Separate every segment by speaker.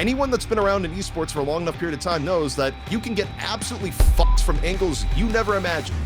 Speaker 1: Anyone that's been around in esports for a long enough period of time knows that you can get absolutely fucked from angles you never imagined.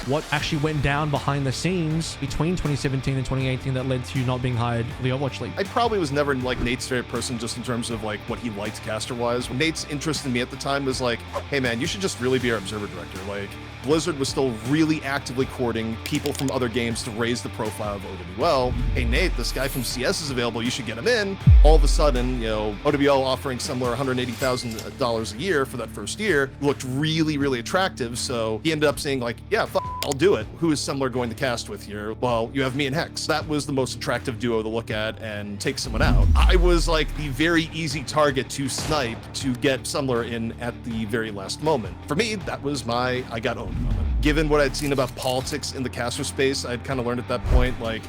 Speaker 2: What actually went down behind the scenes between 2017 and 2018 that led to you not being hired for the Overwatch League?
Speaker 1: I probably was never like Nate's favorite person just in terms of like what he liked caster-wise. Nate's interest in me at the time was like, hey man, you should just really be our observer director. Like, Blizzard was still really actively courting people from other games to raise the profile of OWL. Hey Nate, this guy from CS is available, you should get him in. All of a sudden, you know, OWL offering Semmler $180,000 a year for that first year looked really, really attractive. So he ended up saying like, yeah, I'll do it. Who is Semmler going to cast with here? Well, you have me and Hex. That was the most attractive duo to look at and take someone out. I was like the very easy target to snipe to get Semmler in at the very last moment. For me, that was my I got owned moment. Given what I'd seen about politics in the caster space, I'd kind of learned at that point, like,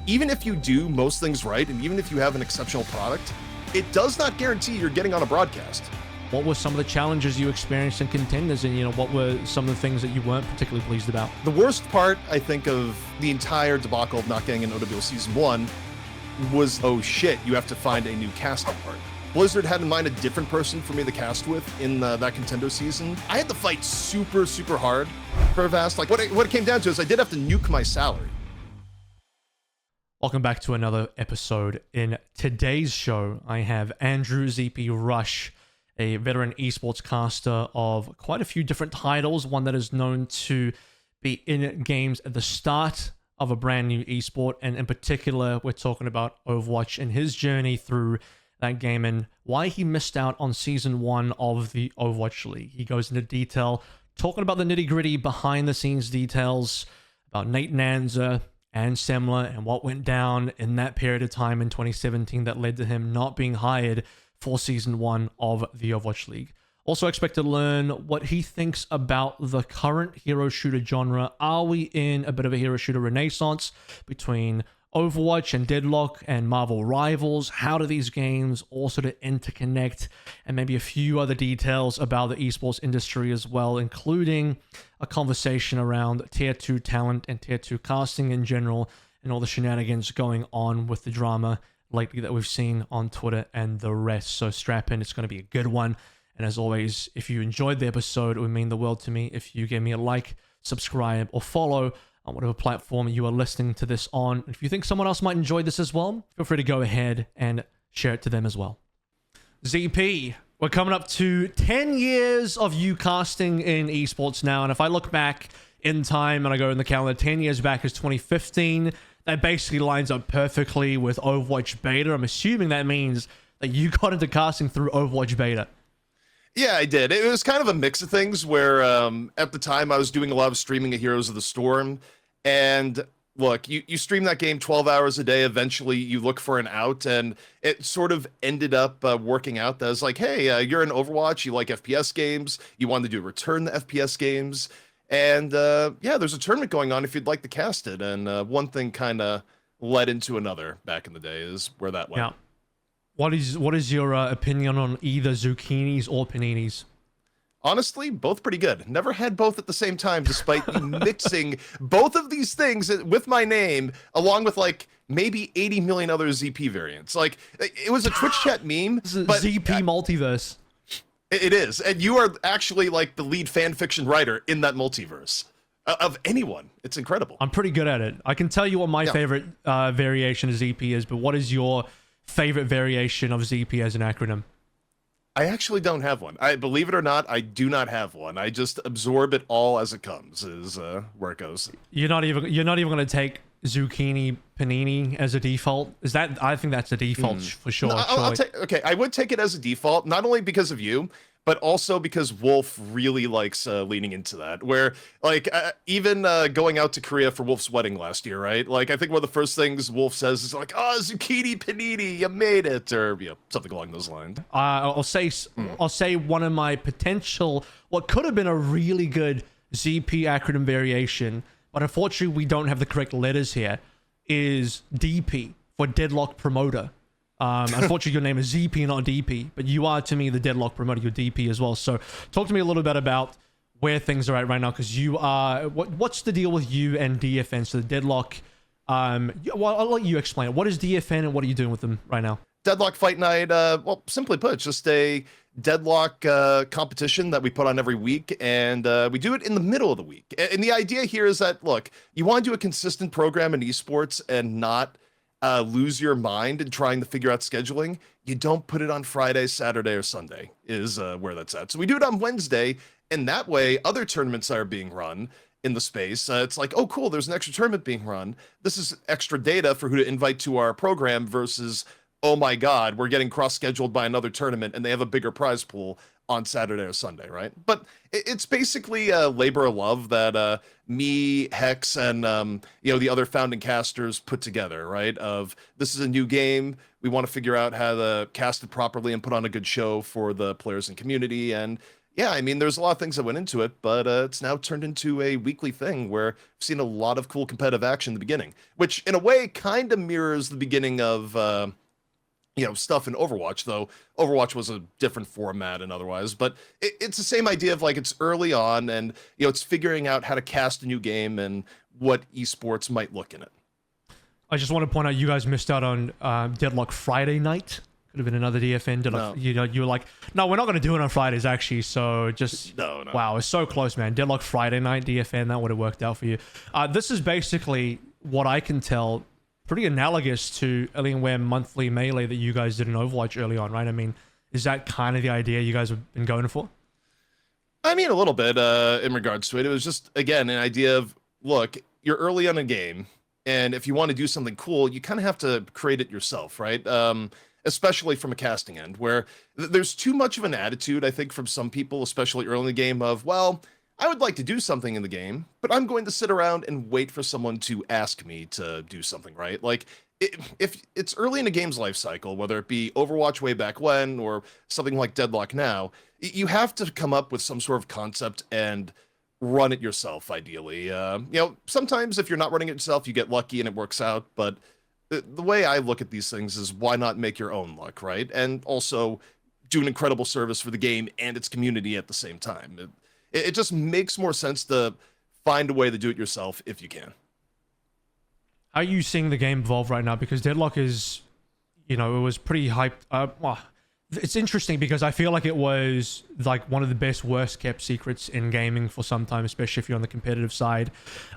Speaker 1: even if you do most things right, and even if you have an exceptional product, it does not guarantee you're getting on a broadcast.
Speaker 2: What were some of the challenges you experienced in Contenders, and, you know, what were some of the things that you weren't particularly pleased about?
Speaker 1: The worst part, I think, of the entire debacle of not getting an OWL Season 1 was, oh shit, you have to find a new casting partner. Blizzard had in mind a different person for me to cast with in that Contender season. I had to fight super, super hard for Vast. Like, what it came down to is I did have to nuke my salary.
Speaker 2: Welcome back to another episode. In today's show, I have Andrew ZP Rush, a veteran esports caster of quite a few different titles, one that is known to be in games at the start of a brand new esport, and in particular, we're talking about Overwatch and his journey through that game and why he missed out on Season 1 of the Overwatch League. He goes into detail, talking about the nitty-gritty behind-the-scenes details about Nate Nanza and Semmler and what went down in that period of time in 2017 that led to him not being hired for Season 1 of the Overwatch League. Also expect to learn what he thinks about the current hero shooter genre. Are we in a bit of a hero shooter renaissance between Overwatch and Deadlock and Marvel Rivals? How do these games all sort of interconnect? And maybe a few other details about the esports industry as well, including a conversation around Tier 2 talent and Tier 2 casting in general, and all the shenanigans going on with the drama lately that we've seen on Twitter and the rest. So strap in, it's going to be a good one. And as always, if you enjoyed the episode, it would mean the world to me if you give me a like, subscribe, or follow on whatever platform you are listening to this on. If you think someone else might enjoy this as well, feel free to go ahead and share it to them as well. ZP, we're coming up to 10 years of you casting in esports now. And if I look back in time and I go in the calendar, 10 years back is 2015. That basically lines up perfectly with Overwatch Beta. I'm assuming that means that you got into casting through Overwatch Beta.
Speaker 1: Yeah, I did. It was kind of a mix of things where at the time I was doing a lot of streaming of Heroes of the Storm. And look, you stream that game 12 hours a day. Eventually you look for an out, and it sort of ended up working out that I was like, hey, you're in Overwatch. You like FPS games. You wanted to do return the FPS games. And yeah, there's a tournament going on if you'd like to cast it. And one thing kind of led into another back in the day is where that went.
Speaker 2: Yeah. What is your opinion on either Zucchinis or Paninis?
Speaker 1: Honestly, both pretty good. Never had both at the same time, despite mixing both of these things with my name, along with like maybe 80 million other ZP variants. Like, it was a Twitch chat meme. But
Speaker 2: ZP multiverse.
Speaker 1: It is. And you are actually like the lead fan fiction writer in that multiverse of anyone. It's incredible.
Speaker 2: I'm pretty good at it. I can tell you what my favorite variation of ZP is, but what is your favorite variation of ZP as an acronym?
Speaker 1: I actually don't have one. I believe it or not, I do not have one. I just absorb it all as it comes, is where it goes. You're not even
Speaker 2: going to take Zucchini Panini as a default? Is that? I think that's the default for sure.
Speaker 1: No, okay, I would take it as a default, not only because of you, but also because Wolf really likes leaning into that. Where, like, even going out to Korea for Wolf's wedding last year, right? Like, I think one of the first things Wolf says is like, "Oh, zucchini panini, you made it," or something along those lines.
Speaker 2: I'll say one of my potential, what could have been a really good ZP acronym variation, but unfortunately we don't have the correct letters here, is DP for Deadlock Promoter. Unfortunately, your name is ZP, not DP, but you are, to me, the Deadlock Promoter. You're DP as well. So talk to me a little bit about where things are at right now, because you are... What's the deal with you and DFN? So the Deadlock... well, I'll let you explain it. What is DFN and what are you doing with them right now?
Speaker 1: Deadlock Fight Night, well, simply put, it's just a Deadlock competition that we put on every week, and we do it in the middle of the week. And the idea here is that, look, you want to do a consistent program in esports and not lose your mind in trying to figure out scheduling. You don't put it on Friday, Saturday, or Sunday is where that's at. So we do it on Wednesday, and that way other tournaments are being run in the space. It's like, oh, cool, there's an extra tournament being run. This is extra data for who to invite to our program versus, oh my God, we're getting cross-scheduled by another tournament and they have a bigger prize pool on Saturday or Sunday, right? But it's basically a labor of love that me, Hex, and the other founding casters put together, right? Of this is a new game. We want to figure out how to cast it properly and put on a good show for the players and community. And yeah, I mean, there's a lot of things that went into it, but it's now turned into a weekly thing where I've seen a lot of cool competitive action in the beginning, which in a way kind of mirrors the beginning of stuff in Overwatch, though Overwatch was a different format and otherwise, but it's the same idea of like it's early on and it's figuring out how to cast a new game and what esports might look in it.
Speaker 2: I just want to point out you guys missed out on Deadlock Friday night. Could have been another DFN.
Speaker 1: No.
Speaker 2: You were like, no, we're not going to do it on Fridays actually. So just
Speaker 1: no.
Speaker 2: Wow, it's so close, man. Deadlock Friday night DFN, that would have worked out for you. This is basically what I can tell, pretty analogous to Alienware monthly melee that you guys did in Overwatch early on, right? I mean, is that kind of the idea you guys have been going for?
Speaker 1: I mean, a little bit in regards to it. It was just, again, an idea of, look, you're early on a game, and if you want to do something cool, you kind of have to create it yourself, right? Especially from a casting end, where there's too much of an attitude, I think, from some people, especially early in the game, of, well, I would like to do something in the game, but I'm going to sit around and wait for someone to ask me to do something, right? Like, if it's early in a game's life cycle, whether it be Overwatch way back when or something like Deadlock now, you have to come up with some sort of concept and run it yourself, ideally. Sometimes if you're not running it yourself, you get lucky and it works out, but the way I look at these things is why not make your own luck, right? And also do an incredible service for the game and its community at the same time. It just makes more sense to find a way to do it yourself if you can.
Speaker 2: How are you seeing the game evolve right now? Because Deadlock is, it was pretty hyped. It's interesting because I feel like it was like one of the best, worst kept secrets in gaming for some time, especially if you're on the competitive side.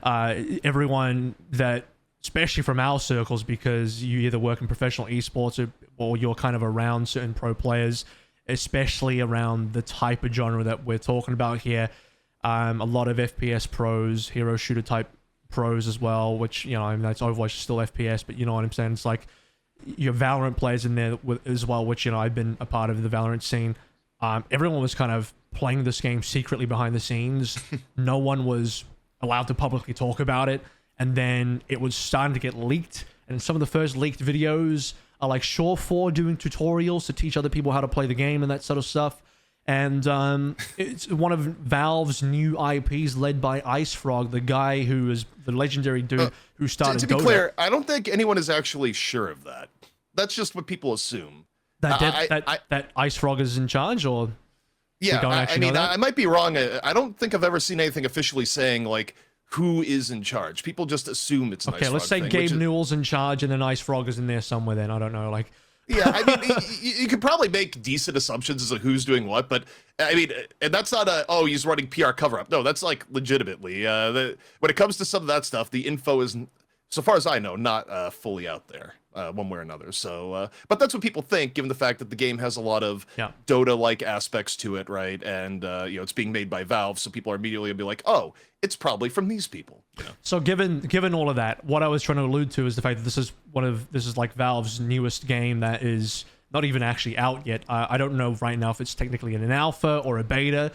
Speaker 2: Everyone that, especially from our circles, because you either work in professional esports or you're kind of around certain pro players, especially around the type of genre that we're talking about here. A lot of FPS pros, hero shooter type pros as well, which, I mean, that's Overwatch is still FPS, but you know what I'm saying? It's like your Valorant players in there as well, which, I've been a part of the Valorant scene. Everyone was kind of playing this game secretly behind the scenes. No one was allowed to publicly talk about it. And then it was starting to get leaked. And some of the first leaked videos are like Shaw 4 doing tutorials to teach other people how to play the game and that sort of stuff. And it's one of Valve's new IPs led by Ice Frog, the guy who is the legendary dude who started
Speaker 1: To be
Speaker 2: Dota.
Speaker 1: clear, I don't think anyone is actually sure of that. That's just what people assume.
Speaker 2: That Ice Frog is in charge, or
Speaker 1: yeah,
Speaker 2: we don't actually know that?
Speaker 1: I might be wrong. I don't think I've ever seen anything officially saying like who is in charge. People just assume it's an
Speaker 2: okay.
Speaker 1: Ice
Speaker 2: Let's
Speaker 1: Frog
Speaker 2: say
Speaker 1: thing,
Speaker 2: Gabe Newell's in charge, and then Ice Frog is in there somewhere. Then I don't know, like.
Speaker 1: Yeah, I mean, you could probably make decent assumptions as to who's doing what, but I mean, and that's not he's running PR cover-up. No, that's like legitimately. When it comes to some of that stuff, the info is, so far as I know, not fully out there one way or another. So, but that's what people think, given the fact that the game has a lot of Dota-like aspects to it, right? And it's being made by Valve, so people are immediately gonna be like, oh, it's probably from these people.
Speaker 2: So given all of that, what I was trying to allude to is the fact that this is like Valve's newest game that is not even actually out yet. I don't know right now if it's technically in an alpha or a beta,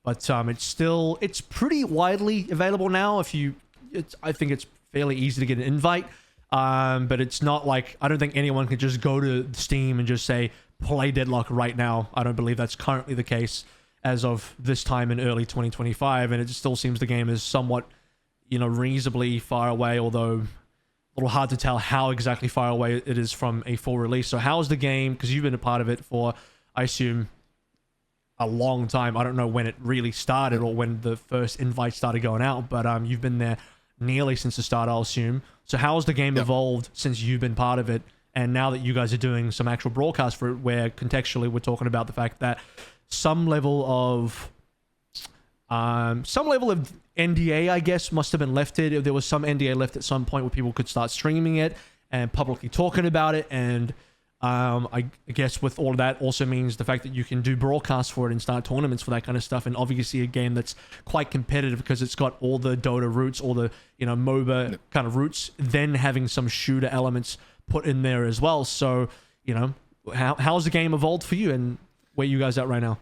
Speaker 2: but it's pretty widely available now. I think it's fairly easy to get an invite, but it's not like, I don't think anyone can just go to Steam and just say play Deadlock right now. I don't believe that's currently the case as of this time in early 2025, and it still seems the game is somewhat, reasonably far away, although a little hard to tell how exactly far away it is from a full release. So how's the game, because you've been a part of it for, I assume, a long time. I don't know when it really started or when the first invite started going out, but you've been there nearly since the start, I'll assume. So how's the game evolved since you've been part of it, And now that you guys are doing some actual broadcast for it, where contextually we're talking about the fact that some level of NDA, I guess, must have been lifted. If there was some NDA left at some point where people could start streaming it and publicly talking about it, and I guess with all of that also means the fact that you can do broadcasts for it and start tournaments for that kind of stuff, and obviously a game that's quite competitive because it's got all the Dota roots, all the MOBA kind of roots, then having some shooter elements put in there as well. So how's the game evolved for you, and where you guys at right now?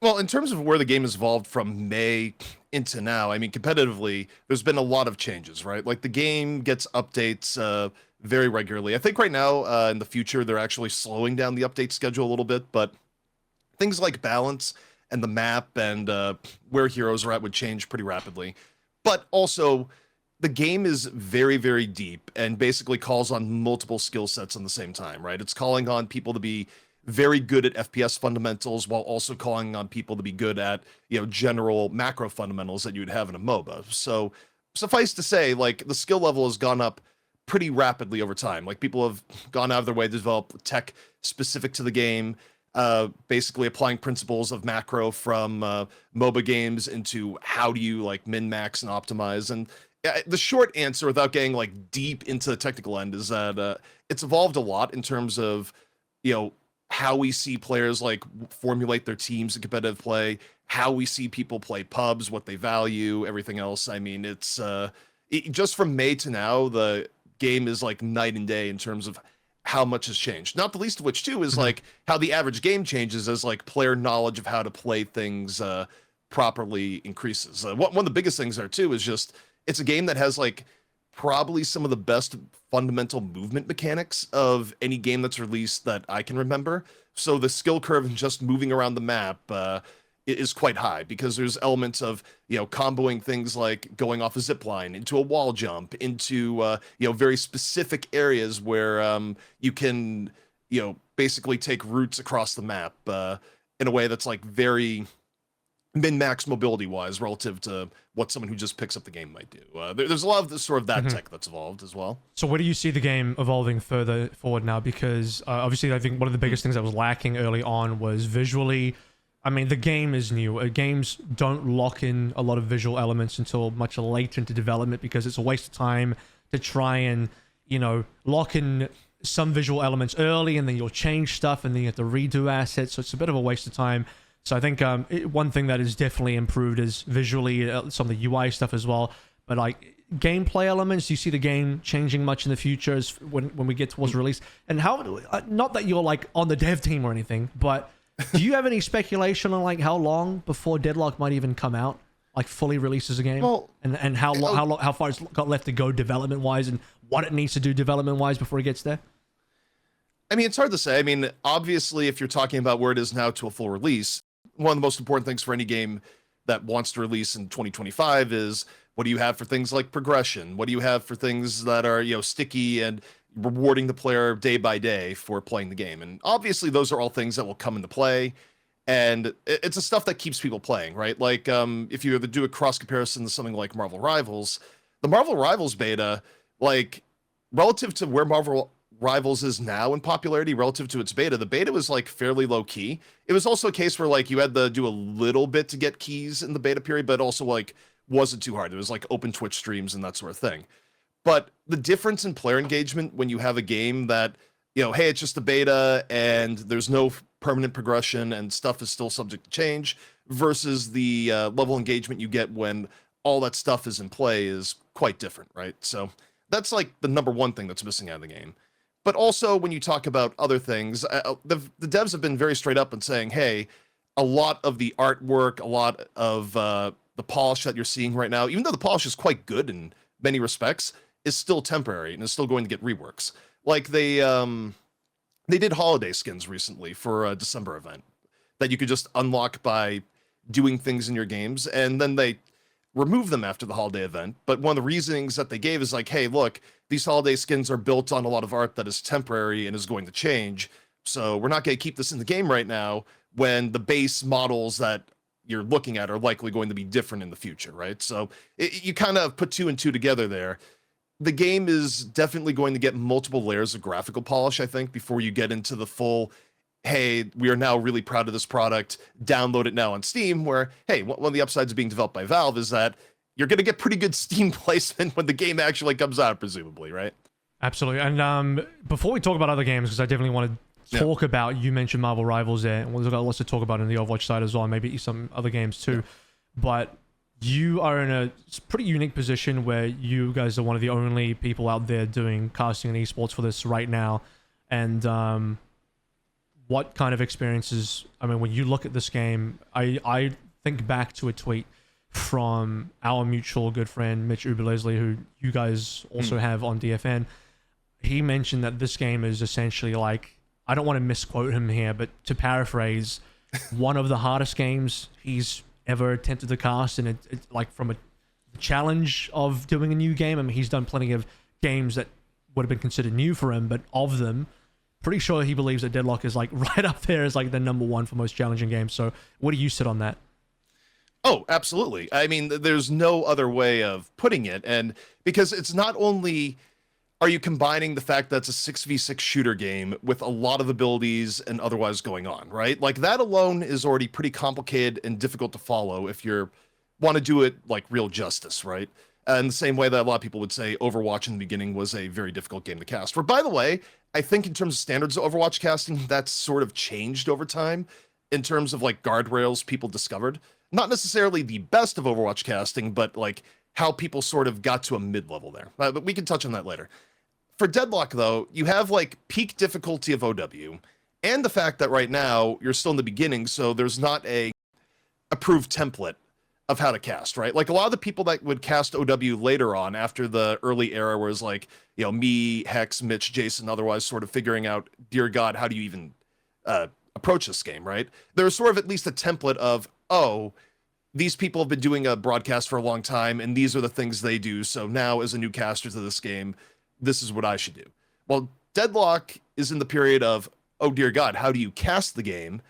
Speaker 1: Well, in terms of where the game has evolved from May into now, I mean, competitively, there's been a lot of changes, right? Like the game gets updates very regularly. I think right now, in the future, they're actually slowing down the update schedule a little bit, but things like balance and the map and where heroes are at would change pretty rapidly. But also, the game is very, very deep and basically calls on multiple skill sets at the same time, right? It's calling on people to be very good at FPS fundamentals while also calling on people to be good at, general macro fundamentals that you would have in a MOBA. So suffice to say, like, the skill level has gone up pretty rapidly over time. Like, people have gone out of their way to develop tech specific to the game, basically applying principles of macro from MOBA games into how do you like min-max and optimize. And the short answer, without getting like deep into the technical end, is that it's evolved a lot in terms of, how we see players like formulate their teams in competitive play, how we see people play pubs, what they value, everything else. I mean, it's just from May to now, the game is like night and day in terms of how much has changed. Not the least of which too is like how the average game changes as like player knowledge of how to play things properly increases. One of the biggest things there too is just it's a game that has like probably some of the best fundamental movement mechanics of any game that's released that I can remember. So the skill curve and just moving around the map is quite high because there's elements of, comboing things like going off a zip line into a wall jump into, very specific areas where you can, basically take routes across the map in a way that's like very min-max mobility-wise relative to what someone who just picks up the game might do. There's a lot of this sort of that tech that's evolved as well.
Speaker 2: So where do you see the game evolving further forward now? Because obviously I think one of the biggest things that was lacking early on was visually. I mean, the game is new. Games don't lock in a lot of visual elements until much later into development because it's a waste of time to try and, lock in some visual elements early and then you'll change stuff and then you have to redo assets. So it's a bit of a waste of time. So I think one thing that is definitely improved is visually some of the UI stuff as well. But like gameplay elements, do you see the game changing much in the future as when we get towards release? And how, not that you're like on the dev team or anything, but do you have any speculation on like how long before Deadlock might even come out, like fully releases a game? Well, and how far it's got left to go development wise and what it needs to do development wise before it gets there?
Speaker 1: I mean, it's hard to say. I mean, obviously, if you're talking about where it is now to a full release, one of the most important things for any game that wants to release in 2025 is what do you have for things like progression? What do you have for things that are, sticky and rewarding the player day by day for playing the game? And obviously those are all things that will come into play. And it's the stuff that keeps people playing, right? Like if you were to do a cross comparison to something like Marvel Rivals, the Marvel Rivals beta, like relative to where Marvel Rivals is now in popularity relative to its beta, the beta was like fairly low key. It was also a case where like you had to do a little bit to get keys in the beta period, but also like wasn't too hard. It was like open Twitch streams and that sort of thing. But the difference in player engagement when you have a game that, hey, it's just a beta and there's no permanent progression and stuff is still subject to change versus the level of engagement you get when all that stuff is in play is quite different, right? So that's like the number one thing that's missing out of the game. But also, when you talk about other things, the devs have been very straight up and saying, hey, a lot of the artwork, a lot of the polish that you're seeing right now, even though the polish is quite good in many respects, is still temporary and is still going to get reworks. Like they did holiday skins recently for a December event that you could just unlock by doing things in your games, and then they remove them after the holiday event. But one of the reasonings that they gave is like, hey, look, these holiday skins are built on a lot of art that is temporary and is going to change. So we're not going to keep this in the game right now when the base models that you're looking at are likely going to be different in the future, right? So you kind of put two and two together there. the game is definitely going to get multiple layers of graphical polish, I think, before you get into the full, hey, we are now really proud of this product, download it now on Steam, where, hey, one of the upsides of being developed by Valve is that you're going to get pretty good Steam placement when the game actually comes out, presumably, right?
Speaker 2: Absolutely. And before we talk about other games, because I definitely want to talk about, you mentioned Marvel Rivals there, and we've got lots to talk about in the Overwatch side as well, and maybe some other games too. But you are in a pretty unique position where you guys are one of the only people out there doing casting and esports for this right now. And what kind of experiences, I mean, when you look at this game, I think back to a tweet from our mutual good friend, Mitch Uberleslie, who you guys also have on DFN. He mentioned that this game is essentially like, I don't want to misquote him here, but to paraphrase, one of the hardest games he's ever attempted to cast, and it like from a challenge of doing a new game. I mean, he's done plenty of games that would have been considered new for him, but of them, pretty sure he believes that Deadlock is like right up there as like the #1 for most challenging games. So what do you sit on that?
Speaker 1: Oh, absolutely. I mean, there's no other way of putting it. And because it's not only are you combining the fact that it's a 6v6 shooter game with a lot of abilities and otherwise going on, right? Like that alone is already pretty complicated and difficult to follow if you want to do it like real justice, right? And the same way that a lot of people would say Overwatch in the beginning was a very difficult game to cast. Where, by the way, I think in terms of standards of Overwatch casting, that's sort of changed over time in terms of like guardrails people discovered. Not necessarily the best of Overwatch casting, but like how people sort of got to a mid-level there. But we can touch on that later. For Deadlock, though, you have like peak difficulty of OW, and the fact that right now you're still in the beginning, so there's not a approved template of how to cast, right? Like a lot of the people that would cast OW later on after the early era where it's like, you know, me, Hex, Mitch, Jason, otherwise sort of figuring out, dear God, how do you even approach this game, right? There's sort of at least a template of, oh, these people have been doing a broadcast for a long time, and these are the things they do, so now as a new caster to this game, this is what I should do. Well, Deadlock is in the period of, oh dear God, how do you cast the game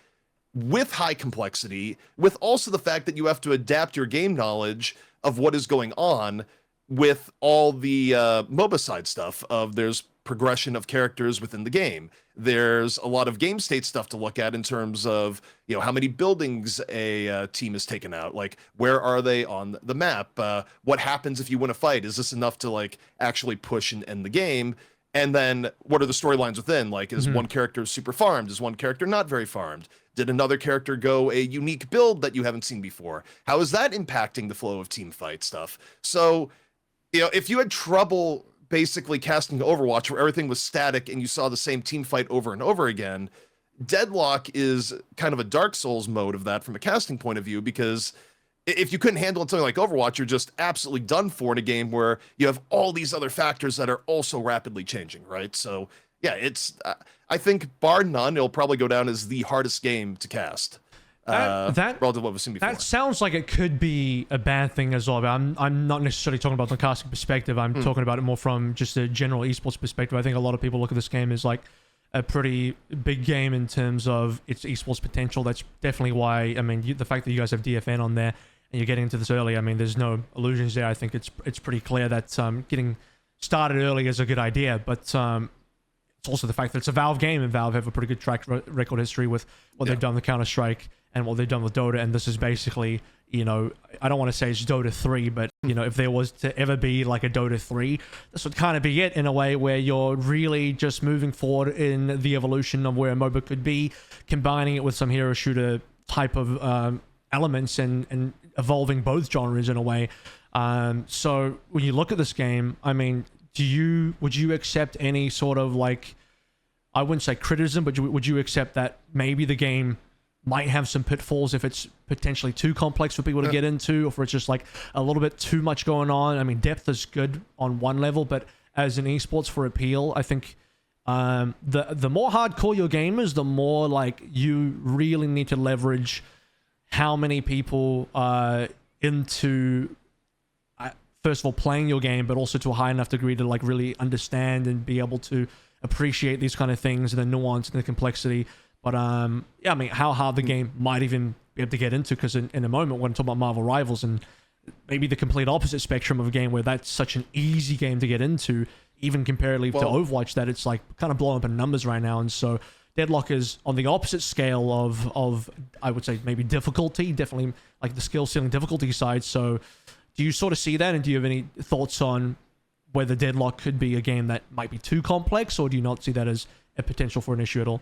Speaker 1: with high complexity, with also the fact that you have to adapt your game knowledge of what is going on with all the MOBA side stuff of there's progression of characters within the game. There's a lot of game state stuff to look at in terms of, you know, how many buildings a team has taken out, like where are they on the map? What happens if you win a fight? Is this enough to like actually push and end the game? And then what are the storylines within? Like, is one character super farmed? Is one character not very farmed? Did another character go a unique build that you haven't seen before? How is that impacting the flow of team fight stuff? So, you know, if you had trouble basically casting Overwatch where everything was static and you saw the same team fight over and over again, Deadlock is kind of a Dark Souls mode of that from a casting point of view, because if you couldn't handle something like Overwatch, you're just absolutely done for in a game where you have all these other factors that are also rapidly changing, right? So yeah, it's I think bar none, it'll probably go down as the hardest game to cast. Relative to what we've seen before.
Speaker 2: That sounds like it could be a bad thing as well. But I'm not necessarily talking about the casting perspective. I'm talking about it more from just a general esports perspective. I think a lot of people look at this game as like a pretty big game in terms of its esports potential. That's definitely why, I mean, the fact that you guys have DFN on there and you're getting into this early, I mean, there's no illusions there. I think it's pretty clear that getting started early is a good idea. But it's also the fact that it's a Valve game, and Valve have a pretty good track record history with what they've done with Counter-Strike and what they've done with Dota, and this is basically, you know, I don't want to say it's Dota 3, but, you know, if there was to ever be like a Dota 3, this would kind of be it in a way where you're really just moving forward in the evolution of where a MOBA could be, combining it with some hero shooter type of elements and evolving both genres in a way. So when you look at this game, I mean, would you accept any sort of like, I wouldn't say criticism, but would you accept that maybe the game might have some pitfalls if it's potentially too complex for people to get into, or if it's just like a little bit too much going on? I mean, depth is good on one level, but as an esports for appeal, I think the more hardcore your game is, the more like you really need to leverage how many people are into first of all playing your game, but also to a high enough degree to like really understand and be able to appreciate these kind of things and the nuance and the complexity. But yeah, I mean, how hard the game might even be able to get into, because in a moment when I'm talking about Marvel Rivals and maybe the complete opposite spectrum of a game where that's such an easy game to get into, even comparatively to Overwatch, that it's like kind of blowing up in numbers right now. And so Deadlock is on the opposite scale of I would say maybe difficulty, definitely like the skill ceiling difficulty side. So do you sort of see that, and do you have any thoughts on whether Deadlock could be a game that might be too complex, or do you not see that as a potential for an issue at all?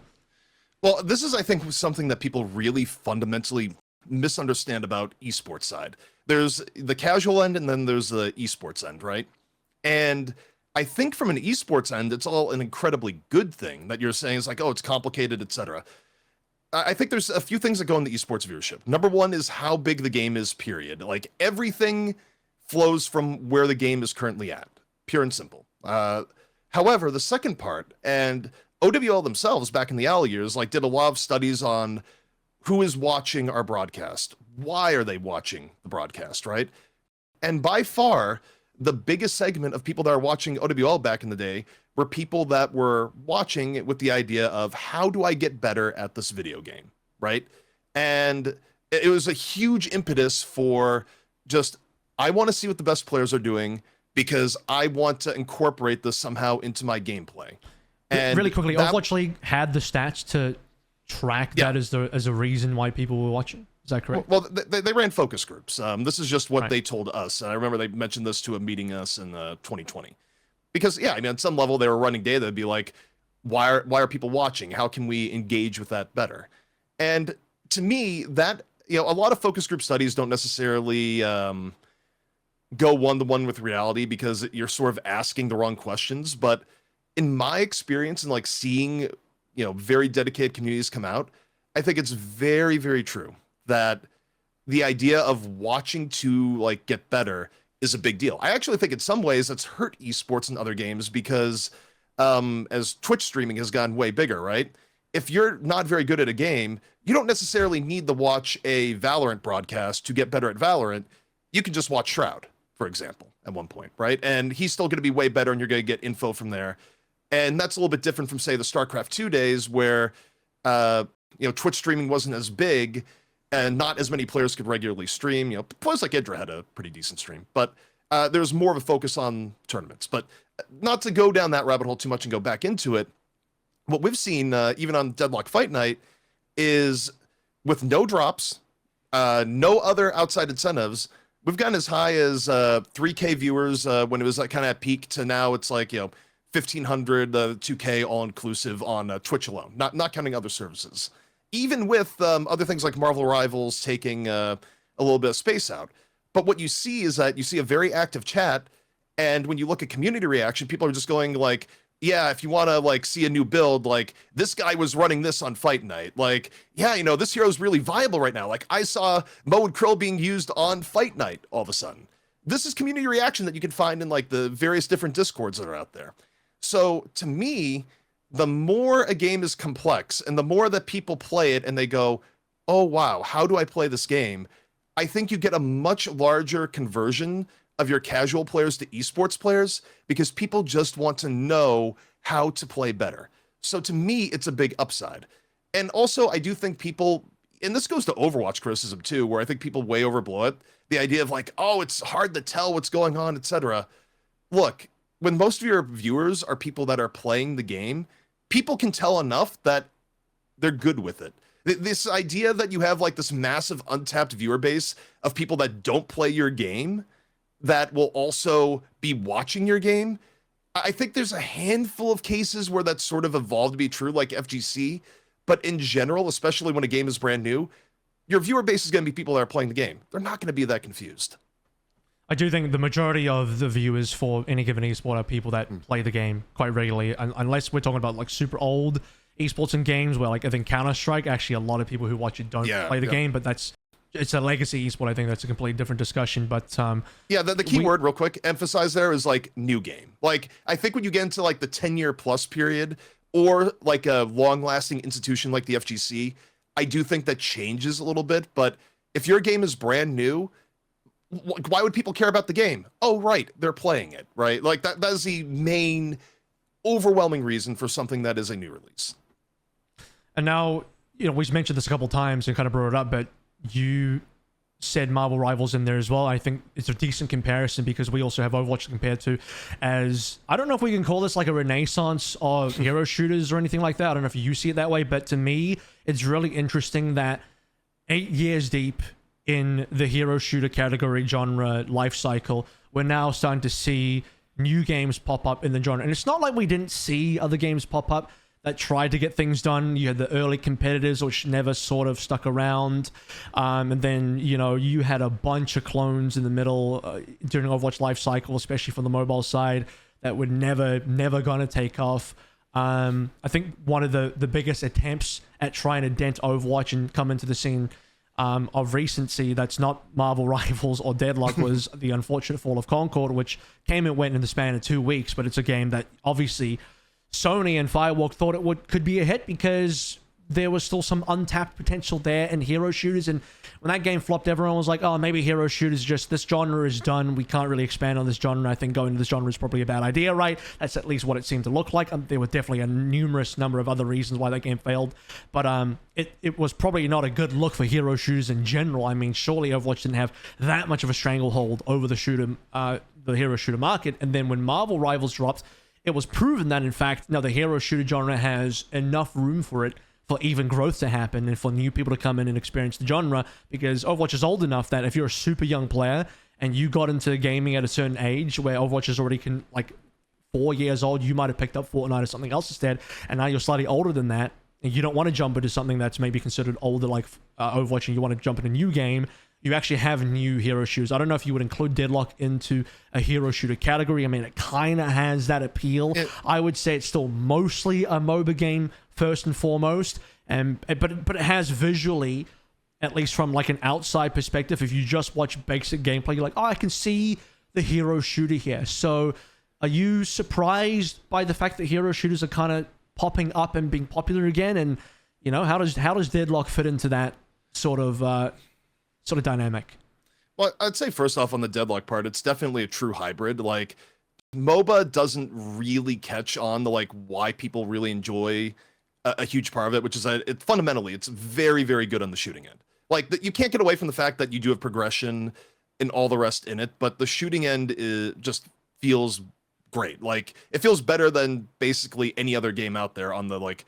Speaker 1: Well, this is, I think, something that people really fundamentally misunderstand about esports side. There's the casual end, and then there's the esports end, right? And I think from an esports end, it's all an incredibly good thing that you're saying. It's like, oh, it's complicated, etc. I think there's a few things that go into esports viewership. Number one is how big the game is, period. Like, everything flows from where the game is currently at, pure and simple. However, the second part, and OWL themselves back in the Alley years, like, did a lot of studies on who is watching our broadcast, why are they watching the broadcast, right? And by far, the biggest segment of people that are watching OWL back in the day were people that were watching it with the idea of, how do I get better at this video game, right? And it was a huge impetus for just, I want to see what the best players are doing because I want to incorporate this somehow into my gameplay. And
Speaker 2: really quickly, Overwatch League had the stats to track that as a reason why people were watching. Is that correct?
Speaker 1: Well, they ran focus groups. This is just what they told us. And I remember they mentioned this to a meeting us in 2020. Because, yeah, I mean, at some level, they were running data that'd be like, why are people watching? How can we engage with that better? And to me, that, you know, a lot of focus group studies don't necessarily go one-to-one with reality because you're sort of asking the wrong questions. But in my experience and like seeing, you know, very dedicated communities come out, I think it's very, very true that the idea of watching to like get better is a big deal. I actually think in some ways that's hurt esports and other games because as Twitch streaming has gotten way bigger, right? If you're not very good at a game, you don't necessarily need to watch a Valorant broadcast to get better at Valorant. You can just watch Shroud, for example, at one point, right? And he's still going to be way better and you're going to get info from there. And that's a little bit different from, say, the StarCraft 2 days where, you know, Twitch streaming wasn't as big and not as many players could regularly stream. You know, players like Idra had a pretty decent stream, but there was more of a focus on tournaments. But not to go down that rabbit hole too much and go back into it, what we've seen, even on Deadlock Fight Night, is with no drops, no other outside incentives, we've gotten as high as 3K viewers when it was like kind of at peak to now it's like, you know, 1,500, 2K all-inclusive on Twitch alone, not counting other services. Even with other things like Marvel Rivals taking a little bit of space out. But what you see is that you see a very active chat, and when you look at community reaction, people are just going like, yeah, if you want to like see a new build, like this guy was running this on Fight Night. Like, yeah, you know, this hero is really viable right now. Like I saw Mo and Krill being used on Fight Night all of a sudden. This is community reaction that you can find in like the various different discords that are out there. So to me, the more a game is complex and the more that people play it and they go, oh, wow, how do I play this game? I think you get a much larger conversion of your casual players to esports players because people just want to know how to play better. So to me, it's a big upside. And also, I do think people, and this goes to Overwatch criticism too, where I think people way overblow it. The idea of like, oh, it's hard to tell what's going on, etc. Look, when most of your viewers are people that are playing the game, people can tell enough that they're good with it. This idea that you have like this massive untapped viewer base of people that don't play your game that will also be watching your game, I think there's a handful of cases where that's sort of evolved to be true, like FGC. But in general, especially when a game is brand new, your viewer base is going to be people that are playing the game. They're not going to be that confused.
Speaker 2: I do think the majority of the viewers for any given esport are people that play the game quite regularly, unless we're talking about like super old esports and games where like I think Counter-Strike, actually a lot of people who watch it don't play the game, but it's a legacy esport. I think that's a completely different discussion. But
Speaker 1: yeah, the key word real quick, emphasize there is like new game. Like I think when you get into like the 10-year plus period or like a long-lasting institution like the FGC, I do think that changes a little bit. But if your game is brand new, why would people care about the game? Oh, right, they're playing it, right? Like that is the main overwhelming reason for something that is a new release.
Speaker 2: And now, you know, we've mentioned this a couple times and kind of brought it up, but you said Marvel Rivals in there as well. I think it's a decent comparison because we also have Overwatch to compare to, as I don't know if we can call this like a renaissance of hero shooters or anything like that. I don't know if you see it that way, but to me, it's really interesting that 8 years deep in the hero shooter category genre life cycle, we're now starting to see new games pop up in the genre. And it's not like we didn't see other games pop up that tried to get things done. You had the early competitors, which never sort of stuck around. And then, you know, you had a bunch of clones in the middle during Overwatch life cycle, especially from the mobile side, that were never going to take off. I think one of the biggest attempts at trying to dent Overwatch and come into the scene of recency that's not Marvel Rivals or Deadlock was the unfortunate fall of Concord, which came and went in the span of 2 weeks. But it's a game that obviously Sony and Firewalk thought it could be a hit because there was still some untapped potential there in hero shooters. And when that game flopped, everyone was like, oh, maybe hero shooters, just this genre is done. We can't really expand on this genre. I think going to this genre is probably a bad idea, right? That's at least what it seemed to look like. There were definitely a numerous number of other reasons why that game failed. But it was probably not a good look for hero shooters in general. I mean, surely Overwatch didn't have that much of a stranglehold over the hero shooter market. And then when Marvel Rivals dropped, it was proven that, in fact, no, the hero shooter genre has enough room for it, for even growth to happen and for new people to come in and experience the genre, because Overwatch is old enough that if you're a super young player and you got into gaming at a certain age where Overwatch is already 4 years old, you might have picked up Fortnite or something else instead, and now you're slightly older than that, and you don't want to jump into something that's maybe considered older like Overwatch, and you want to jump in a new game, you actually have new hero shooters. I don't know if you would include Deadlock into a hero shooter category. I mean, it kind of has that appeal. I would say it's still mostly a MOBA game first and foremost, but it has visually, at least from like an outside perspective, if you just watch basic gameplay, you're like, oh, I can see the hero shooter here. So are you surprised by the fact that hero shooters are kind of popping up and being popular again? And, you know, how does Deadlock fit into that sort of dynamic?
Speaker 1: Well, I'd say first off on the Deadlock part, it's definitely a true hybrid. Like, MOBA doesn't really catch on to like why people really enjoy a huge part of it, which is that fundamentally it's very, very good on the shooting end. Like, you can't get away from the fact that you do have progression and all the rest in it, but the shooting end just feels great. Like, it feels better than basically any other game out there on the like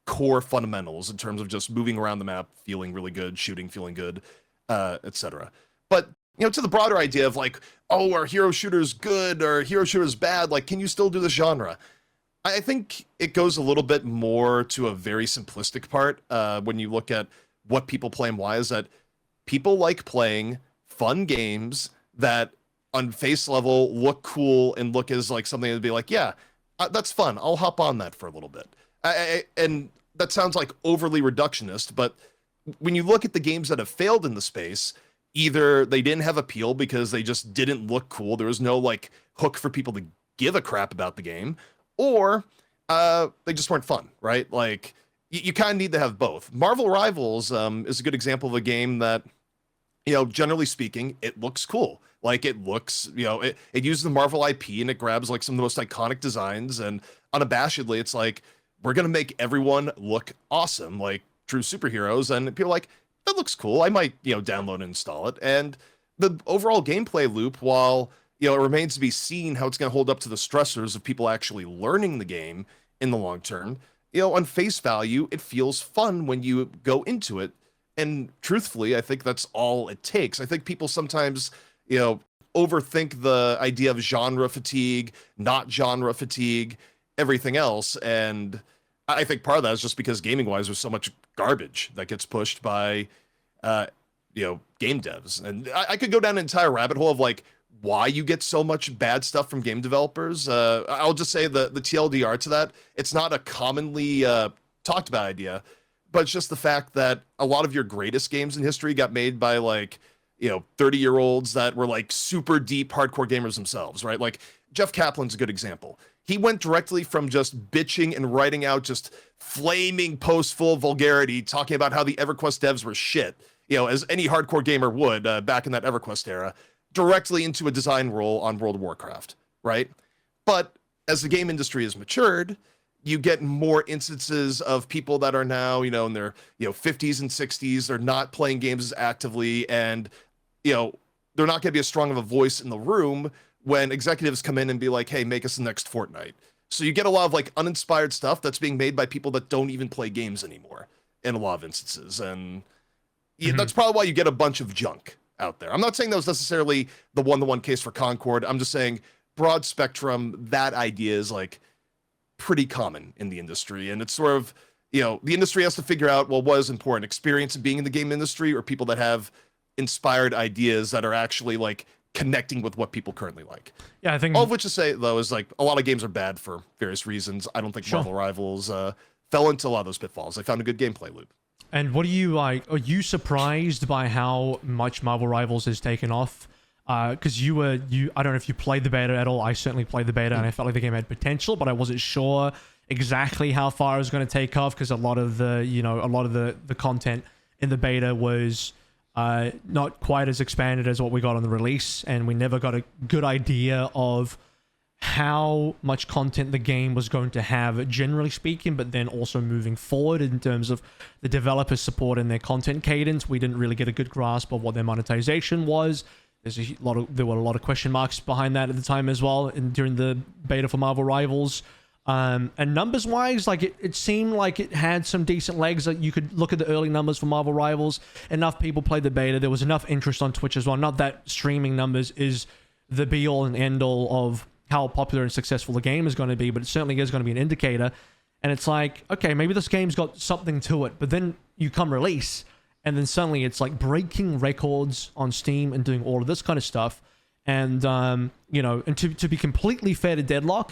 Speaker 1: core fundamentals in terms of just moving around the map, feeling really good, shooting, feeling good, etc. But, you know, to the broader idea of like, oh, are hero shooters good or hero shooters bad? Like, can you still do this genre? I think it goes a little bit more to a very simplistic part when you look at what people play and why, is that people like playing fun games that on face level look cool and look as like something that'd be like, yeah, that's fun. I'll hop on that for a little bit. And that sounds like overly reductionist, but when you look at the games that have failed in the space, either they didn't have appeal because they just didn't look cool. There was no like hook for people to give a crap about the game, or they just weren't fun, right? Like, you kind of need to have both. Marvel Rivals is a good example of a game that, you know, generally speaking, it looks cool. Like, it looks, you know, it uses the Marvel IP and it grabs like some of the most iconic designs, and unabashedly, it's like, we're going to make everyone look awesome, like true superheroes. And people are like, that looks cool. I might, you know, download and install it. And the overall gameplay loop, while, you know, it remains to be seen how it's going to hold up to the stressors of people actually learning the game in the long term, you know, on face value, it feels fun when you go into it. And truthfully, I think that's all it takes. I think people sometimes, you know, overthink the idea of genre fatigue, not genre fatigue, everything else. And I think part of that is just because gaming-wise, there's so much garbage that gets pushed by, you know, game devs. And I could go down an entire rabbit hole of like why you get so much bad stuff from game developers. I'll just say the TLDR to that, it's not a commonly talked about idea, but it's just the fact that a lot of your greatest games in history got made by like, you know, 30-year-olds that were like super deep hardcore gamers themselves, right? Like Jeff Kaplan's a good example. He went directly from just bitching and writing out just flaming posts full of vulgarity, talking about how the EverQuest devs were shit, you know, as any hardcore gamer would back in that EverQuest era, directly into a design role on World of Warcraft, right? But as the game industry has matured, you get more instances of people that are now, you know, in their, you know, 50s and 60s. They're not playing games as actively, and they're not going to be as strong of a voice in the room when executives come in and be like, hey, make us the next Fortnite. So you get a lot of like uninspired stuff that's being made by people that don't even play games anymore in a lot of instances. And that's probably why you get a bunch of junk out there. I'm not saying that was necessarily the one-to-one case for Concord. I'm just saying broad spectrum, that idea is like pretty common in the industry. And it's sort of, the industry has to figure out, well, what is important? Experience of being in the game industry, or people that have inspired ideas that are actually like connecting with what people currently like.
Speaker 2: Yeah, I think
Speaker 1: all of which to say though is like a lot of games are bad for various reasons. I don't think Marvel Rivals fell into a lot of those pitfalls. They found a good gameplay loop.
Speaker 2: And what do you like? Are you surprised by how much Marvel Rivals has taken off? Because I don't know if you played the beta at all. I certainly played the beta, and I felt like the game had potential, but I wasn't sure exactly how far it was going to take off, because a lot of the content in the beta was not quite as expanded as what we got on the release, and we never got a good idea of how much content the game was going to have, generally speaking, but then also moving forward in terms of the developers' support and their content cadence. We didn't really get a good grasp of what their monetization was. There were a lot of question marks behind that at the time as well, and during the beta for Marvel Rivals. And numbers-wise, like it seemed like it had some decent legs. Like you could look at the early numbers for Marvel Rivals. Enough people played the beta. There was enough interest on Twitch as well. Not that streaming numbers is the be-all and end-all of how popular and successful the game is going to be, but it certainly is going to be an indicator. And it's like, okay, maybe this game's got something to it, but then you come release, and then suddenly it's like breaking records on Steam and doing all of this kind of stuff. And, and to be completely fair to Deadlock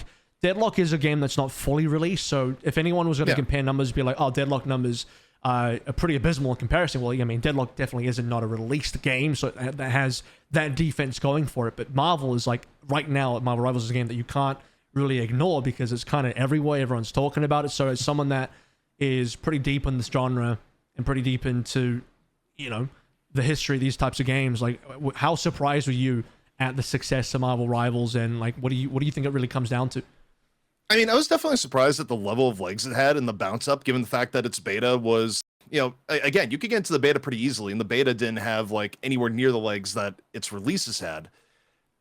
Speaker 2: is a game that's not fully released. So if anyone was going to compare numbers, be like, oh, Deadlock numbers are pretty abysmal in comparison. Well, I mean, Deadlock definitely isn't not a released game, so that has that defense going for it. But Marvel is like, right now, Marvel Rivals is a game that you can't really ignore because it's kind of everywhere. Everyone's talking about it. So as someone that is pretty deep in this genre and pretty deep into, the history of these types of games, like, how surprised were you at the success of Marvel Rivals, and like, what do you think it really comes down to?
Speaker 1: I mean, I was definitely surprised at the level of legs it had and the bounce up, given the fact that its beta was, again, you could get into the beta pretty easily, and the beta didn't have like anywhere near the legs that its releases had.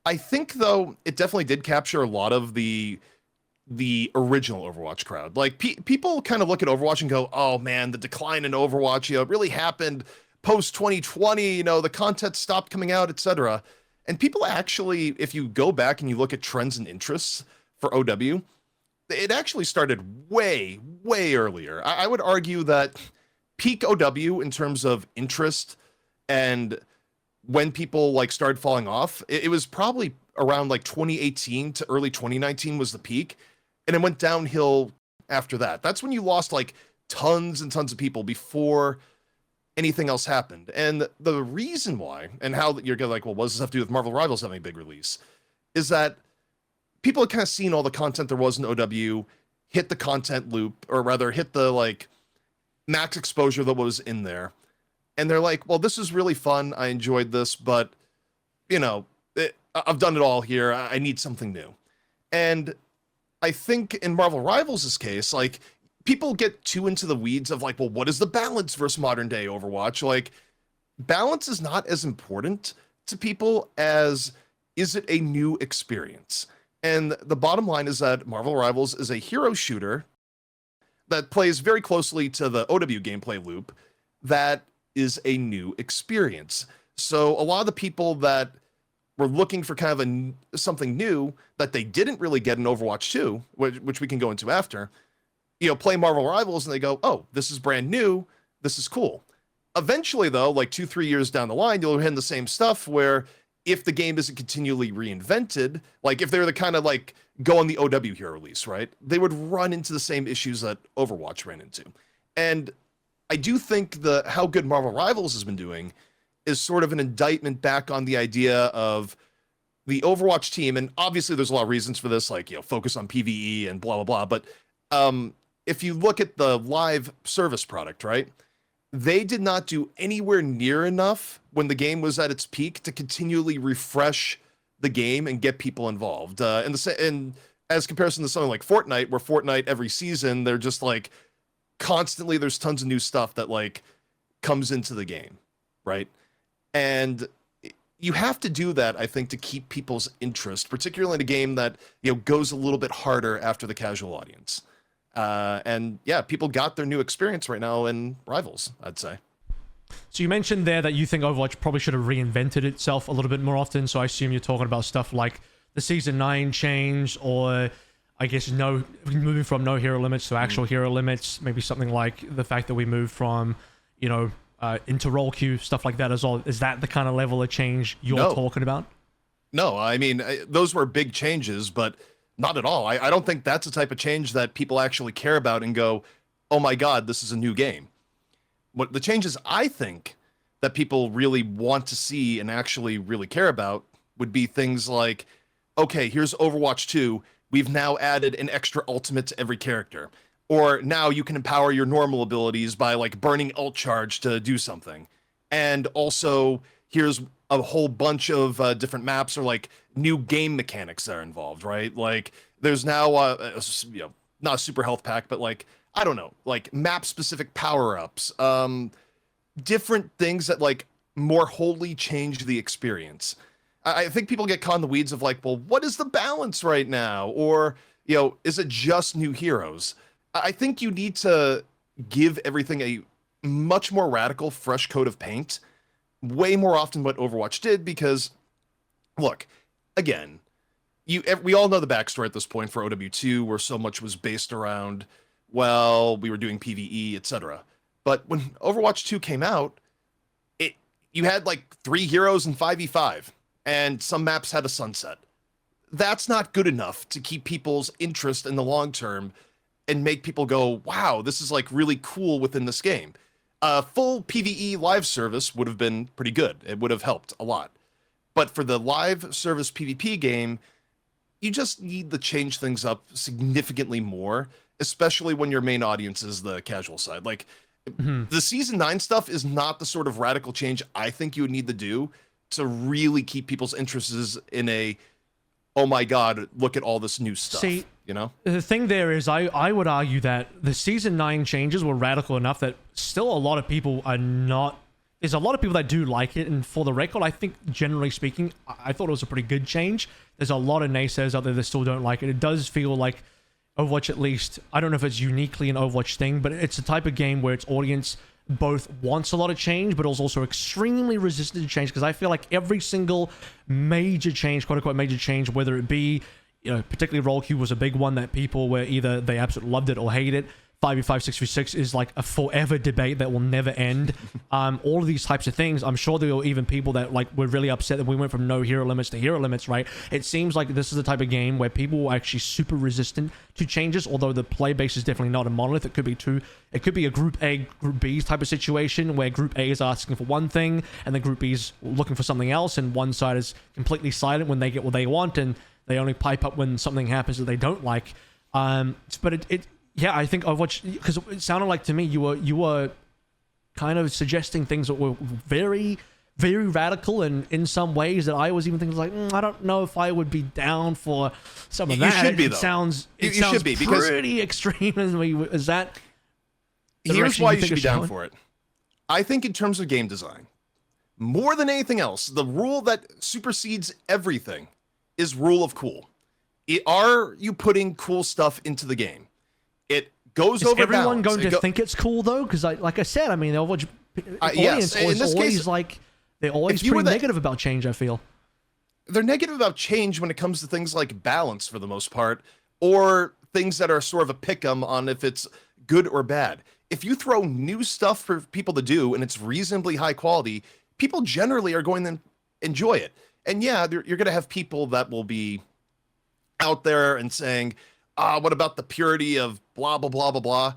Speaker 1: I think, though, it definitely did capture a lot of the original Overwatch crowd. Like, people kind of look at Overwatch and go, oh man, the decline in Overwatch, it really happened post 2020, the content stopped coming out, etc. And people actually, if you go back and you look at trends and interests for OW, it actually started way, way earlier. I would argue that peak OW in terms of interest and when people like started falling off, it was probably around like 2018 to early 2019 was the peak. And it went downhill after that. That's when you lost like tons and tons of people before anything else happened. And the reason why, and how you're gonna like, well, what does this have to do with Marvel Rivals having a big release, is that people had kind of seen all the content there was in OW, hit the content loop, or rather hit the like max exposure that was in there. And they're like, well, this is really fun. I enjoyed this, but I've done it all here. I need something new. And I think in Marvel Rivals' case, like, people get too into the weeds of like, well, what is the balance versus modern day Overwatch? Like, balance is not as important to people as, is it a new experience? And the bottom line is that Marvel Rivals is a hero shooter that plays very closely to the OW gameplay loop that is a new experience. So a lot of the people that were looking for kind of something new that they didn't really get in Overwatch 2, which we can go into after, play Marvel Rivals and they go, oh, this is brand new. This is cool. Eventually, though, like 2-3 years down the line, you'll hit the same stuff where if the game isn't continually reinvented, like if they're the kind of like go on the OW hero release, right? They would run into the same issues that Overwatch ran into. And I do think how good Marvel Rivals has been doing is sort of an indictment back on the idea of the Overwatch team. And obviously there's a lot of reasons for this, like, focus on PvE and blah, blah, blah. But if you look at the live service product, right? They did not do anywhere near enough when the game was at its peak to continually refresh the game and get people involved. And as comparison to something like Fortnite, where Fortnite every season, they're just like constantly, there's tons of new stuff that like comes into the game, right? And you have to do that, I think, to keep people's interest, particularly in a game that, goes a little bit harder after the casual audience. And yeah, people got their new experience right now in Rivals, I'd say.
Speaker 2: So you mentioned there that you think Overwatch probably should have reinvented itself a little bit more often. So I assume you're talking about stuff like the Season 9 change, or I guess moving from no hero limits to actual hero limits. Maybe something like the fact that we moved from, into role queue, stuff like that as well. Is that the kind of level of change you're talking about?
Speaker 1: No, I mean, those were big changes, but not at all. I don't think that's the type of change that people actually care about and go, oh my God, this is a new game. What the changes I think that people really want to see and actually really care about would be things like, okay, here's Overwatch 2. We've now added an extra ultimate to every character. Or now you can empower your normal abilities by like burning ult charge to do something. And also here's a whole bunch of different maps or like new game mechanics that are involved, right? Like there's now not a super health pack, but like, I don't know, like map specific power-ups, different things that like more wholly change the experience. I think people get caught in the weeds of like, well, what is the balance right now? Or, is it just new heroes? I think you need to give everything a much more radical, fresh coat of paint, way more often what Overwatch did, because, look, again, we all know the backstory at this point for OW2, where so much was based around, well, we were doing PvE, etc. But when Overwatch 2 came out, you had like 3 heroes and 5v5, and some maps had a sunset. That's not good enough to keep people's interest in the long term and make people go, wow, this is like really cool within this game. Full PvE live service would have been pretty good. It would have helped a lot. But for the live service PvP game, you just need to change things up significantly more, especially when your main audience is the casual side. Like, the Season 9 stuff is not the sort of radical change I think you would need to do to really keep people's interests in a, oh my God, look at all this new stuff.
Speaker 2: See, the thing there is, I would argue that the Season 9 changes were radical enough that still a lot of people are not... There's a lot of people that do like it, and for the record, I think, generally speaking, I thought it was a pretty good change. There's a lot of naysayers out there that still don't like it. It does feel like Overwatch, at least, I don't know if it's uniquely an Overwatch thing, but it's a type of game where its audience both wants a lot of change, but is also extremely resistant to change, because I feel like every single major change, quote-unquote major change, whether it be, particularly role queue was a big one that people were either they absolutely loved it or hated it. 5v5, 6v6 is like a forever debate that will never end. All of these types of things, I'm sure there were even people that like were really upset that we went from no hero limits to hero limits, right? It seems like this is the type of game where people were actually super resistant to changes, although the play base is definitely not a monolith. It could be a Group A, Group B type of situation where Group A is asking for one thing and then Group B is looking for something else, and one side is completely silent when they get what they want, and they only pipe up when something happens that they don't like. But yeah, I think Overwatch, because it sounded like to me you were kind of suggesting things that were very, very radical, and in some ways that I was even thinking like, I don't know if I would be down for some of that.
Speaker 1: You should be, though.
Speaker 2: It sounds
Speaker 1: should be, because
Speaker 2: pretty extreme. Is that?
Speaker 1: Here's why you should be down for it. I think in terms of game design, more than anything else, the rule that supersedes everything is rule of cool. Are you putting cool stuff into the game? It goes over. Is
Speaker 2: everyone going to think it's cool though? Because like I said, I mean, the Overwatch audience is always like, they're always pretty negative about change. I feel
Speaker 1: they're negative about change when it comes to things like balance for the most part, or things that are sort of a pick-em on if it's good or bad. If you throw new stuff for people to do and it's reasonably high quality, people generally are going to enjoy it. And yeah, you're going to have people that will be out there and saying, what about the purity of blah, blah, blah, blah, blah.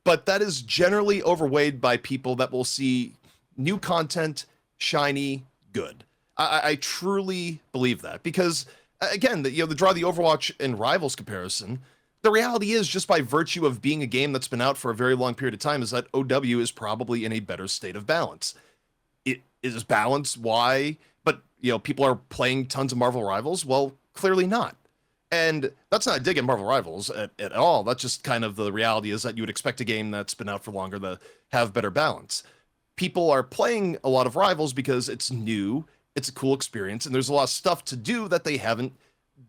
Speaker 1: But that is generally overweighed by people that will see new content, shiny, good. I truly believe that, because again, to draw the Overwatch and Rivals comparison, the reality is, just by virtue of being a game that's been out for a very long period of time, is that OW is probably in a better state of balance. It is balance. Why? But people are playing tons of Marvel Rivals. Well, clearly not. And that's not a dig at Marvel Rivals at all. That's just kind of the reality, is that you would expect a game that's been out for longer to have better balance. People are playing a lot of Rivals because it's new, It's a cool experience, and there's a lot of stuff to do that they haven't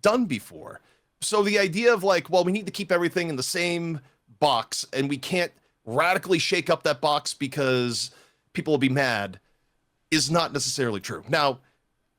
Speaker 1: done before. So the idea of like, well, we need to keep everything in the same box, and we can't radically shake up that box because people will be mad, is not necessarily true. Now,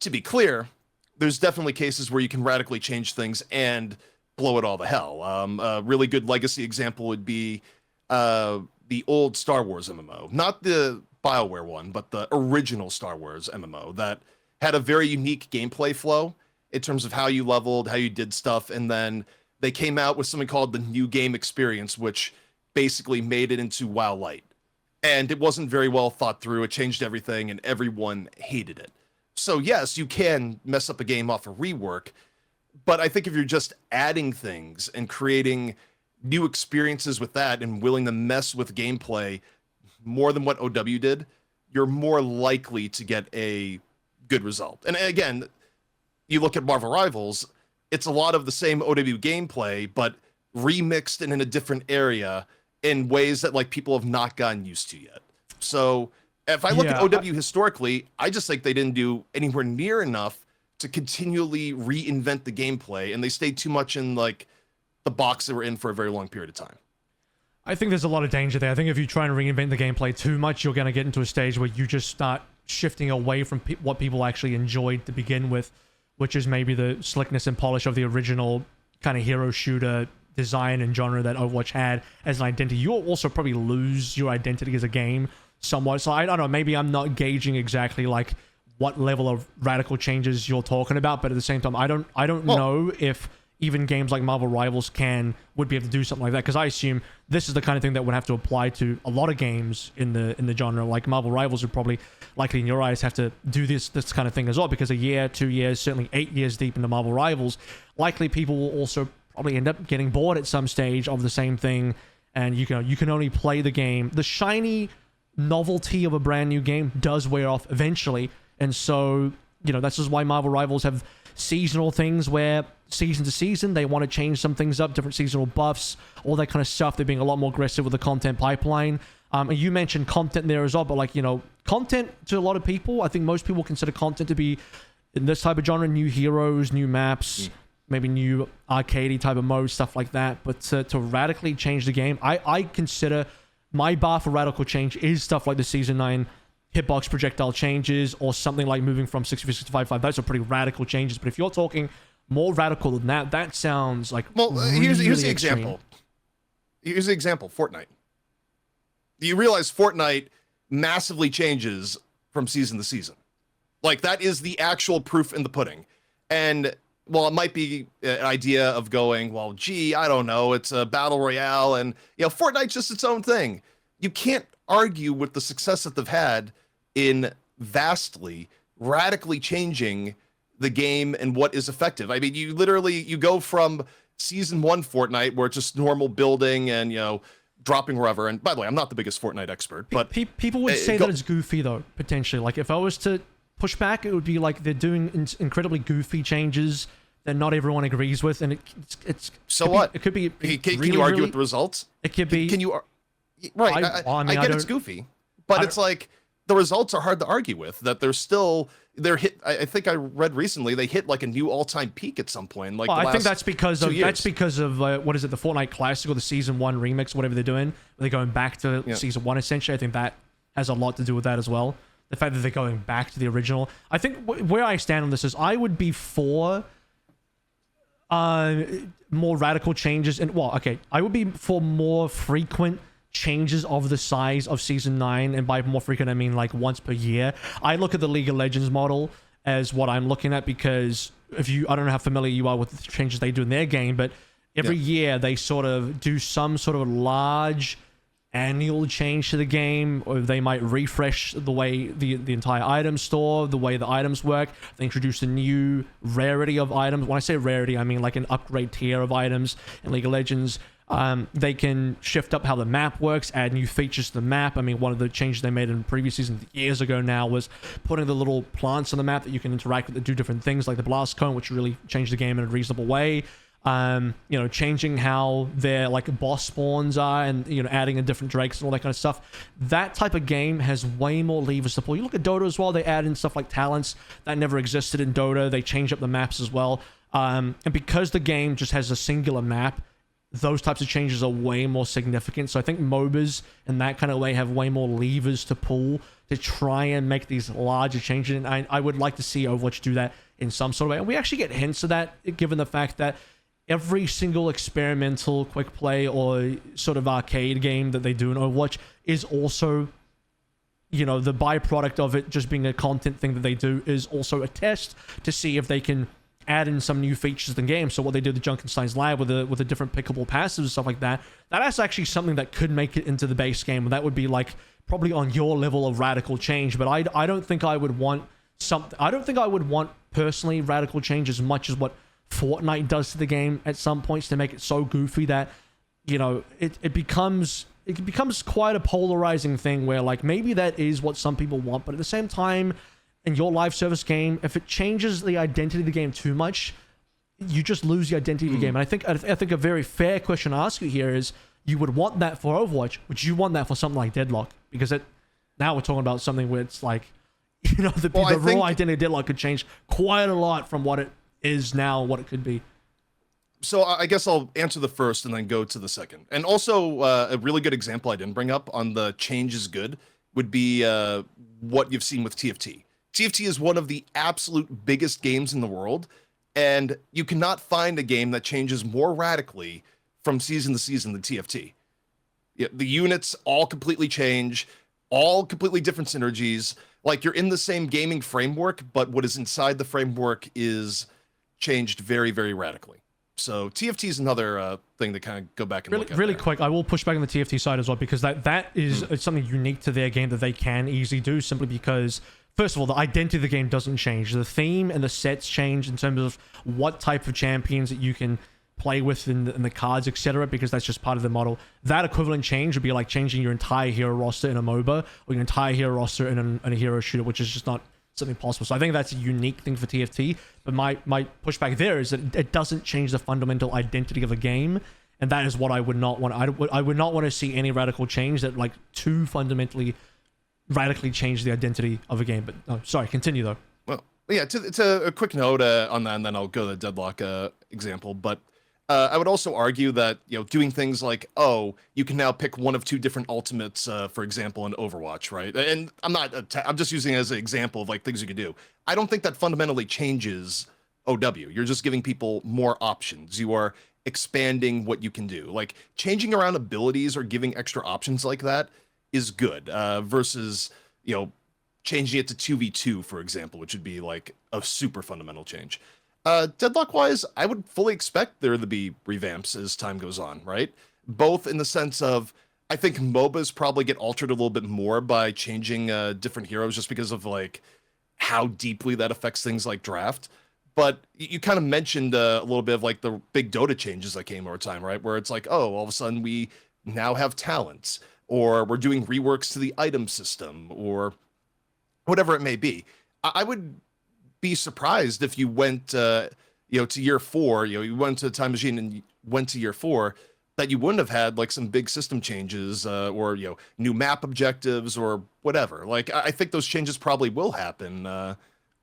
Speaker 1: to be clear, there's definitely cases where you can radically change things and blow it all to hell. A really good legacy example would be the old Star Wars MMO, not the BioWare one, but the original Star Wars MMO that had a very unique gameplay flow in terms of how you leveled, how you did stuff, and then they came out with something called the New Game Experience, which basically made it into WoW Lite. And it wasn't very well thought through. It changed everything, and everyone hated it. So yes, you can mess up a game off a rework, but I think if you're just adding things and creating new experiences with that and willing to mess with gameplay more than what OW did, you're more likely to get a good result. And again, you look at Marvel Rivals, it's a lot of the same OW gameplay, but remixed and in a different area in ways that like people have not gotten used to yet. So if I look at OW historically, I just think they didn't do anywhere near enough to continually reinvent the gameplay, and they stayed too much in like the box they were in for a very long period of time.
Speaker 2: I think there's a lot of danger there. I think if you try and reinvent the gameplay too much, you're going to get into a stage where you just start shifting away from what people actually enjoyed to begin with, which is maybe the slickness and polish of the original kind of hero shooter design and genre that Overwatch had as an identity. You'll also probably lose your identity as a game somewhat. So I don't know, maybe I'm not gauging exactly like what level of radical changes you're talking about, but at the same time, I don't know if even games like Marvel Rivals would be able to do something like that, because I assume this is the kind of thing that would have to apply to a lot of games in the genre. Like Marvel Rivals would probably, likely in your eyes, have to do this kind of thing as well, because a year, 2 years, certainly 8 years deep into Marvel Rivals, likely people will also probably end up getting bored at some stage of the same thing, and you can only play the game. The shiny novelty of a brand new game does wear off eventually, and so that's just why Marvel Rivals have seasonal things where season to season they want to change some things up, different seasonal buffs, all that kind of stuff. They're being a lot more aggressive with the content pipeline. And you mentioned content there as well, but content to a lot of people, I think most people consider content to be in this type of genre, new heroes, new maps, maybe new arcadey type of modes, stuff like that. But to radically change the game, I consider my bar for radical change is stuff like the Season 9 hitbox projectile changes, or something like moving from 64-65. Those are pretty radical changes. But if you're talking more radical than that, that sounds like
Speaker 1: here's the
Speaker 2: extreme.
Speaker 1: example. Here's the example. Fortnite. You realize Fortnite massively changes from season to season. Like, that is the actual proof in the pudding. And well, it might be an idea of going, well, gee, I don't know, it's a battle royale, and Fortnite's just its own thing. You can't argue with the success that they've had in vastly, radically changing the game and what is effective. I mean, you go from season 1 Fortnite, where it's just normal building and dropping wherever. And by the way, I'm not the biggest Fortnite expert, but
Speaker 2: people would say that it's goofy though, potentially. Like, if I was to push back, it would be like they're doing incredibly goofy changes that not everyone agrees with, and it's
Speaker 1: so what?
Speaker 2: It could be.
Speaker 1: Can you argue with the results?
Speaker 2: It could be.
Speaker 1: Can you? Right. I get it's goofy, but it's like the results are hard to argue with. That they're hit. I think I read recently they hit like a new all-time peak at some point. Like,
Speaker 2: I think that's because of what is it, the Fortnite Classic or the Season 1 remix, whatever they're doing. They're going back to Season 1 essentially. I think that has a lot to do with that as well. The fact that they're going back to the original. I think where I stand on this is I would be for more radical changes, and I would be for more frequent changes of the size of Season 9, and by more frequent I mean like once per year. I look at the League of Legends model as what I'm looking at, because I don't know how familiar you are with the changes they do in their game, but every year they sort of do some sort of large annual change to the game, or they might refresh the way the entire item store, the way the items work. They introduce a new rarity of items. When I say rarity, I mean like an upgrade tier of items in League of Legends. They can shift up how the map works, add new features to the map. I mean, one of the changes they made in previous seasons years ago now was putting the little plants on the map that you can interact with that do different things, like the blast cone, which really changed the game in a reasonable way. changing how their like boss spawns are, and adding in different drakes and all that kind of stuff. That type of game has way more levers to pull. You look at Dota as well, they add in stuff like talents that never existed in Dota. They change up the maps as well, and because the game just has a singular map, those types of changes are way more significant. So I think MOBAs in that kind of way have way more levers to pull to try and make these larger changes. And I would like to see Overwatch do that in some sort of way. And we actually get hints of that, given the fact that every single experimental quick play or sort of arcade game that they do in Overwatch is also, the byproduct of it just being a content thing that they do is also a test to see if they can add in some new features in the game. So what they did with Junkenstein's Lab with the different pickable passives and stuff like that, that's actually something that could make it into the base game. And that would be like probably on your level of radical change. But I don't think I would want personally radical change as much as what Fortnite does to the game at some points, to make it so goofy that it becomes quite a polarizing thing where like maybe that is what some people want, but at the same time, in your live service game, if it changes the identity of the game too much, you just lose the identity of the game. And I think a very fair question to ask you here is, you would want that for Overwatch? Would you want that for something like Deadlock? Because now we're talking about something where it's like, the raw identity of Deadlock could change quite a lot from what it is now, what it could be.
Speaker 1: So I guess I'll answer the first and then go to the second. And also, a really good example I didn't bring up on the change is good would be what you've seen with TFT. TFT is one of the absolute biggest games in the world, and you cannot find a game that changes more radically from season to season than TFT. Yeah, the units all completely change, all completely different synergies. Like, you're in the same gaming framework, but what is inside the framework is changed very, very radically. So TFT is another thing to kind of go back and look at.
Speaker 2: Really quick, I will push back on the TFT side as well, because that is something unique to their game that they can easily do, simply because, first of all, the identity of the game doesn't change. The theme and the sets change in terms of what type of champions that you can play with in the cards, etc., because that's just part of the model. That equivalent change would be like changing your entire hero roster in a MOBA or your entire hero roster in a hero shooter, which is just not something possible. So I think that's a unique thing for TFT. But my pushback there is that it doesn't change the fundamental identity of the game, and that is what I would not want. I would not want to see any radical change that like too fundamentally radically change the identity of a game. But sorry, continue though.
Speaker 1: Well, yeah, to a quick note on that, and then I'll go to the Deadlock example. But I would also argue that, doing things like, you can now pick one of two different ultimates, for example, in Overwatch, right? And I'm just using it as an example of like things you could do. I don't think that fundamentally changes OW. You're just giving people more options. You are expanding what you can do. Like, changing around abilities or giving extra options like that is good, versus, changing it to 2v2, for example, which would be like a super fundamental change. Deadlock-wise, I would fully expect there to be revamps as time goes on, right? Both in the sense of, I think MOBAs probably get altered a little bit more by changing different heroes, just because of like how deeply that affects things like draft. But you kind of mentioned a little bit of like the big Dota changes that came over time, right? Where it's like, all of a sudden we now have talents, or we're doing reworks to the item system, or whatever it may be. I would be surprised if you went to year 4, you went to the time machine and went to year 4, that you wouldn't have had like some big system changes, or new map objectives or whatever. Like, I think those changes probably will happen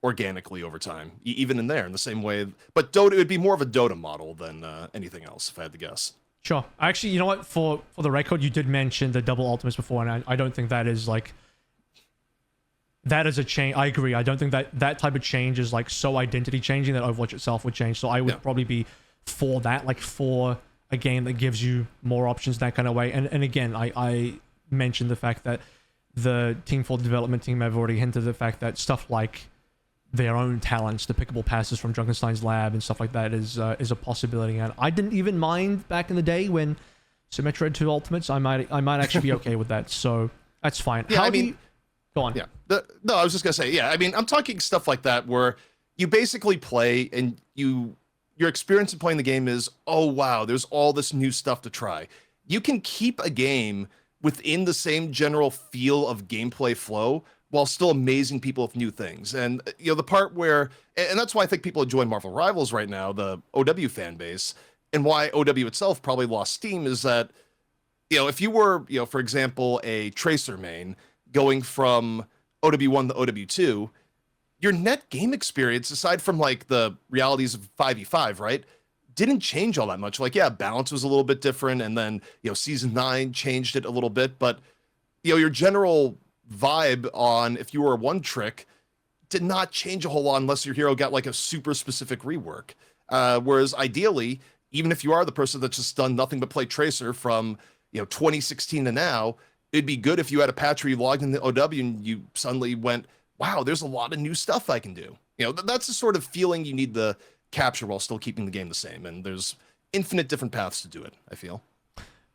Speaker 1: organically over time, even in there, in the same way. But Dota, it would be more of a Dota model than anything else, if I had to guess.
Speaker 2: Sure. Actually, you know what? For the record, you did mention the double ultimates before, and I don't think that is like... That is a change. I agree. I don't think that type of change is like so identity changing that Overwatch itself would change. So I would probably be for that, like for a game that gives you more options that kind of way. And again, I mentioned the fact that the Team 4 development team have already hinted at the fact that stuff like their own talents, the pickable passes from Junkenstein's Lab and stuff like that is a possibility. And I didn't even mind back in the day when Symmetra had 2 ultimates. I might actually be okay with that. So that's fine.
Speaker 1: Yeah,
Speaker 2: Go on.
Speaker 1: Yeah. No, I was just gonna say, I'm talking stuff like that where you basically play and your experience in playing the game is, oh wow, there's all this new stuff to try. You can keep a game within the same general feel of gameplay flow while still amazing people with new things. And the part where, and that's why I think people enjoy Marvel Rivals right now, the OW fan base, and why OW itself probably lost steam is that, if you were, for example, a Tracer main going from OW1 to OW2, your net game experience, aside from like the realities of 5v5, right, didn't change all that much. Like, yeah, balance was a little bit different, and then, Season 9 changed it a little bit, but, your general vibe on if you were a one trick did not change a whole lot unless your hero got like a super specific rework. Whereas ideally, even if you are the person that's just done nothing but play Tracer from 2016 to now, it'd be good if you had a patch where you logged in the OW and you suddenly went, wow, there's a lot of new stuff I can do. That's the sort of feeling you need to capture while still keeping the game the same. And there's infinite different paths to do it, I feel.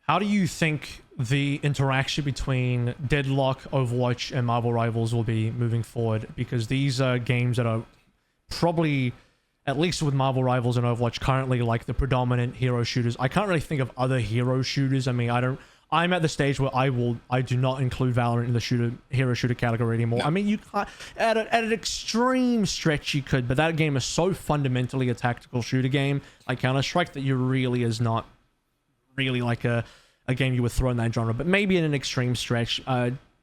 Speaker 2: How do you think the interaction between Deadlock, Overwatch, and Marvel Rivals will be moving forward? Because these are games that are probably, at least with Marvel Rivals and Overwatch, currently like the predominant hero shooters. I can't really think of other hero shooters. I mean, I'm at the stage where I do not include Valorant in the hero shooter category anymore. No. I mean, you can't, at an extreme stretch you could, but that game is so fundamentally a tactical shooter game like Counter-Strike that you really is not really like a game you would throw in that genre. But maybe in an extreme stretch,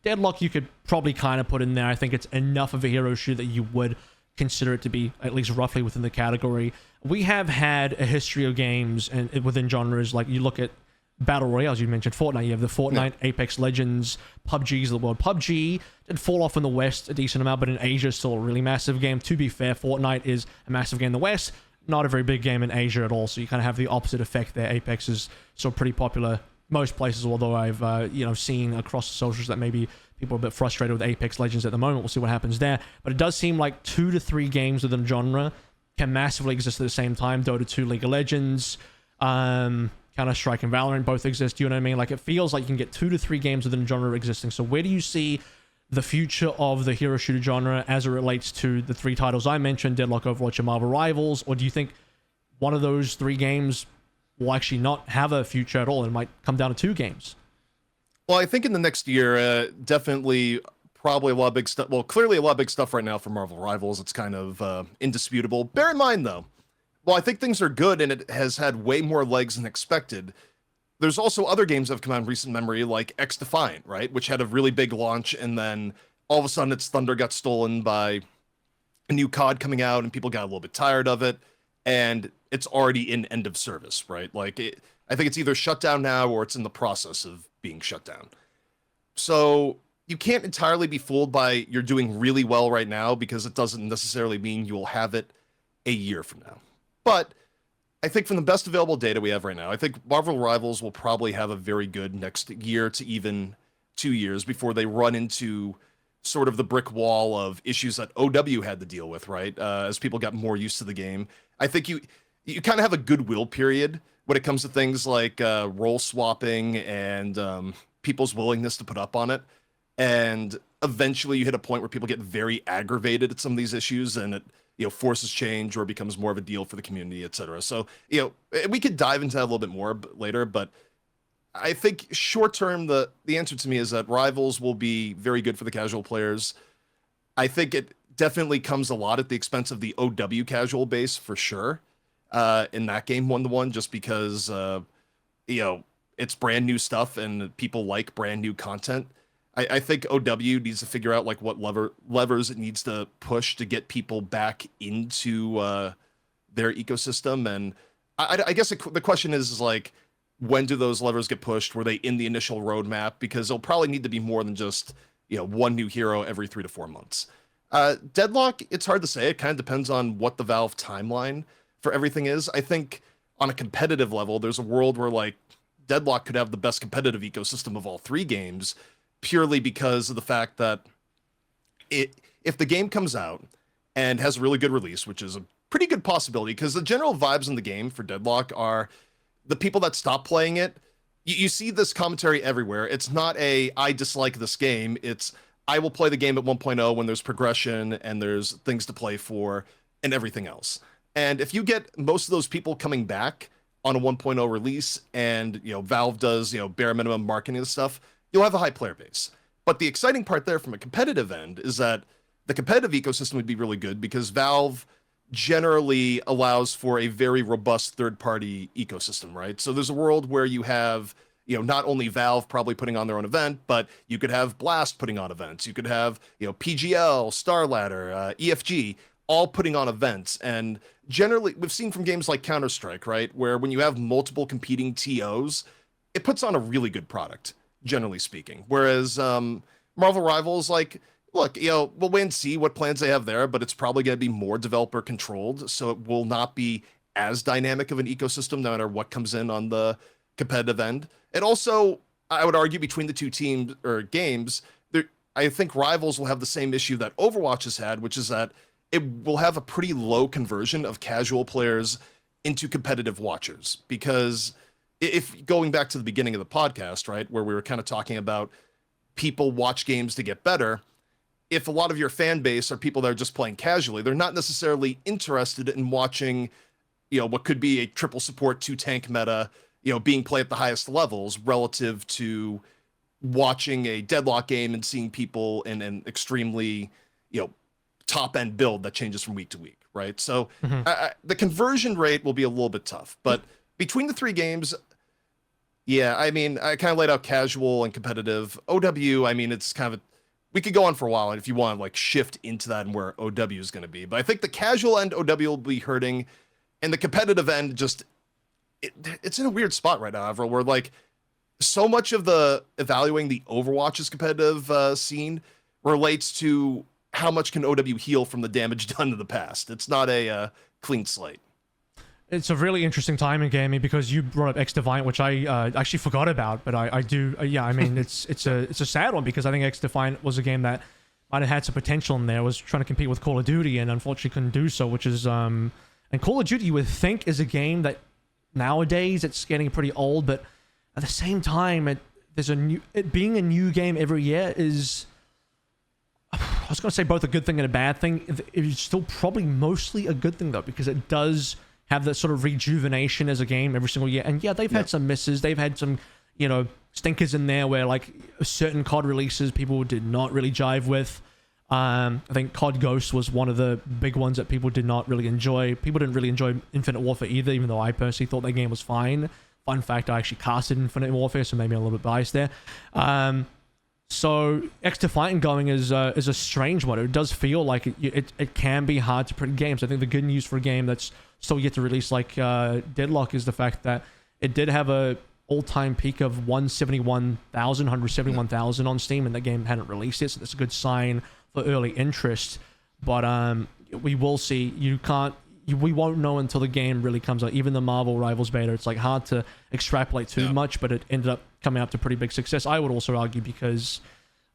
Speaker 2: Deadlock you could probably kind of put in there. I think it's enough of a hero shooter that you would consider it to be at least roughly within the category. We have had a history of games and within genres, like you look at Battle Royales, you mentioned Fortnite, you have the Fortnite, Apex Legends, PUBGs of the world. PUBG did fall off in the West a decent amount, but in Asia it's still a really massive game. To be fair, Fortnite is a massive game in the West, not a very big game in Asia at all, so you kind of have the opposite effect there. Apex is still pretty popular most places, although I've seen across the socials that maybe people are a bit frustrated with Apex Legends at the moment. We'll see what happens there. But it does seem like 2 to 3 games within a genre can massively exist at the same time. Dota 2, League of Legends, Counter-Strike and Valorant both exist. You know what I mean? Like, it feels like you can get 2 to 3 games within a genre existing. So where do you see the future of the hero shooter genre as it relates to the 3 titles I mentioned, Deadlock, Overwatch, and Marvel Rivals? Or do you think one of those 3 games will actually not have a future at all and might come down to 2 games?
Speaker 1: Well, I think in the next year, definitely probably a lot of big stuff. Well, clearly a lot of big stuff right now for Marvel Rivals. It's kind of indisputable. Bear in mind, though, well, I think things are good and it has had way more legs than expected. There's also other games that have come out in recent memory, like X Defiant, right? Which had a really big launch, and then all of a sudden its thunder got stolen by a new COD coming out, and people got a little bit tired of it, and it's already in end of service, right? Like, I think it's either shut down now or it's in the process of being shut down. So you can't entirely be fooled by you're doing really well right now, because it doesn't necessarily mean you will have it a year from now. But I think from the best available data we have right now, I think Marvel Rivals will probably have a very good next year to even 2 years before they run into sort of the brick wall of issues that OW had to deal with, right? As people got more used to the game. I think you kind of have a goodwill period when it comes to things like role swapping and people's willingness to put up on it. And eventually you hit a point where people get very aggravated at some of these issues, and it forces change or becomes more of a deal for the community, etc. So, we could dive into that a little bit more later, but I think short term, the answer to me is that Rivals will be very good for the casual players. I think it definitely comes a lot at the expense of the OW casual base for sure, in that game 1-to-1, just because, it's brand new stuff and people like brand new content. I think OW needs to figure out like what levers it needs to push to get people back into their ecosystem. And I guess the question is like, when do those levers get pushed? Were they in the initial roadmap? Because it'll probably need to be more than just one new hero every 3 to 4 months. Deadlock, it's hard to say. It kind of depends on what the Valve timeline for everything is. I think on a competitive level, there's a world where like Deadlock could have the best competitive ecosystem of all 3 games, purely because of the fact that if the game comes out and has a really good release, which is a pretty good possibility, because the general vibes in the game for Deadlock are the people that stop playing it. You see this commentary everywhere. It's not I dislike this game. It's I will play the game at 1.0 when there's progression and there's things to play for and everything else. And if you get most of those people coming back on a 1.0 release and Valve does bare minimum marketing and stuff, you'll have a high player base. But the exciting part there from a competitive end is that the competitive ecosystem would be really good, because Valve generally allows for a very robust third-party ecosystem, right? So there's a world where you have, not only Valve probably putting on their own event, but you could have Blast putting on events. You could have, PGL, StarLadder, EFG, all putting on events. And generally, we've seen from games like Counter-Strike, right, where when you have multiple competing TOs, it puts on a really good product, generally speaking. Whereas Marvel Rivals, like, look, we'll wait and see what plans they have there, but it's probably going to be more developer controlled, so it will not be as dynamic of an ecosystem no matter what comes in on the competitive end. And also, I would argue between the two teams or games, I think Rivals will have the same issue that Overwatch has had, which is that it will have a pretty low conversion of casual players into competitive watchers. Because if going back to the beginning of the podcast, right, where we were kind of talking about people watch games to get better, if a lot of your fan base are people that are just playing casually, they're not necessarily interested in watching, what could be a triple support 2-tank meta, being played at the highest levels relative to watching a Deadlock game and seeing people in an extremely, top end build that changes from week to week, right? So the conversion rate will be a little bit tough, but between the three games, yeah, I mean, I kind of laid out casual and competitive. OW, I mean, it's kind of we could go on for a while, and if you want to like shift into that and where OW is going to be, but I think the casual end OW will be hurting, and the competitive end just it's in a weird spot right now, Avril, where like so much of the evaluating the Overwatch's competitive scene relates to how much can OW heal from the damage done in the past. It's not a clean slate.
Speaker 2: It's a really interesting time in gaming because you brought up X Defiant, which I actually forgot about, but I do. Yeah, I mean, it's a sad one because I think X Defiant was a game that might have had some potential in there. Was trying to compete with Call of Duty and unfortunately couldn't do so. Which is and Call of Duty you would think is a game that nowadays it's getting pretty old, but at the same time it being a new game every year is. I was going to say both a good thing and a bad thing. It's still probably mostly a good thing though, because it does have that sort of rejuvenation as a game every single year. And yeah, they've had some misses. They've had some, stinkers in there where like certain COD releases people did not really jive with. I think COD Ghost was one of the big ones that people did not really enjoy. People didn't really enjoy Infinite Warfare either, even though I personally thought that game was fine. Fun fact, I actually casted Infinite Warfare, so maybe I'm a little bit biased there. So X Defiant going is a strange one. It does feel like it can be hard to predict games. I think the good news for a game that's still yet to release like Deadlock is the fact that it did have a all-time peak of 171,000 on Steam, and the game hadn't released yet, so that's a good sign for early interest. But we will see. We won't know until the game really comes out. Even the Marvel Rivals beta, it's like hard to extrapolate too much, but it ended up coming up to pretty big success. I would also argue because,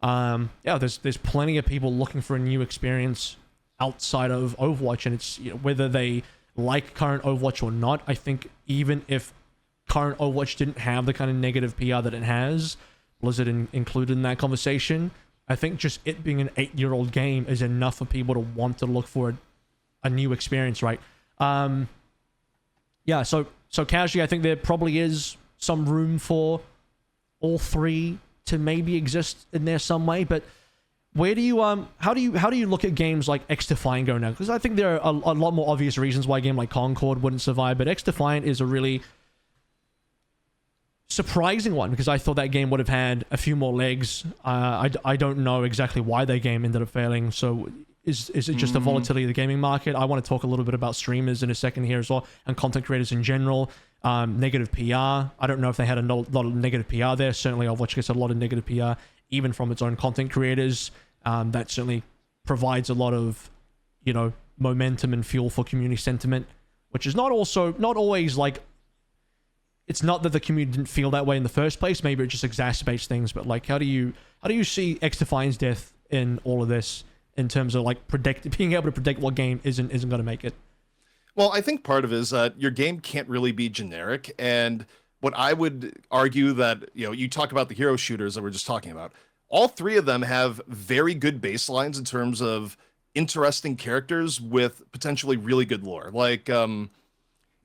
Speaker 2: there's plenty of people looking for a new experience outside of Overwatch, and it's whether they like current Overwatch or not. I think even if current Overwatch didn't have the kind of negative PR that it has, Blizzard included in that conversation, I think just it being an 8-year-old game is enough for people to want to look for a new experience, right? So casually, I think there probably is some room for all three to maybe exist in there some way, but where do you how do you look at games like X Defiant go now? Because I think there are a lot more obvious reasons why a game like Concord wouldn't survive, but X Defiant is a really surprising one because I thought that game would have had a few more legs. I don't know exactly why that game ended up failing. So is it just the volatility of the gaming market? I want to talk a little bit about streamers in a second here as well, and content creators in general. Negative PR. I don't know if they had a lot of negative PR there. Certainly Overwatch gets a lot of negative PR, even from its own content creators. That certainly provides a lot of, momentum and fuel for community sentiment, which is not always like, it's not that the community didn't feel that way in the first place. Maybe it just exacerbates things. But like, how do you see X Defiant's death in all of this in terms of like being able to predict what game isn't going to make it?
Speaker 1: Well, I think part of it is that your game can't really be generic. And what I would argue that, you talk about the hero shooters that we're just talking about, all three of them have very good baselines in terms of interesting characters with potentially really good lore. Like,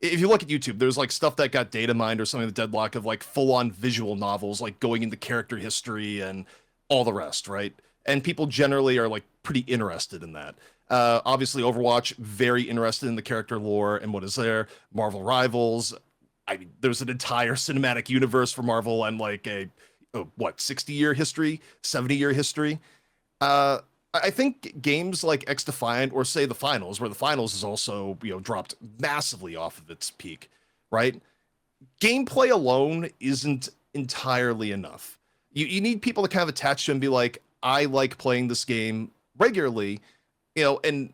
Speaker 1: if you look at YouTube, there's like stuff that got data mined or something, the Deadlock of like full-on visual novels, like going into character history and all the rest, right? And people generally are like pretty interested in that. Obviously, Overwatch, very interested in the character lore and what is there. Marvel Rivals, I mean, there's an entire cinematic universe for Marvel and like a, 60-year history, 70-year history. I think games like X Defiant or say the Finals, where the Finals is also, dropped massively off of its peak, right? Gameplay alone isn't entirely enough. You need people to kind of attach to and be like, I like playing this game regularly, and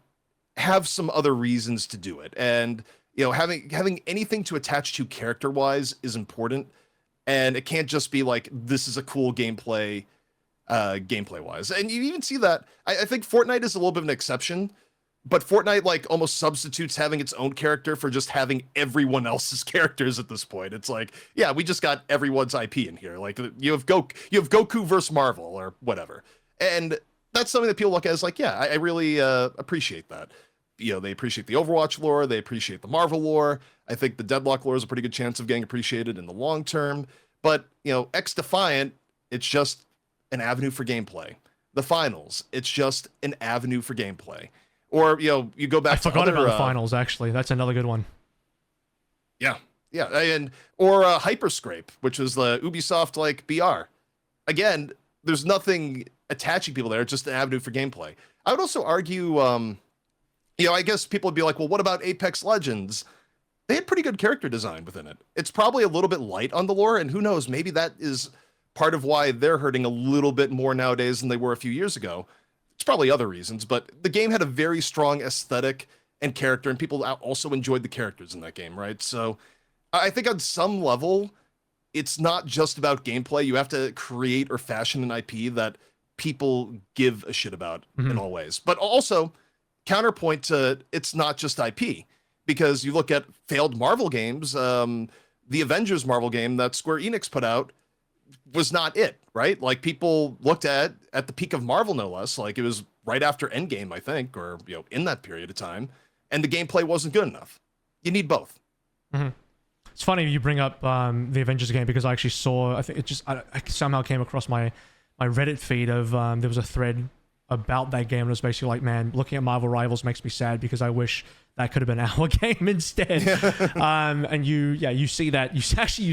Speaker 1: have some other reasons to do it. And, having anything to attach to character-wise is important. And it can't just be like, this is a cool gameplay wise. And you even see that. I think Fortnite is a little bit of an exception, but Fortnite like almost substitutes having its own character for just having everyone else's characters at this point. It's like, yeah, we just got everyone's IP in here. Like you have Goku versus Marvel or whatever. And that's something that people look at as like, yeah, I really appreciate that. They appreciate the Overwatch lore, they appreciate the Marvel lore. I think the Deadlock lore is a pretty good chance of getting appreciated in the long term. But, X Defiant, it's just an avenue for gameplay. The Finals, it's just an avenue for gameplay. Or, you go back to
Speaker 2: I forgot about the Finals, actually. That's another good one.
Speaker 1: Yeah. Or Hyperscrape, which was the Ubisoft, like, BR. Again, there's nothing attaching people there, it's just an avenue for gameplay. I would also argue, I guess people would be like, well, what about Apex Legends? They had pretty good character design within it. It's probably a little bit light on the lore, and who knows, maybe that is part of why they're hurting a little bit more nowadays than they were a few years ago. It's probably other reasons, but the game had a very strong aesthetic and character, and people also enjoyed the characters in that game, right? So I think on some level, it's not just about gameplay. You have to create or fashion an IP that people give a shit about in all ways. But also, counterpoint to it's not just IP, because you look at failed Marvel games, the Avengers Marvel game that Square Enix put out was not it, right? Like people looked at the peak of Marvel, no less. Like it was right after Endgame, I think, or in that period of time, and the gameplay wasn't good enough. You need both.
Speaker 2: It's funny you bring up the Avengers game, because I actually saw, I think it just I somehow came across my Reddit feed of there was a thread about that game, and it was basically like, man, looking at Marvel Rivals makes me sad because I wish that could have been our game instead. And you see that, you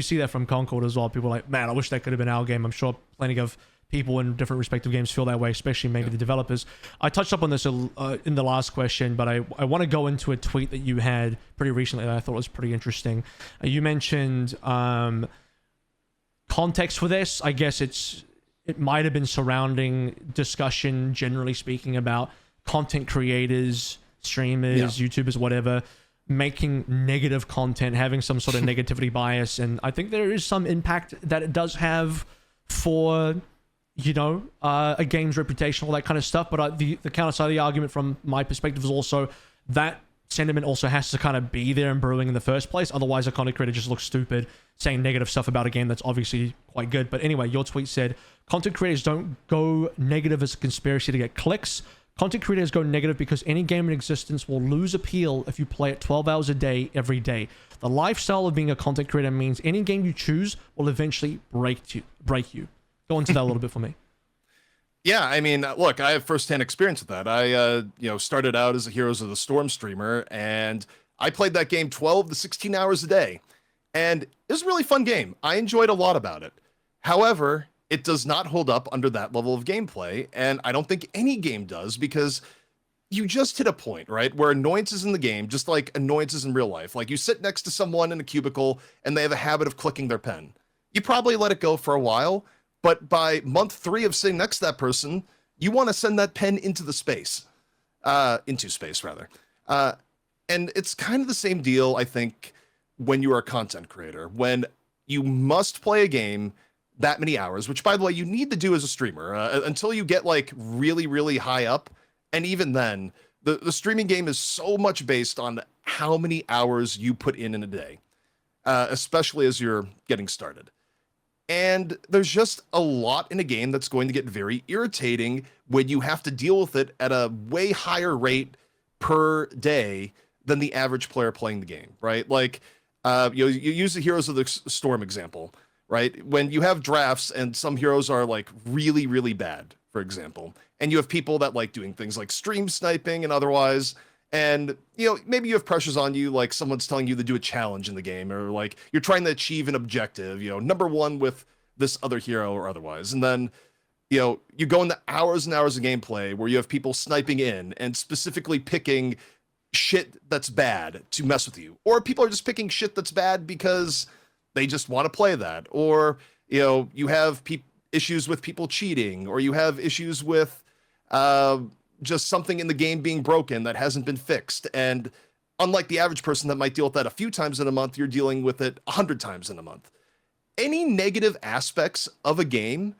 Speaker 2: see that from Concord as well. People are like, man, I wish that could have been our game. I'm sure plenty of people in different respective games feel that way, especially maybe the developers. I touched up on this in the last question, but I want to go into a tweet that you had pretty recently that I thought was pretty interesting. You mentioned context for this. I guess it might have been surrounding discussion, generally speaking, about content creators, streamers, YouTubers, whatever, making negative content, having some sort of negativity bias. And I think there is some impact that it does have for, a game's reputation, all that kind of stuff. But the counter side of the argument from my perspective is also that sentiment also has to kind of be there and brewing in the first place. Otherwise, a content creator just looks stupid saying negative stuff about a game that's obviously quite good. But anyway, your tweet said, content creators don't go negative as a conspiracy to get clicks. Content creators go negative because any game in existence will lose appeal if you play it 12 hours a day, every day. The lifestyle of being a content creator means any game you choose will eventually break you. Go into that a little bit for me.
Speaker 1: Yeah, I mean, look, I have firsthand experience with that. I, started out as a Heroes of the Storm streamer, and I played that game 12 to 16 hours a day. And it was a really fun game. I enjoyed a lot about it. However, it does not hold up under that level of gameplay, and I don't think any game does, because you just hit a point, right, where annoyances in the game, just like annoyances in real life, like you sit next to someone in a cubicle and they have a habit of clicking their pen. You probably let it go for a while, but by month 3 of sitting next to that person, you want to send that pen into space. And it's kind of the same deal, I think, when you are a content creator, when you must play a game that many hours, which by the way, you need to do as a streamer until you get like really, really high up. And even then, the streaming game is so much based on how many hours you put in a day, especially as you're getting started. And there's just a lot in a game that's going to get very irritating when you have to deal with it at a way higher rate per day than the average player playing the game, right? Like, you use the Heroes of the Storm example, right? When you have drafts and some heroes are like really, really bad, for example, and you have people that like doing things like stream sniping and otherwise, and maybe you have pressures on you, like someone's telling you to do a challenge in the game, or like you're trying to achieve an objective, number one with this other hero or otherwise. And then you go into hours and hours of gameplay where you have people sniping in and specifically picking shit that's bad to mess with you, or people are just picking shit that's bad because they just want to play that, or you have issues with people cheating, or you have issues with just something in the game being broken that hasn't been fixed. And unlike the average person that might deal with that a few times in a month, you're dealing with it 100 times in a month. Any negative aspects of a game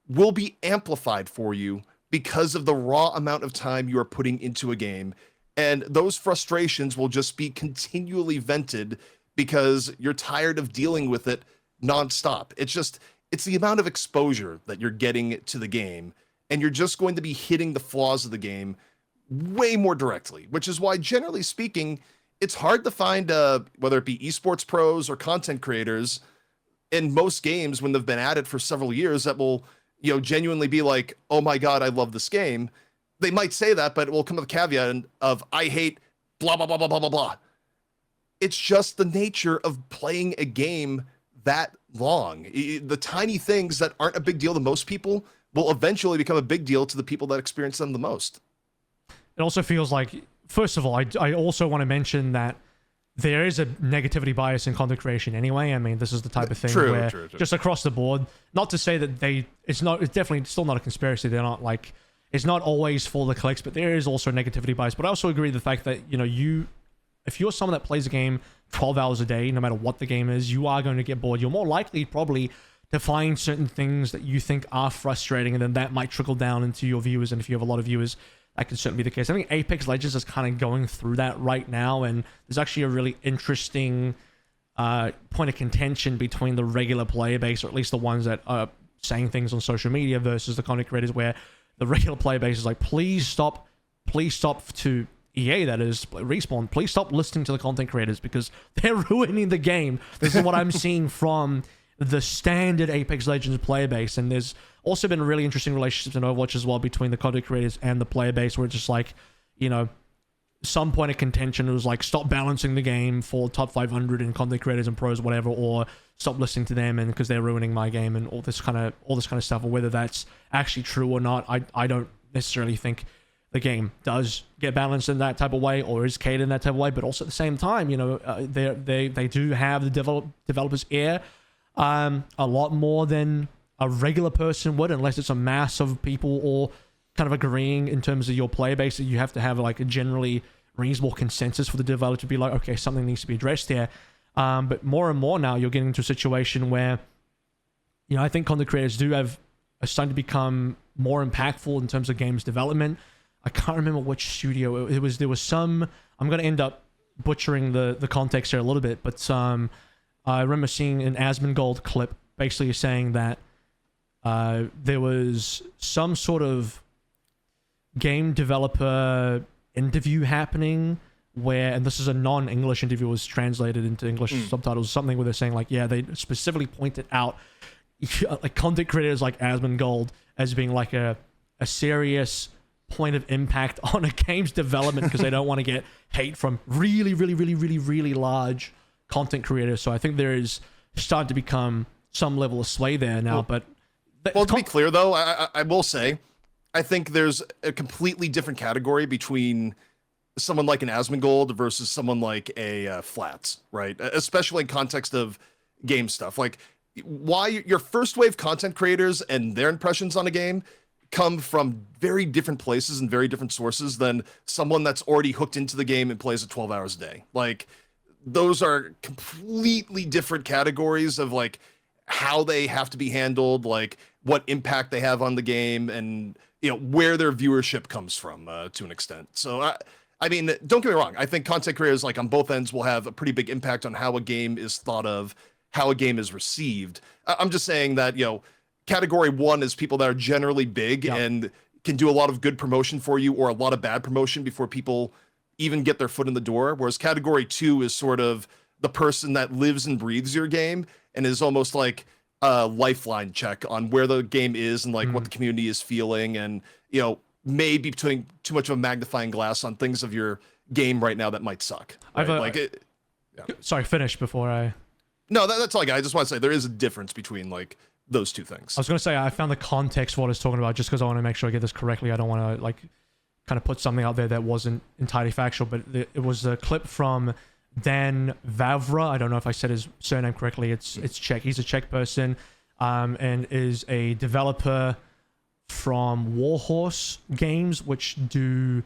Speaker 1: will be amplified for you because of the raw amount of time you are putting into a game. And those frustrations will just be continually vented because you're tired of dealing with it nonstop. It's the amount of exposure that you're getting to the game, and you're just going to be hitting the flaws of the game way more directly, which is why, generally speaking, it's hard to find, whether it be esports pros or content creators in most games when they've been at it for several years, that will genuinely be like, oh my God, I love this game. They might say that, but it will come with a caveat of, I hate blah, blah, blah, blah, blah, blah, blah. It's just the nature of playing a game that long. The tiny things that aren't a big deal to most people will eventually become a big deal to the people that experience them the most.
Speaker 2: It also feels like, first of all, I also want to mention that there is a negativity bias in content creation anyway. I mean, this is the type of thing where just across the board, not to say that it's definitely still not a conspiracy. They're not like, it's not always for the clicks, but there is also negativity bias. But I also agree with the fact that, if you're someone that plays a game 12 hours a day, no matter what the game is, you are going to get bored. You're more likely probably to find certain things that you think are frustrating, and then that might trickle down into your viewers. And if you have a lot of viewers, that can certainly be the case. I think Apex Legends is kind of going through that right now, and there's actually a really interesting point of contention between the regular player base, or at least the ones that are saying things on social media, versus the content creators, where the regular player base is like, please stop to EA, that is, Respawn, please stop listening to the content creators because they're ruining the game. This is what I'm seeing from the standard Apex Legends player base. And there's also been really interesting relationships in Overwatch as well between the content creators and the player base, where it's just like, some point of contention, it was like, stop balancing the game for top 500 and content creators and pros, whatever, or stop listening to them and because they're ruining my game, and all this kind of stuff. Or whether that's actually true or not, I don't necessarily think the game does get balanced in that type of way, or is catered in that type of way. But also at the same time, they do have the developers' ear a lot more than a regular person would, unless it's a mass of people all kind of agreeing in terms of your player base. That you have to have like a generally reasonable consensus for the developer to be like, okay, something needs to be addressed here. But more and more now, you're getting into a situation where, I think content creators are starting to become more impactful in terms of games development. I can't remember which studio it was. There was some. I'm going to end up butchering the context here a little bit, but I remember seeing an Asmongold clip basically saying that there was some sort of game developer interview happening where, and this is a non-English interview, was translated into English subtitles, something where they're saying like, yeah, they specifically pointed out like content creators like Asmongold as being like a serious point of impact on a game's development, because they don't want to get hate from really, really, really, really, really large content creators. So I think there is starting to become some level of sway there now. To
Speaker 1: be clear though, I will say, I think there's a completely different category between someone like an Asmongold versus someone like a Flats, right? Especially in context of game stuff. Like, why your first wave content creators and their impressions on a game come from very different places and very different sources than someone that's already hooked into the game and plays it 12 hours a day. Like, those are completely different categories of like how they have to be handled, like what impact they have on the game, and where their viewership comes from to an extent. So I mean, don't get me wrong, I think content creators like on both ends will have a pretty big impact on how a game is thought of, how a game is received. I'm just saying that category one is people that are generally big and can do a lot of good promotion for you, or a lot of bad promotion before people even get their foot in the door. Whereas category two is sort of the person that lives and breathes your game and is almost like lifeline check on where the game is and like what the community is feeling, and maybe putting too much of a magnifying glass on things of your game right now that might suck. Right?
Speaker 2: Sorry, finish before I.
Speaker 1: No, that's all I got. I just want to say there is a difference between like those two things.
Speaker 2: I was going to say I found the context for what I was talking about just because I want to make sure I get this correctly. I don't want to like kind of put something out there that wasn't entirely factual, but it was a clip from Dan Vavra. I don't know if I said his surname correctly. It's Czech. He's a Czech person, and is a developer from Warhorse Games, which do.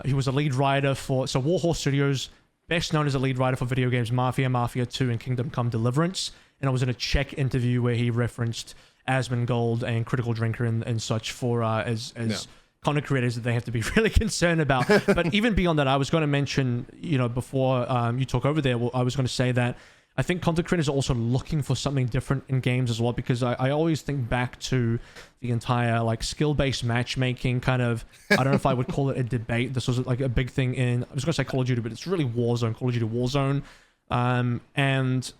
Speaker 2: He was a lead writer for Warhorse Studios, best known as a lead writer for video games Mafia, Mafia 2, and Kingdom Come Deliverance. And I was in a Czech interview where he referenced Asmongold and Critical Drinker and such for as content creators that they have to be really concerned about. But even beyond that, I was going to mention, before you talk over there, I was going to say that I think content creators are also looking for something different in games as well, because I always think back to the entire like skill-based matchmaking kind of, I don't know if I would call it a debate. This was like a big thing in, I was going to say Call of Duty, but it's really Warzone, Call of Duty Warzone. And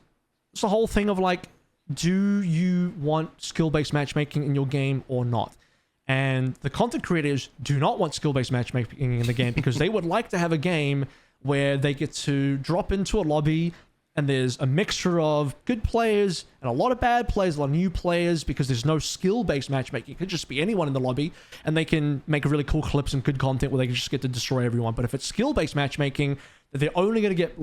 Speaker 2: it's the whole thing of like, do you want skill-based matchmaking in your game or not? And the content creators do not want skill-based matchmaking in the game because they would like to have a game where they get to drop into a lobby and there's a mixture of good players and a lot of bad players, a lot of new players, because there's no skill-based matchmaking. It could just be anyone in the lobby, and they can make really cool clips and good content where they can just get to destroy everyone. But if it's skill-based matchmaking, they're only going to get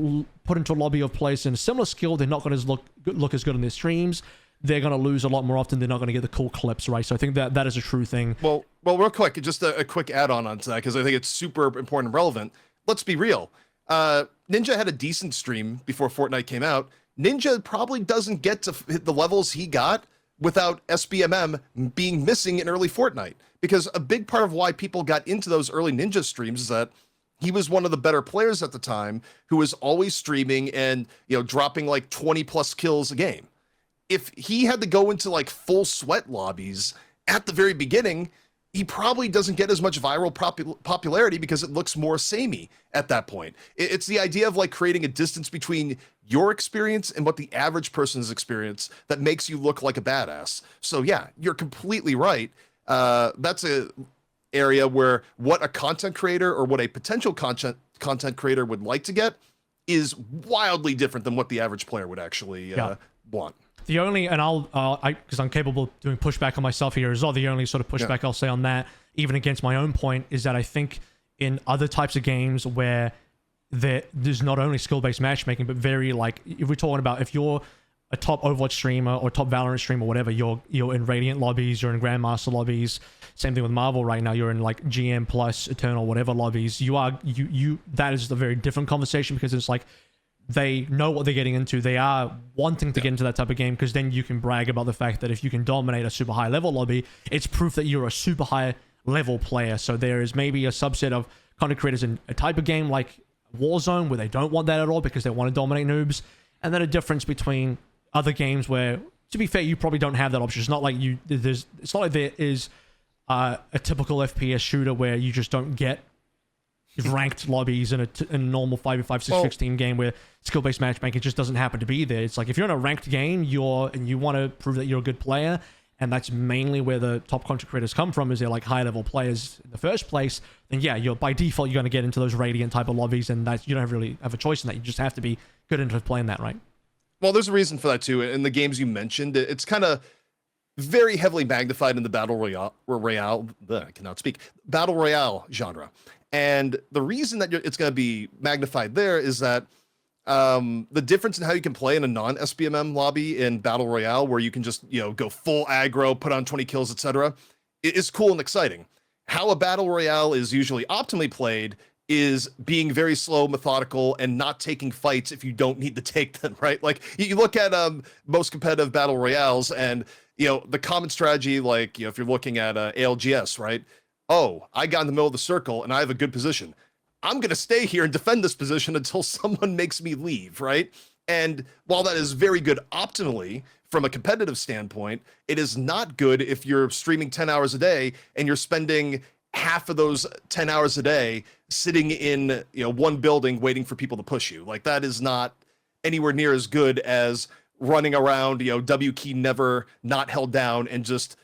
Speaker 2: put into a lobby of players in a similar skill. They're not going to look as good on their streams. They're going to lose a lot more often. They're not going to get the cool clips, right? So I think that is a true thing.
Speaker 1: Well, real quick, just a quick add-on onto that, because I think it's super important and relevant. Let's be real. Ninja had a decent stream before Fortnite came out. Ninja probably doesn't get to hit the levels he got without SBMM being missing in early Fortnite, because a big part of why people got into those early Ninja streams is that he was one of the better players at the time who was always streaming and, dropping like 20 plus kills a game. If he had to go into like full sweat lobbies at the very beginning, he probably doesn't get as much viral popularity because it looks more samey at that point. It's the idea of like creating a distance between your experience and what the average person's experience that makes you look like a badass. So yeah, you're completely right. That's a area where what a content creator or what a potential content creator would like to get is wildly different than what the average player would actually want.
Speaker 2: The only, and because I'm capable of doing pushback on myself here as well, the only sort of pushback I'll say on that, even against my own point, is that I think in other types of games where there's not only skill-based matchmaking, but very like, if we're talking about if you're a top Overwatch streamer or top Valorant streamer or whatever, you're in Radiant lobbies, you're in Grandmaster lobbies, same thing with Marvel right now, you're in like GM plus Eternal whatever lobbies, that is a very different conversation, because it's like, they know what they're getting into. They are wanting to get into that type of game, because then you can brag about the fact that if you can dominate a super high level lobby, it's proof that you're a super high level player. So there is maybe a subset of content creators in a type of game like Warzone where they don't want that at all because they want to dominate noobs, and then a difference between other games where, to be fair, you probably don't have that option. It's not like it's not like there is a typical FPS shooter where you just don't get ranked lobbies in a normal 5v5 6v6 team game where skill-based matchmaking just doesn't happen to be there. It's like if you're in a ranked game, and you want to prove that you're a good player, and that's mainly where the top content creators come from, is they're like high-level players in the first place, then yeah, by default you're going to get into those Radiant type of lobbies, and you don't really have a choice in that. You just have to be good into playing that, right?
Speaker 1: Well, there's a reason for that too. In the games you mentioned, it's kind of very heavily magnified in the battle royale. I cannot speak. Battle royale genre. And the reason that it's going to be magnified there is that the difference in how you can play in a non-SBMM lobby in Battle Royale, where you can just, go full aggro, put on 20 kills, etc., is cool and exciting. How a Battle Royale is usually optimally played is being very slow, methodical, and not taking fights if you don't need to take them, right? Like, you look at most competitive Battle Royales, and, the common strategy, like, if you're looking at ALGS, right? Oh, I got in the middle of the circle and I have a good position. I'm going to stay here and defend this position until someone makes me leave, right? And while that is very good optimally from a competitive standpoint, it is not good if you're streaming 10 hours a day and you're spending half of those 10 hours a day sitting in, one building waiting for people to push you. Like, that is not anywhere near as good as running around, W key never not held down and just,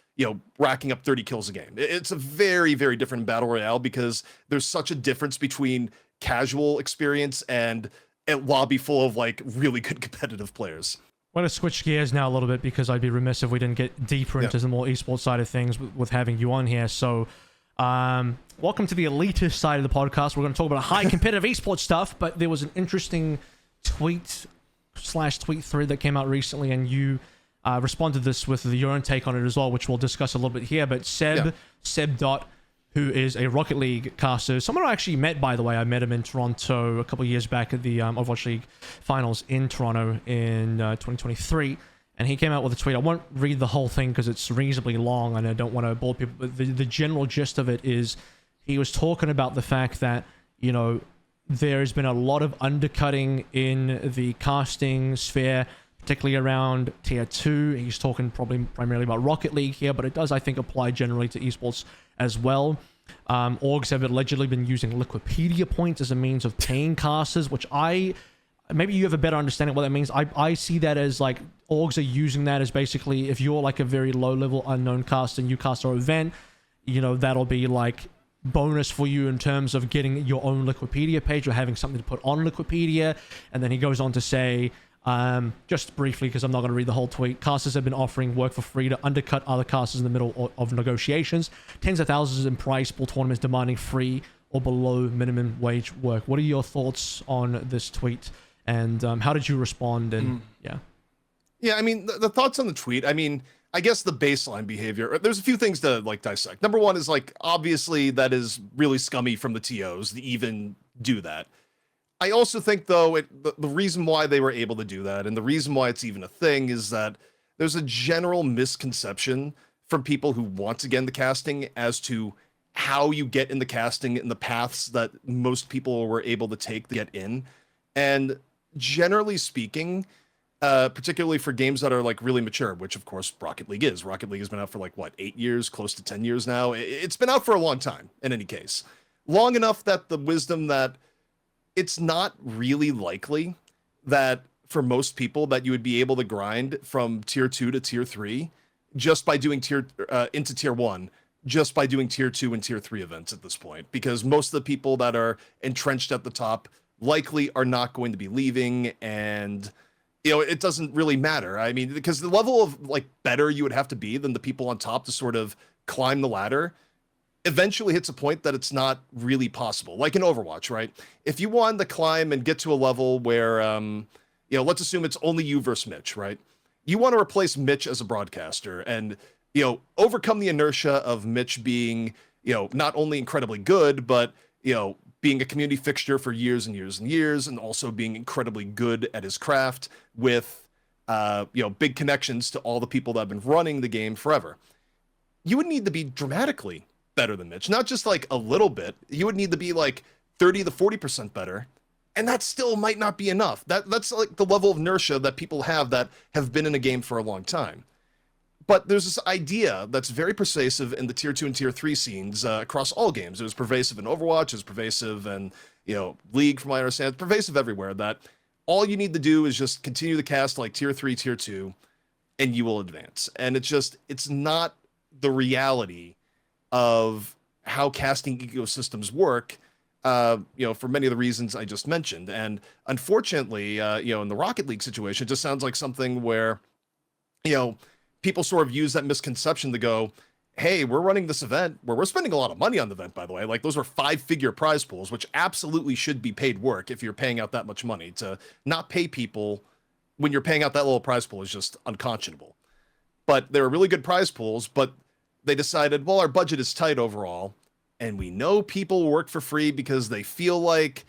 Speaker 1: racking up 30 kills a game. It's a very, very different battle royale because there's such a difference between casual experience and a lobby full of like really good competitive players.
Speaker 2: I'm going to switch gears now a little bit because I'd be remiss if we didn't get deeper into the more esports side of things with having you on here. So, welcome to the elitist side of the podcast. We're going to talk about high competitive esports stuff, but there was an interesting tweet thread that came out recently, and you responded to this with your own take on it as well, which we'll discuss a little bit here. But Sebdot, who is a Rocket League caster, someone I actually met, by the way. I met him in Toronto a couple of years back at the Overwatch League finals in Toronto in 2023, and he came out with a tweet. I won't read the whole thing because it's reasonably long and I don't want to bore people, but the general gist of it is he was talking about the fact that, there's been a lot of undercutting in the casting sphere, particularly around tier 2. He's talking primarily about Rocket League here, but it does, I think, apply generally to esports as well. Orgs have allegedly been using Liquipedia points as a means of paying casters, which maybe you have a better understanding of what that means. I see that as like orgs are using that as basically if you're like a very low level unknown caster and you cast our event, that'll be like bonus for you in terms of getting your own Liquipedia page or having something to put on Liquipedia. And then he goes on to say, just briefly, because I'm not going to read the whole tweet, casters have been offering work for free to undercut other casters in the middle of negotiations. Tens of thousands in prize pool tournaments demanding free or below minimum wage work. What are your thoughts on this tweet? And how did you respond? And
Speaker 1: Yeah, I mean, the thoughts on the tweet, I mean, I guess the baseline behavior, there's a few things to like dissect. Number one is like, obviously that is really scummy from the TOs to even do that. I also think though, the reason why they were able to do that and the reason why it's even a thing is that there's a general misconception from people who want to get into casting as to how you get in the casting and the paths that most people were able to take to get in. And generally speaking, particularly for games that are like really mature, which of course Rocket League is. Rocket League has been out for like, 8 years, close to 10 years now. It's been out for a long time in any case. Long enough that the wisdom that it's not really likely that for most people that you would be able to grind from tier 2 to tier 3 just by doing into tier 1, just by doing tier 2 and tier 3 events at this point. Because most of the people that are entrenched at the top likely are not going to be leaving, and it doesn't really matter. I mean, because the level of like better you would have to be than the people on top to sort of climb the ladder eventually hits a point that it's not really possible. Like in Overwatch, right? If you want to climb and get to a level where, let's assume it's only you versus Mitch, right? You want to replace Mitch as a broadcaster and, overcome the inertia of Mitch being, not only incredibly good, but, being a community fixture for years and years and years, and also being incredibly good at his craft with, big connections to all the people that have been running the game forever. You would need to be dramatically better than Mitch, not just like a little bit. You would need to be like 30 to 40% better, and that still might not be enough. That's like the level of inertia that people have that have been in a game for a long time. But there's this idea that's very pervasive in the tier 2 and tier 3 scenes across all games. It was pervasive in Overwatch, it was pervasive in, League, from what I understand. It's pervasive everywhere, that all you need to do is just continue to cast like tier 3, tier 2, and you will advance. And it's not the reality of how casting ecosystems work, for many of the reasons I just mentioned. And unfortunately, in the Rocket League situation, it just sounds like something where, people sort of use that misconception to go, hey, we're running this event where we're spending a lot of money on the event, by the way. Like, those are 5-figure prize pools, which absolutely should be paid work if you're paying out that much money. To not pay people when you're paying out that little prize pool is just unconscionable. But they were really good prize pools, but they decided, well, our budget is tight overall, and we know people work for free because they feel like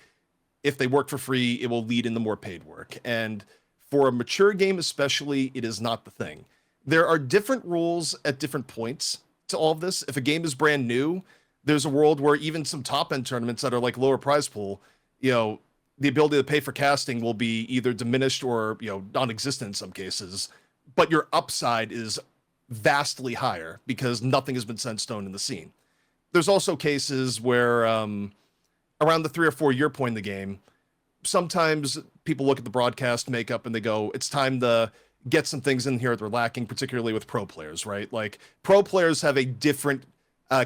Speaker 1: if they work for free, it will lead into more paid work. And for a mature game especially, it is not the thing. There are different rules at different points to all of this. If a game is brand new, there's a world where even some top-end tournaments that are like lower prize pool, the ability to pay for casting will be either diminished or, non-existent in some cases, but your upside is vastly higher because nothing has been set in stone in the scene. There's also cases where around the 3 or 4 year point in the game, sometimes people look at the broadcast makeup and they go, it's time to, get some things in here that they're lacking, particularly with pro players, right? Like pro players have a different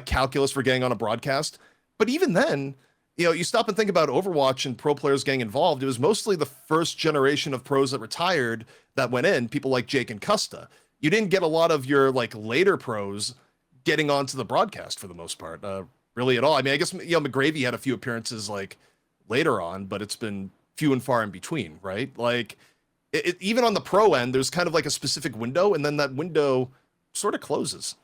Speaker 1: calculus for getting on a broadcast. But even then, you stop and think about Overwatch and pro players getting involved. It was mostly the first generation of pros that retired that went in, people like Jake and Custa. You didn't get a lot of your like later pros getting onto the broadcast for the most part, really at all. I mean, I guess, McGravy had a few appearances like later on, but it's been few and far in between, right? Like even on the pro end, there's kind of like a specific window, and then that window sort of closes.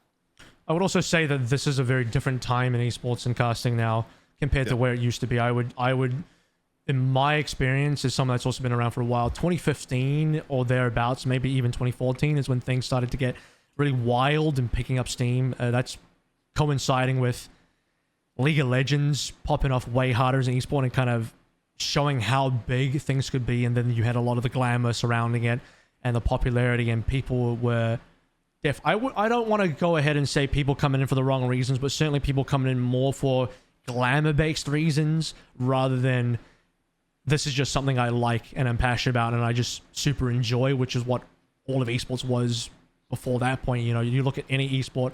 Speaker 2: I would also say that this is a very different time in esports and casting now compared to where it used to be. I would, in my experience, as someone that's also been around for a while, 2015 or thereabouts, maybe even 2014 is when things started to get really wild and picking up steam. That's coinciding with League of Legends popping off way harder as an esport and kind of showing how big things could be. And then you had a lot of the glamour surrounding it and the popularity, and people were I don't want to go ahead and say people coming in for the wrong reasons, but certainly people coming in more for glamour-based reasons rather than this is just something I like and I'm passionate about and I just super enjoy, which is what all of esports was before that point. You look at any esport,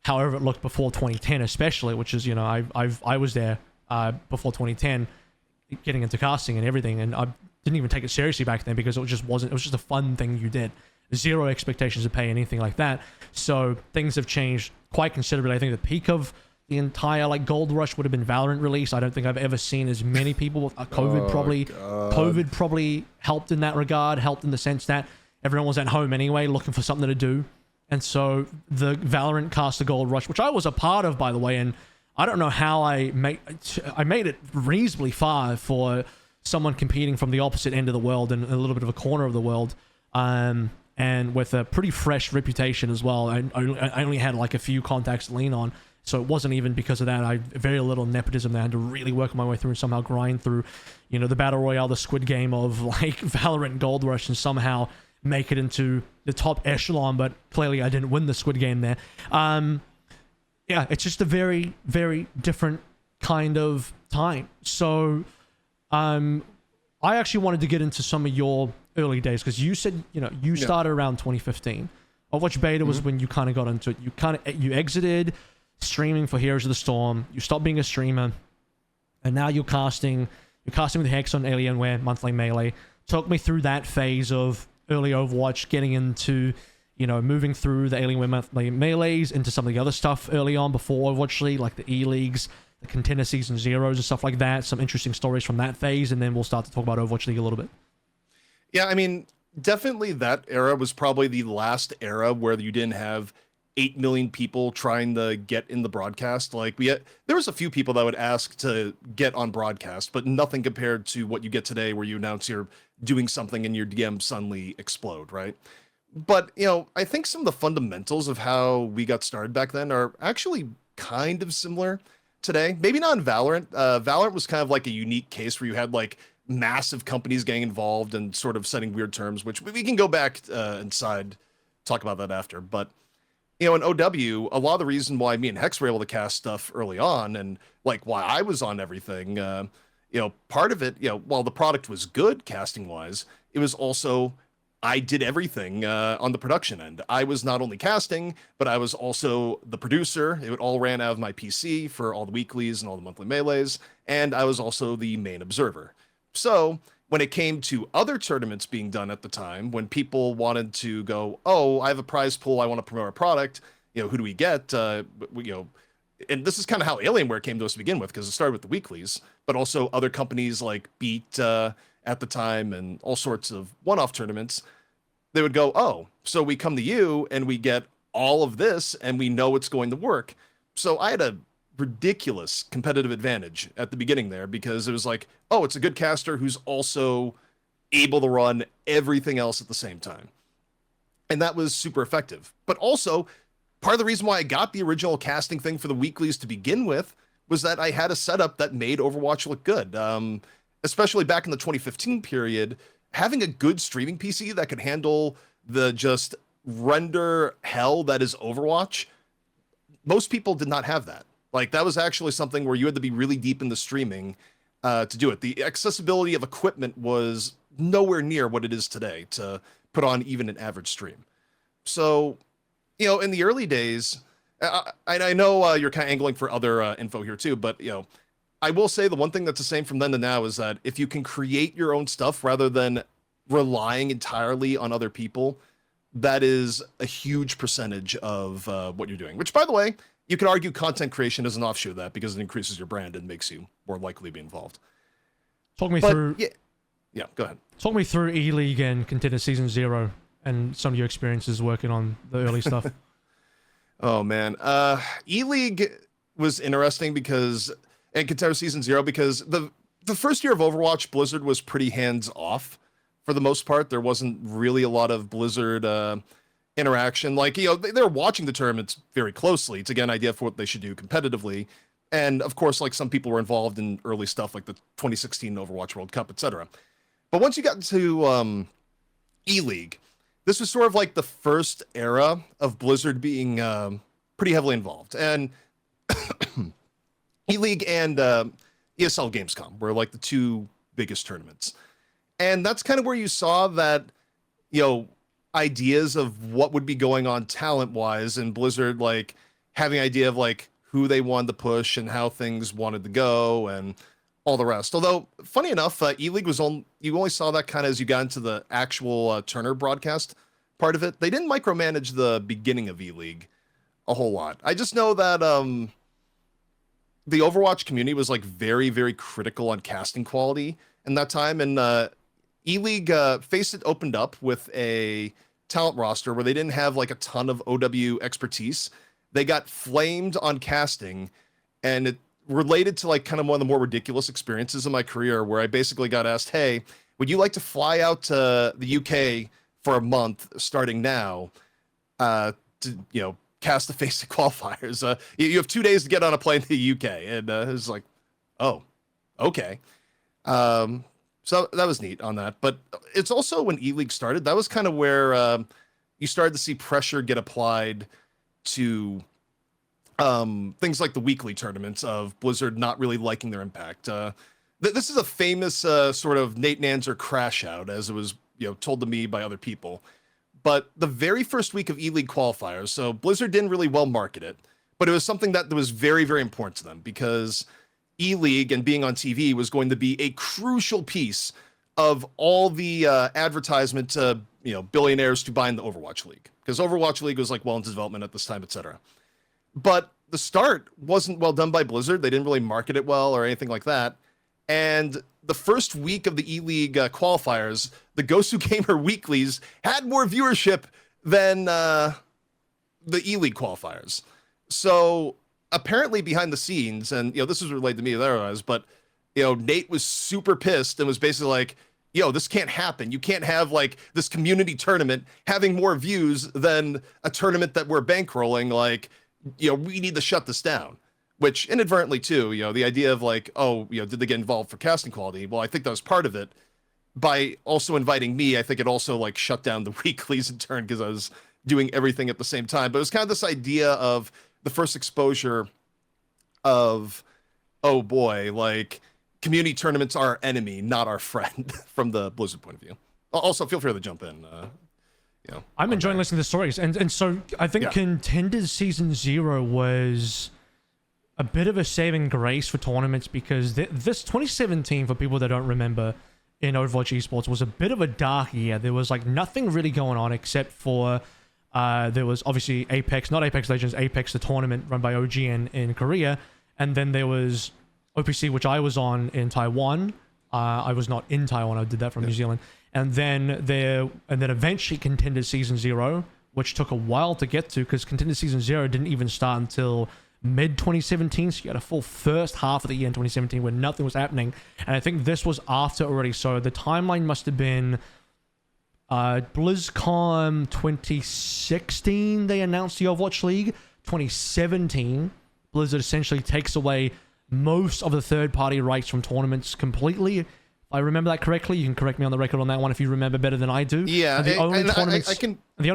Speaker 2: however it looked before 2010, especially, which is, I was there before 2010, getting into casting and everything, and I didn't even take it seriously back then because it was just a fun thing you did. Zero expectations to pay anything like that. So things have changed quite considerably. I think the peak of the entire like gold rush would have been Valorant release. I don't think I've ever seen as many people with COVID probably helped in that regard, helped in the sense that everyone was at home anyway looking for something to do. And so the Valorant caster gold rush, which I was a part of, by the way, and I don't know how I made it reasonably far for someone competing from the opposite end of the world and a little bit of a corner of the world. And with a pretty fresh reputation as well. I only had like a few contacts to lean on, so it wasn't even because of that. I very little nepotism that I had to really work my way through and somehow grind through, the battle royale, the Squid Game of like Valorant Gold Rush, and somehow make it into the top echelon. But clearly, I didn't win the Squid Game there. Yeah, it's just a very, very different kind of time. So, I actually wanted to get into some of your early days, because you said you started around 2015. Overwatch beta was when you kind of got into it. You exited streaming for Heroes of the Storm. You stopped being a streamer, and now you're casting with Hex on Alienware monthly melee. Talk me through that phase of early Overwatch, getting into moving through the Alienware monthly melees into some of the other stuff early on before Overwatch League, like the E-Leagues, the Contender Season Zeros and stuff like that. Some interesting stories from that phase, and then we'll start to talk about Overwatch League a little bit.
Speaker 1: Yeah, I mean, definitely that era was probably the last era where you didn't have 8 million people trying to get in the broadcast. Like there was a few people that would ask to get on broadcast, but nothing compared to what you get today, where you announce you're doing something and your DM suddenly explode, right? But, I think some of the fundamentals of how we got started back then are actually kind of similar today. Maybe not in Valorant. Valorant was kind of like a unique case where you had like massive companies getting involved and sort of setting weird terms, which we can go back inside, talk about that after. But, in OW, a lot of the reason why me and Hex were able to cast stuff early on, and like why I was on everything, part of it, while the product was good casting wise, it was also, I did everything on the production end. I was not only casting, but I was also the producer. It all ran out of my PC for all the weeklies and all the monthly melees, and I was also the main observer. So when it came to other tournaments being done at the time, when people wanted to go, oh, I have a prize pool, I want to promote our product, who do we get? And this is kind of how Alienware came to us to begin with, because it started with the weeklies, but also other companies like Beat at the time and all sorts of one-off tournaments. They would go, oh, so we come to you and we get all of this and we know it's going to work. So I had a ridiculous competitive advantage at the beginning there, because it was like, oh, it's a good caster who's also able to run everything else at the same time. And that was super effective. But also, part of the reason why I got the original casting thing for the weeklies to begin with was that I had a setup that made Overwatch look good. Especially back in the 2015 period, having a good streaming PC that could handle the just render hell that is Overwatch, most people did not have that. Like, that was actually something where you had to be really deep in the streaming to do it. The accessibility of equipment was nowhere near what it is today to put on even an average stream. So, in the early days, I know you're kind of angling for other info here too, but I will say the one thing that's the same from then to now is that if you can create your own stuff rather than relying entirely on other people, that is a huge percentage of what you're doing. Which, by the way, you could argue content creation is an offshoot of that because it increases your brand and makes you more likely to be involved.
Speaker 2: Talk me through.
Speaker 1: Yeah, go ahead.
Speaker 2: Talk me through E-League and Contender Season 0 and some of your experiences working on the early stuff.
Speaker 1: Oh, man. E-League was interesting because, and Contender Season 0, because the first year of Overwatch, Blizzard was pretty hands-off for the most part. There wasn't really a lot of Blizzard interaction. Like, they're watching the tournaments very closely to get an idea for what they should do competitively. And, of course, like, some people were involved in early stuff like the 2016 Overwatch World Cup, etc. But once you got into E-League, this was sort of like the first era of Blizzard being pretty heavily involved. And E-League and ESL Gamescom were like the two biggest tournaments. And that's kind of where you saw that, ideas of what would be going on talent-wise, and Blizzard, like, having an idea of, like, who they wanted to push and how things wanted to go and all the rest. Although, funny enough, E-League you only saw that kind of as you got into the actual Turner broadcast part of it. They didn't micromanage the beginning of E-League a whole lot. I just know that the Overwatch community was, like, very, very critical on casting quality in that time, and E-League Faceit opened up with a talent roster where they didn't have, like, a ton of OW expertise. They got flamed on casting, and it related to, like, kind of one of the more ridiculous experiences in my career where I basically got asked, hey, would you like to fly out to the UK for a month starting now to, cast the Faceit qualifiers? You have 2 days to get on a plane to the UK. And it was like, oh, okay. So that was neat on that. But it's also when E-League started, that was kind of where you started to see pressure get applied to things like the weekly tournaments of Blizzard not really liking their impact. This is a famous sort of Nate Nanzer crash out, as it was told to me by other people. But the very first week of E-League qualifiers, so Blizzard didn't really well market it, but it was something that was very, very important to them because E-League and being on TV was going to be a crucial piece of all the advertisement to billionaires to buy in the Overwatch League, because Overwatch League was like well into development at this time, etc. But the start wasn't well done by Blizzard. They didn't really market it well or anything like that. And the first week of the E-League qualifiers, the Gosu Gamer weeklies had more viewership than the E-League qualifiers. So apparently behind the scenes, and this was related to me otherwise, but Nate was super pissed and was basically like, this can't happen. You can't have like this community tournament having more views than a tournament that we're bankrolling. Like, we need to shut this down. Which inadvertently too, the idea of like, did they get involved for casting quality? Well, I think that was part of it. By also inviting me, I think it also like shut down the weeklies in turn because I was doing everything at the same time. But it was kind of this idea of the first exposure of, oh boy, like community tournaments are our enemy, not our friend from the Blizzard point of view. Also, feel free to jump in.
Speaker 2: I'm enjoying listening to the stories. And so I think Contenders Season 0 was a bit of a saving grace for tournaments because this 2017, for people that don't remember, in Overwatch Esports was a bit of a dark year. There was like nothing really going on except for there was obviously Apex, not Apex Legends, Apex the tournament run by OGN in Korea, and then there was OPC, which I was on in Taiwan. I was not in Taiwan. I did that from New Zealand, and then eventually Contenders Season 0, which took a while to get to because Contenders Season 0 didn't even start until mid 2017, so you had a full first half of the year in 2017 where nothing was happening, and I think this was after already, so the timeline must have been BlizzCon 2016 they announced the Overwatch League. 2017 Blizzard essentially takes away most of the third-party rights from tournaments completely. If I remember that correctly, you can correct me on the record on that one if you remember better than I do.
Speaker 1: Yeah,
Speaker 2: and the only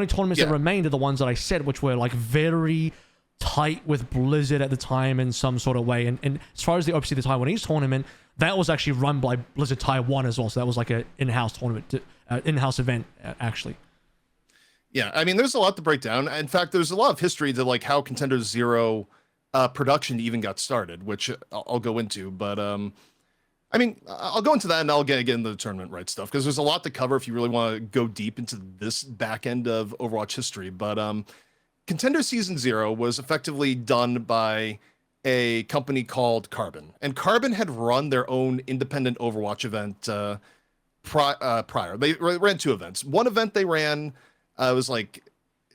Speaker 2: tournaments that remained are the ones that I said, which were like very tight with Blizzard at the time in some sort of way. And as far as obviously the Taiwanese tournament, that was actually run by Blizzard Taiwan as well. So that was like an in-house tournament, in-house event, actually.
Speaker 1: Yeah, I mean, there's a lot to break down. In fact, there's a lot of history to like how Contender Zero production even got started, which I'll go into. But I mean, I'll go into that and I'll get into the tournament right stuff because there's a lot to cover if you really want to go deep into this back end of Overwatch history. But Contender Season Zero was effectively done by a company called Carbon, and Carbon had run their own independent Overwatch event prior. They ran two events. One event they ran was like,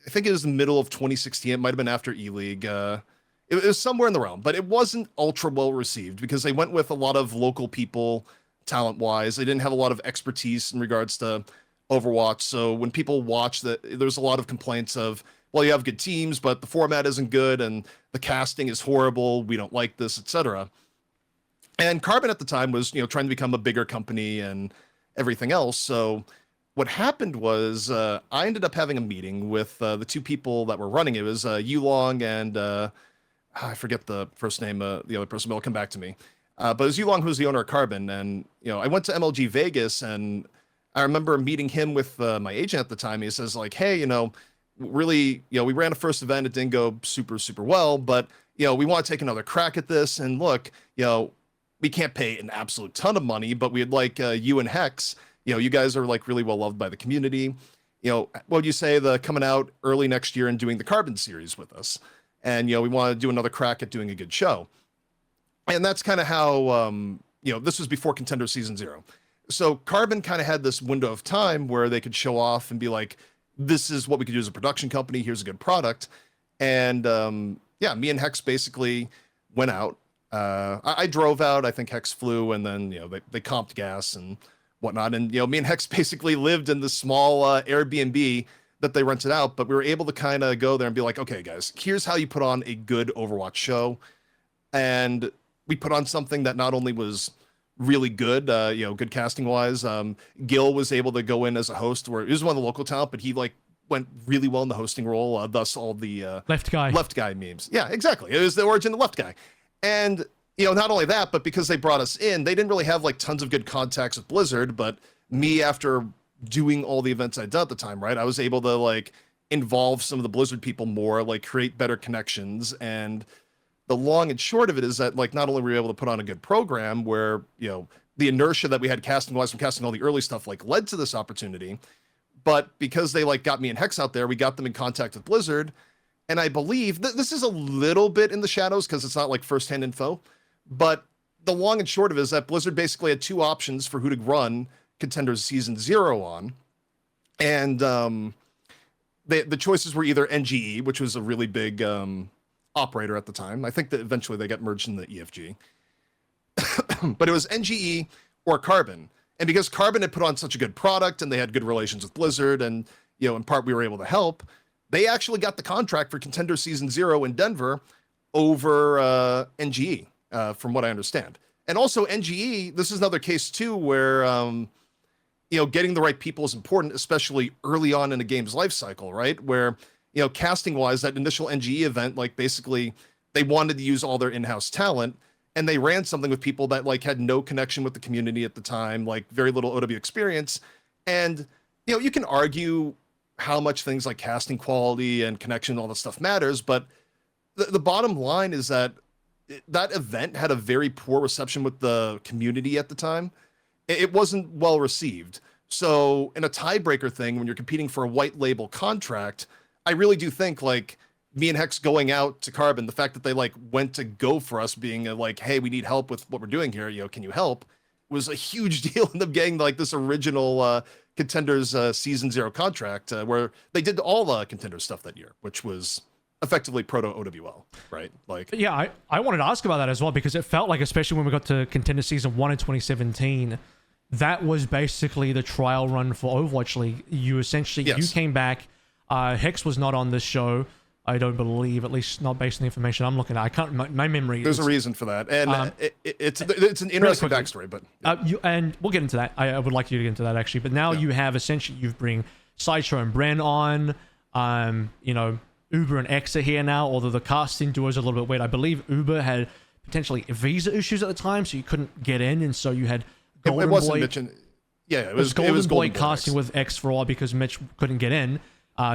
Speaker 1: I think it was the middle of 2016. It might have been after E-League. It was somewhere in the realm, but it wasn't ultra well received because they went with a lot of local people, talent-wise. They didn't have a lot of expertise in regards to Overwatch. So when people watch that, there's a lot of complaints of, well, you have good teams, but the format isn't good and the casting is horrible. We don't like this, etc. And Carbon at the time was, trying to become a bigger company and everything else. So what happened was I ended up having a meeting with the two people that were running it. It was Yulong and I forget the first name, the other person, but it'll come back to me. But it was Yulong, who's the owner of Carbon. And, I went to MLG Vegas and I remember meeting him with my agent at the time. He says like, hey, really, we ran a first event. It didn't go super, super well, but, we want to take another crack at this. And look, we can't pay an absolute ton of money, but we'd like you and Hex, you guys are like really well loved by the community. What would you say the coming out early next year and doing the Carbon series with us? And, we want to do another crack at doing a good show. And that's kind of how, this was before Contender Season Zero. So Carbon kind of had this window of time where they could show off and be like, this is what we could do as a production company. Here's a good product. And me and Hex basically went out. I drove out. I think Hex flew, and then they comped gas and whatnot. And me and Hex basically lived in this small Airbnb that they rented out. But we were able to kind of go there and be like, okay, guys, here's how you put on a good Overwatch show. And we put on something that not only was really good, good casting wise. Gil was able to go in as a host, where he was one of the local talent, but he like went really well in the hosting role. Thus all the left guy memes. Yeah, exactly. It was the origin of left guy. And not only that, but because they brought us in, they didn't really have like tons of good contacts with Blizzard. But me, after doing all the events I'd done at the time, right, I was able to like involve some of the Blizzard people more, like create better connections. And the long and short of it is that like not only were we able to put on a good program where the inertia that we had casting wise from casting all the early stuff like led to this opportunity, but because they like got me and Hex out there, we got them in contact with Blizzard. And I believe this is a little bit in the shadows because it's not like firsthand info, but the long and short of it is that Blizzard basically had two options for who to run Contenders Season Zero on. And the choices were either NGE, which was a really big operator at the time. I think that eventually they got merged in the EFG. But it was NGE or Carbon. And because Carbon had put on such a good product and they had good relations with Blizzard and, in part we were able to help, they actually got the contract for Contender Season Zero in Denver over NGE, from what I understand. And also NGE, this is another case too where, getting the right people is important, especially early on in a game's life cycle, right? Where, casting wise, that initial NGE event, like basically they wanted to use all their in-house talent and they ran something with people that like had no connection with the community at the time, like very little OW experience. And, you can argue how much things like casting quality and connection, all that stuff matters. But the bottom line is that that event had a very poor reception with the community at the time. It wasn't well received. So in a tiebreaker thing, when you're competing for a white label contract, I really do think like me and Hex going out to Carbon, the fact that they like went to go for us being like, hey, we need help with what we're doing here. Can you help? Was a huge deal in them getting like this original Contenders Season Zero contract where they did all Contenders stuff that year, which was effectively proto OWL, right? Like,
Speaker 2: yeah, I wanted to ask about that as well because it felt like, especially when we got to Contender Season 1 in 2017, that was basically the trial run for Overwatch League. You essentially, you came back, Hex was not on this show, I don't believe, at least not based on the information I'm looking at. I can't, my memory.
Speaker 1: There's a reason for that. And it's an interesting backstory, but.
Speaker 2: And we'll get into that. I would like you to get into that actually. But now you have essentially, you've bring Sideshow and Bren on, Uber and X are here now, although the casting duo is a little bit weird. I believe Uber had potentially visa issues at the time, so you couldn't get in, and so you had Golden
Speaker 1: it wasn't
Speaker 2: Boy.
Speaker 1: Mitch and, yeah, it was
Speaker 2: Golden
Speaker 1: Boy
Speaker 2: casting
Speaker 1: X.
Speaker 2: with X for all because Mitch couldn't get in.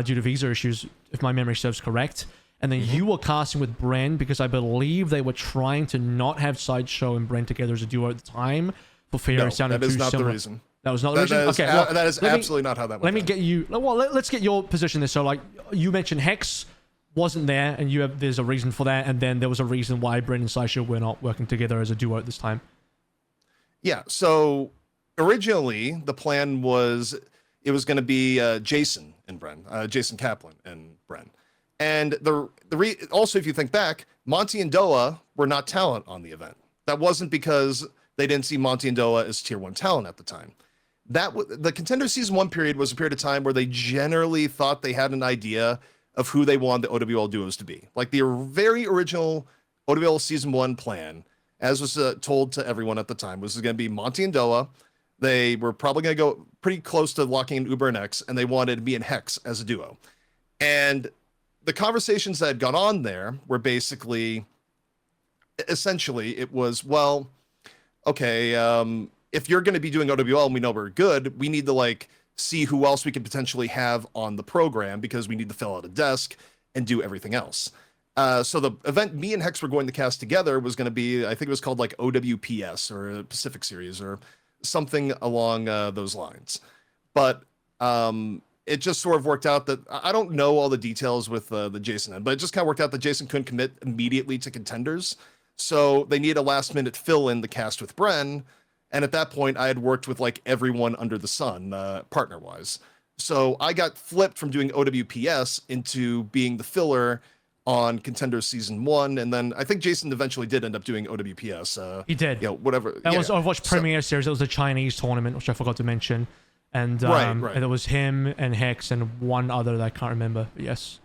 Speaker 2: due to visa issues, if my memory serves correct. And then you were casting with Bren because I believe they were trying to not have Sideshow and Bren together as a duo at the time for fear
Speaker 1: No,
Speaker 2: it sounded
Speaker 1: that is
Speaker 2: too
Speaker 1: not
Speaker 2: similar.
Speaker 1: the reason.
Speaker 2: That was not the reason? Okay,
Speaker 1: that is absolutely not how that went
Speaker 2: Let me
Speaker 1: down.
Speaker 2: get you... Well, let's get your position there. So, like, you mentioned Hex wasn't there, and there's a reason for that, and then there was a reason why Bren and Sideshow were not working together as a duo at this time.
Speaker 1: Yeah, so originally the plan was it was going to be Jason and Bren, Jason Kaplan and Bren. And also, if you think back, Monty and Doa were not talent on the event. That wasn't because they didn't see Monty and Doa as tier 1 talent at the time. The Contender Season 1 period was a period of time where they generally thought they had an idea of who they wanted the OWL duos to be. Like the very original OWL Season 1 plan, as was told to everyone at the time, was going to be Monty and Doa. They were probably going to go pretty close to locking in Uber and X, and they wanted me and Hex as a duo. And the conversations that had gone on there were basically, essentially, it was, well, okay, if you're going to be doing OWL and we know we're good, we need to like see who else we could potentially have on the program because we need to fill out a desk and do everything else. So the event me and Hex were going to cast together was going to be, I think it was called like OWPS or Pacific Series or something along those lines. But it just sort of worked out that I don't know all the details with the Jason end, but it just kind of worked out that Jason couldn't commit immediately to Contenders. So they needed a last minute fill in the cast with Bren. And at that point, I had worked with like everyone under the sun, partner wise. So I got flipped from doing OWPS into being the filler on Contenders Season 1. And then I think Jason eventually did end up doing OWPS.
Speaker 2: He did.
Speaker 1: You know, whatever.
Speaker 2: That was Overwatch Premier Series. That was the Chinese tournament, which I forgot to mention. And and it was him and Hex and one other that I can't remember. But yes.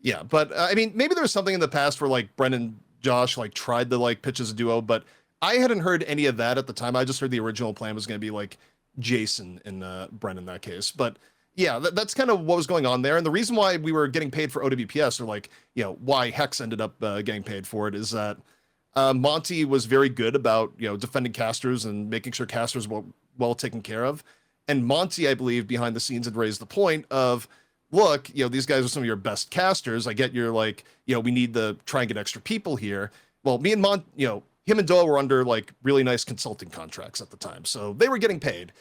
Speaker 1: Yeah, but I mean, maybe there was something in the past where like Bren and Josh like tried to like pitch as a duo, but I hadn't heard any of that at the time. I just heard the original plan was going to be like Jason and Bren in that case. But yeah, that's kind of what was going on there. And the reason why we were getting paid for OWPS, or like, you know, why Hex ended up getting paid for it, is that Monty was very good about, you know, defending casters and making sure casters were well taken care of. And Monty, I believe, behind the scenes had raised the point of, look, you know, these guys are some of your best casters. I get you're like, you know, we need to try and get extra people here. Well, me and him and Doa were under like really nice consulting contracts at the time. So they were getting paid.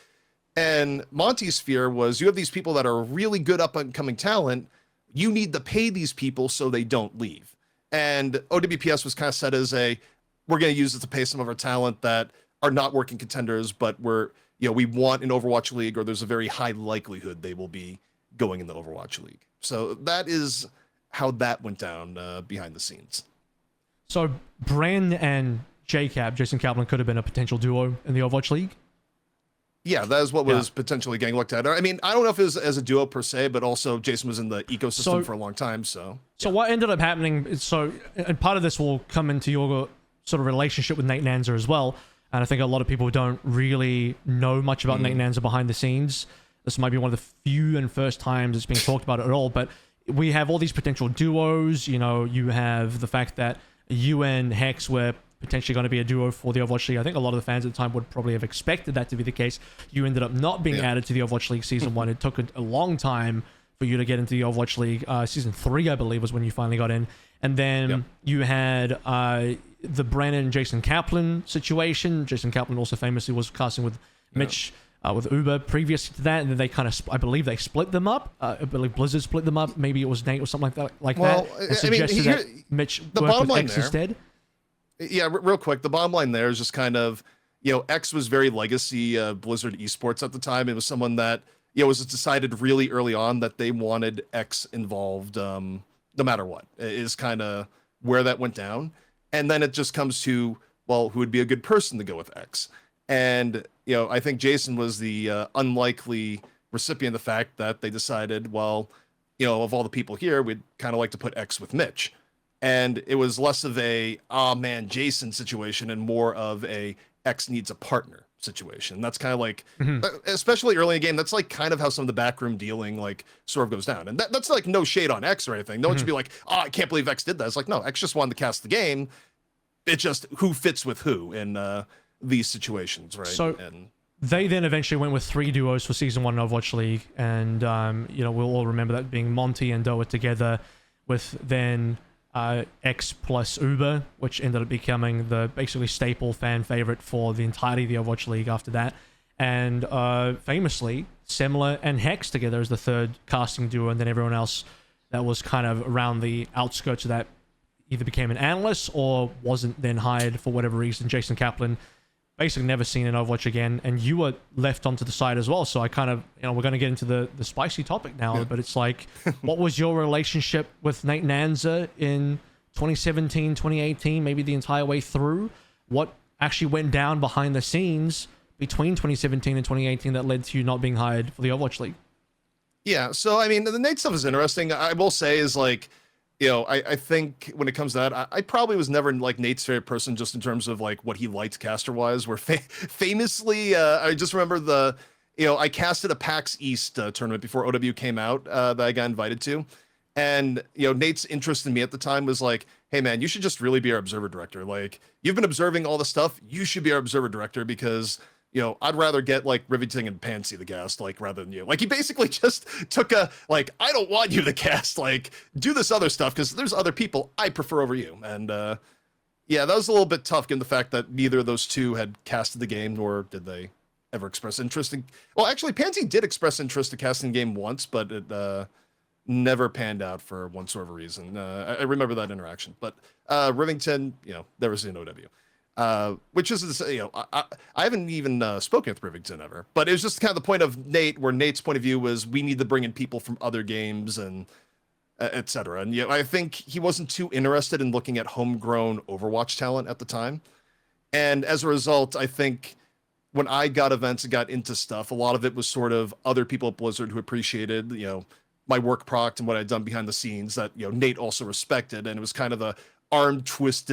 Speaker 1: And Monty's fear was, you have these people that are really good up and coming talent. You need to pay these people so they don't leave. And OWPS was kind of set as we're going to use it to pay some of our talent that are not working Contenders, but we want an Overwatch League, or there's a very high likelihood they will be going in the Overwatch League. So that is how that went down behind the scenes.
Speaker 2: So Bren and Jason Kaplan, could have been a potential duo in the Overwatch League?
Speaker 1: Yeah, that is what was potentially getting looked at. I mean, I don't know if it was as a duo per se, but also Jason was in the ecosystem for a long time, so...
Speaker 2: So what ended up happening is, and part of this will come into your sort of relationship with Nate Nanzer as well, and I think a lot of people don't really know much about Nate Nanzer behind the scenes. This might be one of the few and first times it's being talked about at all, but we have all these potential duos. You know, you have the fact that you and Hex were potentially going to be a duo for the Overwatch League. I think a lot of the fans at the time would probably have expected that to be the case. You ended up not being added to the Overwatch League Season 1. It took a long time for you to get into the Overwatch League. Season 3, I believe, was when you finally got in. And then you had the Brennan and Jason Kaplan situation. Jason Kaplan also famously was casting with Mitch with Uber previous to that, and then they kind of, I believe they split them up. I believe Blizzard split them up. Maybe it was Nate or something like that. And suggested that Mitch work with X instead.
Speaker 1: Yeah, real quick, the bottom line there is just kind of, you know, X was very legacy Blizzard Esports at the time. It was someone that, you know, was decided really early on that they wanted X involved no matter what, is kind of where that went down. And then it just comes to, well, who would be a good person to go with X? And, you know, I think Jason was the unlikely recipient of the fact that they decided, well, you know, of all the people here, we'd kind of like to put X with Mitch. And it was less of a, oh man, Jason situation and more of a X needs a partner situation. That's kind of like, especially early in the game, that's like kind of how some of the backroom dealing like sort of goes down. And that's like no shade on X or anything. No one should be like, oh, I can't believe X did that. It's like, no, X just wanted to cast the game. It's just who fits with who in these situations, right?
Speaker 2: So They then eventually went with 3 duos for Season 1 Overwatch League, and, we'll all remember that being Monty and Doa together, with then X plus Uber, which ended up becoming the basically staple fan favorite for the entirety of the Overwatch League after that. And famously, Semmler and Hex together as the 3rd casting duo, and then everyone else that was kind of around the outskirts of that either became an analyst or wasn't then hired for whatever reason. Jason Kaplan basically never seen in Overwatch again, and you were left onto the side as well. So I kind of, we're going to get into the spicy topic now, but it's like, what was your relationship with Nate Nanza in 2017, 2018, maybe the entire way through? What actually went down behind the scenes between 2017 and 2018 that led to you not being hired for the Overwatch League?
Speaker 1: Yeah, so I mean, the Nate stuff is interesting. I will say is like, I think when it comes to that, I probably was never like Nate's favorite person just in terms of like what he liked caster wise. Where famously, I just remember I casted a PAX East tournament before OW came out that I got invited to, and Nate's interest in me at the time was like, hey man, you should just really be our observer director. Like, you've been observing all the stuff, you should be our observer director because I'd rather get like Riveting and Pansy the guest, like, rather than you. Like, he basically just took I don't want you to cast, like, do this other stuff because there's other people I prefer over you. And yeah, that was a little bit tough given the fact that neither of those two had casted the game, nor did they ever express interest in. Well, actually, Pansy did express interest in casting the game once, but it never panned out for one sort of reason. I remember that interaction. But Rivington, never seen OW. Which is, I haven't even spoken with Rivington ever, but it was just kind of the point of Nate, where Nate's point of view was we need to bring in people from other games and et cetera. And I think he wasn't too interested in looking at homegrown Overwatch talent at the time. And as a result, I think when I got events and got into stuff, a lot of it was sort of other people at Blizzard who appreciated, my work product and what I'd done behind the scenes that, Nate also respected. And it was kind of a arm twist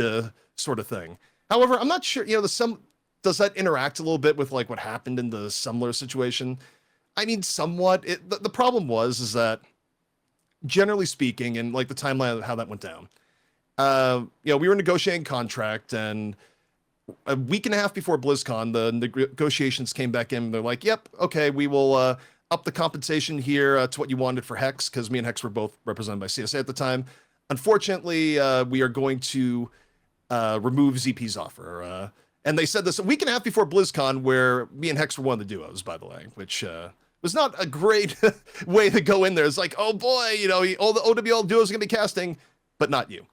Speaker 1: sort of thing. However, I'm not sure, does that interact a little bit with like what happened in the Semmler situation? I mean, somewhat. The problem is that generally speaking, and like the timeline of how that went down, we were negotiating contract, and a week and a half before BlizzCon, the negotiations came back in. They're like, yep, okay, we will up the compensation here to what you wanted for Hex, because me and Hex were both represented by CSA at the time. Unfortunately, we are going to remove ZP's offer. And they said this a week and a half before BlizzCon, where me and Hex were one of the duos, by the way, which was not a great way to go in there. It's like, oh boy, all the OWL duos are going to be casting, but not you.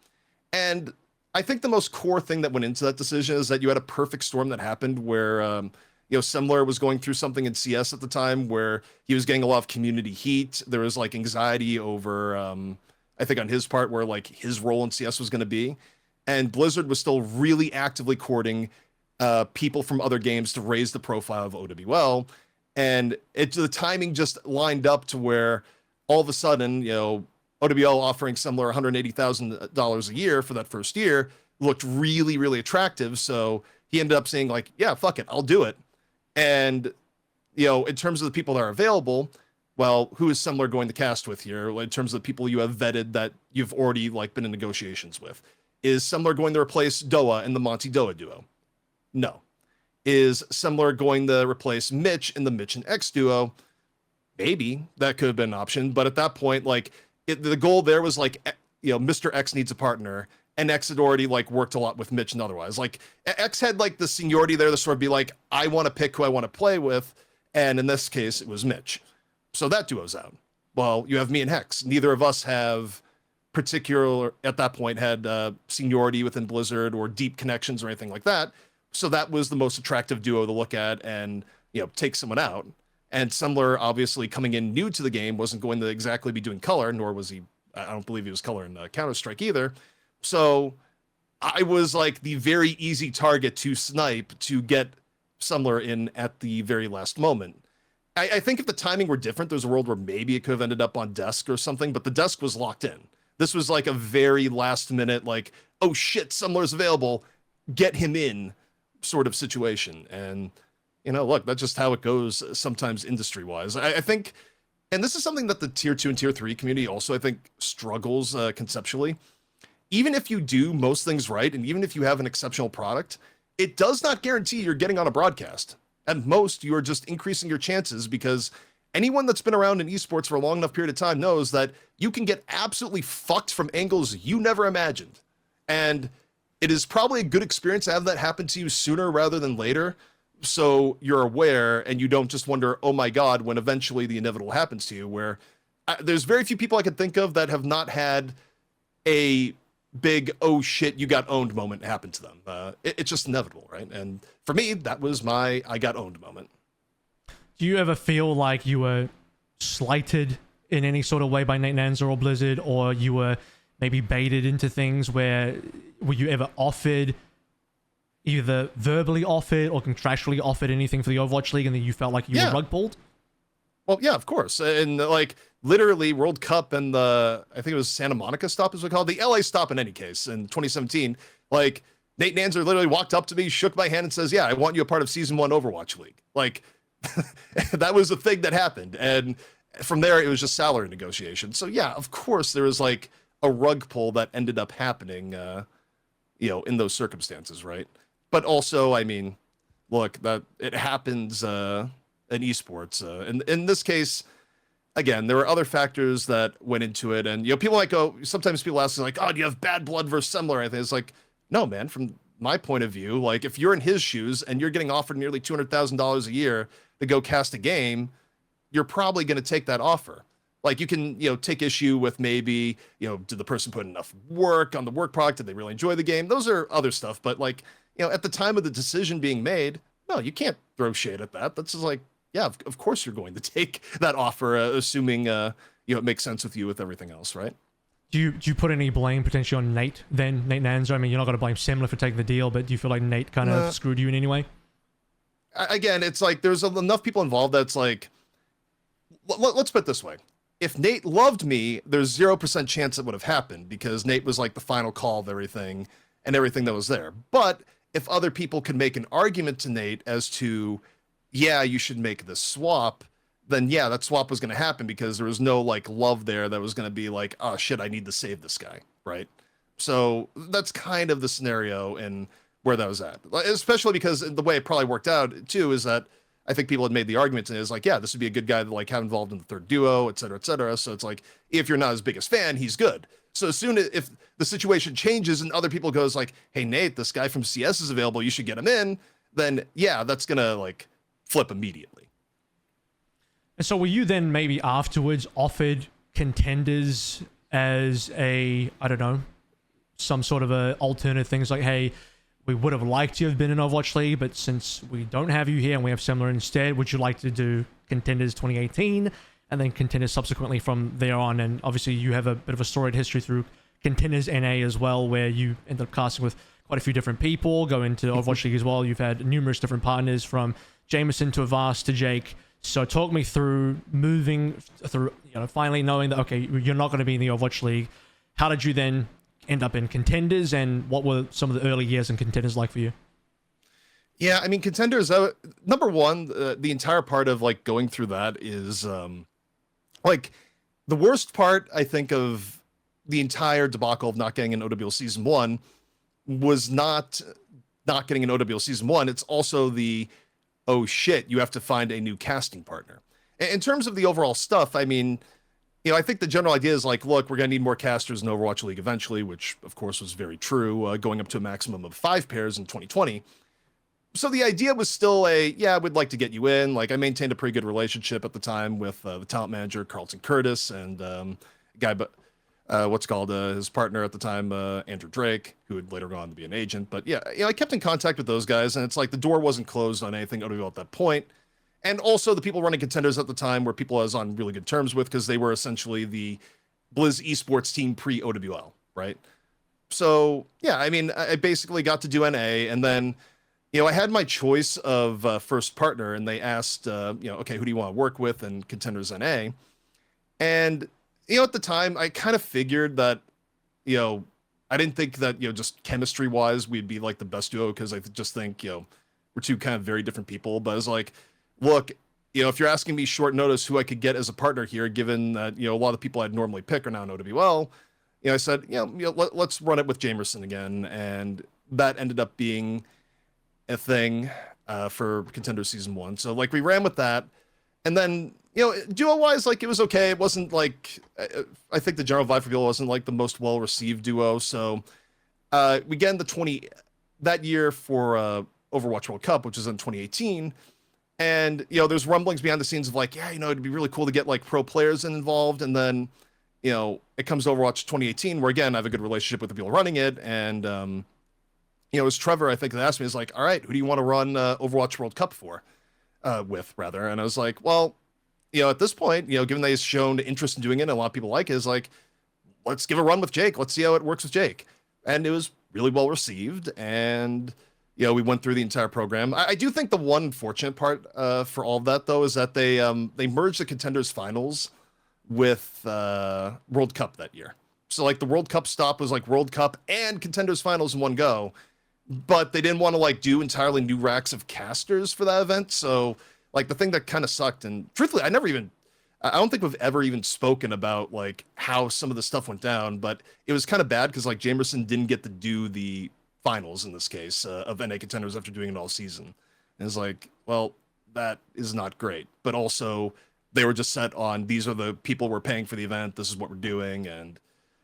Speaker 1: And I think the most core thing that went into that decision is that you had a perfect storm that happened where, Semmler was going through something in CS at the time where he was getting a lot of community heat. There was like anxiety over, I think on his part, where like his role in CS was going to be. And Blizzard was still really actively courting people from other games to raise the profile of OWL. And the timing just lined up to where all of a sudden, OWL offering Semmler $180,000 a year for that first year looked really, really attractive. So he ended up saying like, yeah, fuck it, I'll do it. And, in terms of the people that are available, well, who is Semmler going to cast with here? In terms of the people you have vetted that you've already like been in negotiations with. Is Semmler going to replace Doa in the Monty Doa duo? No. Is Semmler going to replace Mitch in the Mitch and X duo? Maybe that could have been an option, but at that point, like the goal there was like, Mr. X needs a partner, and X had already like worked a lot with Mitch and otherwise. Like X had like the seniority there to sort of be like, I want to pick who I want to play with, and in this case, it was Mitch. So that duo's out. Well, you have me and Hex. Neither of us have particular at that point had seniority within Blizzard or deep connections or anything like that. So that was the most attractive duo to look at and, take someone out. And Semmler, obviously coming in new to the game, wasn't going to exactly be doing color, nor was he, I don't believe he was color in Counter-Strike either. So I was like the very easy target to snipe to get Semmler in at the very last moment. I think if the timing were different, there's a world where maybe it could have ended up on desk or something, but the desk was locked in. This was like a very last minute, like, oh shit, Semmler's available, get him in sort of situation. And, look, that's just how it goes sometimes industry wise. I think, and this is something that the tier 2 and tier 3 community also, I think, struggles conceptually. Even if you do most things right, and even if you have an exceptional product, it does not guarantee you're getting on a broadcast At most, you're just increasing your chances because anyone that's been around in esports for a long enough period of time knows that you can get absolutely fucked from angles you never imagined. And it is probably a good experience to have that happen to you sooner rather than later. So you're aware and you don't just wonder, oh my God, when eventually the inevitable happens to you, where there's very few people I can think of that have not had a big, oh shit, you got owned moment happen to them. It's just inevitable, right? And for me, that was my I got owned moment.
Speaker 2: Do you ever feel like you were slighted in any sort of way by Nate Nanzer or Blizzard, or you were maybe baited into things where were you ever offered, either verbally offered or contractually offered anything for the Overwatch League and then you felt like you were rug pulled?
Speaker 1: Well, yeah, of course. And like literally World Cup and I think it was Santa Monica stop is what we call it. The LA stop in any case in 2017, like Nate Nanzer literally walked up to me, shook my hand and says, yeah, I want you a part of season 1 Overwatch League. Like that was a thing that happened. And from there, it was just salary negotiation. So yeah, of course there was like a rug pull that ended up happening, in those circumstances. Right. But also, I mean, look, that it happens, in esports. In this case, again, there were other factors that went into it. And, people might go, sometimes people ask like, oh, do you have bad blood versus Semmler? I think it's like, no, man, from my point of view, like if you're in his shoes and you're getting offered nearly $200,000 a year to go cast a game, you're probably going to take that offer. Like you can, take issue with maybe, did the person put enough work on the work product? Did they really enjoy the game? Those are other stuff. But like, at the time of the decision being made, no, you can't throw shade at that. That's just like, yeah, of course you're going to take that offer, assuming, it makes sense with you with everything else, right?
Speaker 2: Do you put any blame potentially on Nate then, Nate Nanzer? I mean, you're not going to blame Semmler for taking the deal, but do you feel like Nate kind of screwed you in any way?
Speaker 1: Again, it's like there's enough people involved that's like, let's put it this way. If Nate loved me, there's 0% chance it would have happened because Nate was like the final call of everything and everything that was there. But if other people could make an argument to Nate as to, yeah, you should make this swap, then yeah, that swap was going to happen because there was no like love there that was going to be like, oh shit, I need to save this guy, right? So that's kind of the scenario and where that was at, especially because the way it probably worked out too is that I think people had made the argument and it was like, yeah, this would be a good guy to like have involved in the third duo, et cetera, et cetera. So it's like, if you're not his biggest fan, he's good. So as soon as if the situation changes and other people goes like, hey, Nate, this guy from CS is available, you should get him in, then yeah, that's going to like flip immediately.
Speaker 2: And so were you then maybe afterwards offered contenders as a, I don't know, some sort of a alternative things like, hey, we would have liked you to have been in Overwatch League, but since we don't have you here and we have Semmler instead, would you like to do Contenders 2018 and then Contenders subsequently from there on? And obviously you have a bit of a storied history through Contenders NA as well, where you ended up casting with quite a few different people, go into Overwatch League as well. You've had numerous different partners from Jameson to Avast to Jake. So talk me through moving through, finally knowing that, okay, you're not going to be in the Overwatch League. How did you then end up in Contenders, and what were some of the early years in Contenders like for you?
Speaker 1: Yeah, I mean, Contenders, number one, the entire part of like going through that is like the worst part, I think, of the entire debacle of not getting an OWL Season 1 was not getting an OWL Season 1. It's also the, oh shit, you have to find a new casting partner. In terms of the overall stuff, I mean, I think the general idea is like, look, we're going to need more casters in Overwatch League eventually, which of course was very true, going up to a maximum of 5 pairs in 2020. So the idea was still yeah, we'd like to get you in. Like I maintained a pretty good relationship at the time with the talent manager, Carlton Curtis, and his partner at the time, Andrew Drake, who had later gone on to be an agent. But yeah, I kept in contact with those guys, and it's like the door wasn't closed on anything OWL at that point. And also the people running Contenders at the time were people I was on really good terms with because they were essentially the Blizz Esports team pre-OWL, right? So yeah, I mean, I basically got to do NA, and then, I had my choice of first partner, and they asked, okay, who do you want to work with in Contenders NA? And, at the time, I kind of figured that, I didn't think that, just chemistry-wise, we'd be like the best duo because I just think, we're two kind of very different people. But I was like, look, if you're asking me short notice who I could get as a partner here, given that, a lot of the people I'd normally pick are now in OWL, I said, let's run it with Jamerson again. And that ended up being a thing. for Contender Season 1. So like we ran with that. And then, duo-wise, like it was okay. It wasn't like, I think the general vibe for people wasn't like the most well-received duo. So we get in that year for Overwatch World Cup, which is in 2018. And, there's rumblings behind the scenes of like, yeah, it'd be really cool to get like pro players involved. And then, it comes to Overwatch 2018, where again, I have a good relationship with the people running it. And, it was Trevor, I think, that asked me, is like, all right, who do you want to run Overwatch World Cup with, rather? And I was like, well, at this point, given that he's shown interest in doing it and a lot of people like it, is like, let's give a run with Jake. Let's see how it works with Jake. And it was really well received. And, we went through the entire program. I do think the one unfortunate part for all of that, though, is that they merged the Contenders Finals with World Cup that year. So, like, the World Cup stop was, like, World Cup and Contenders Finals in one go. But they didn't want to, like, do entirely new racks of casters for that event. So, like, the thing that kind of sucked, and truthfully, I don't think we've ever even spoken about, like, how some of the stuff went down. But it was kind of bad because, like, Jamerson didn't get to do the finals in this case of NA Contenders after doing it all season. And it's like, well, that is not great. But also, they were just set on, these are the people we're paying for the event, this is what we're doing. And,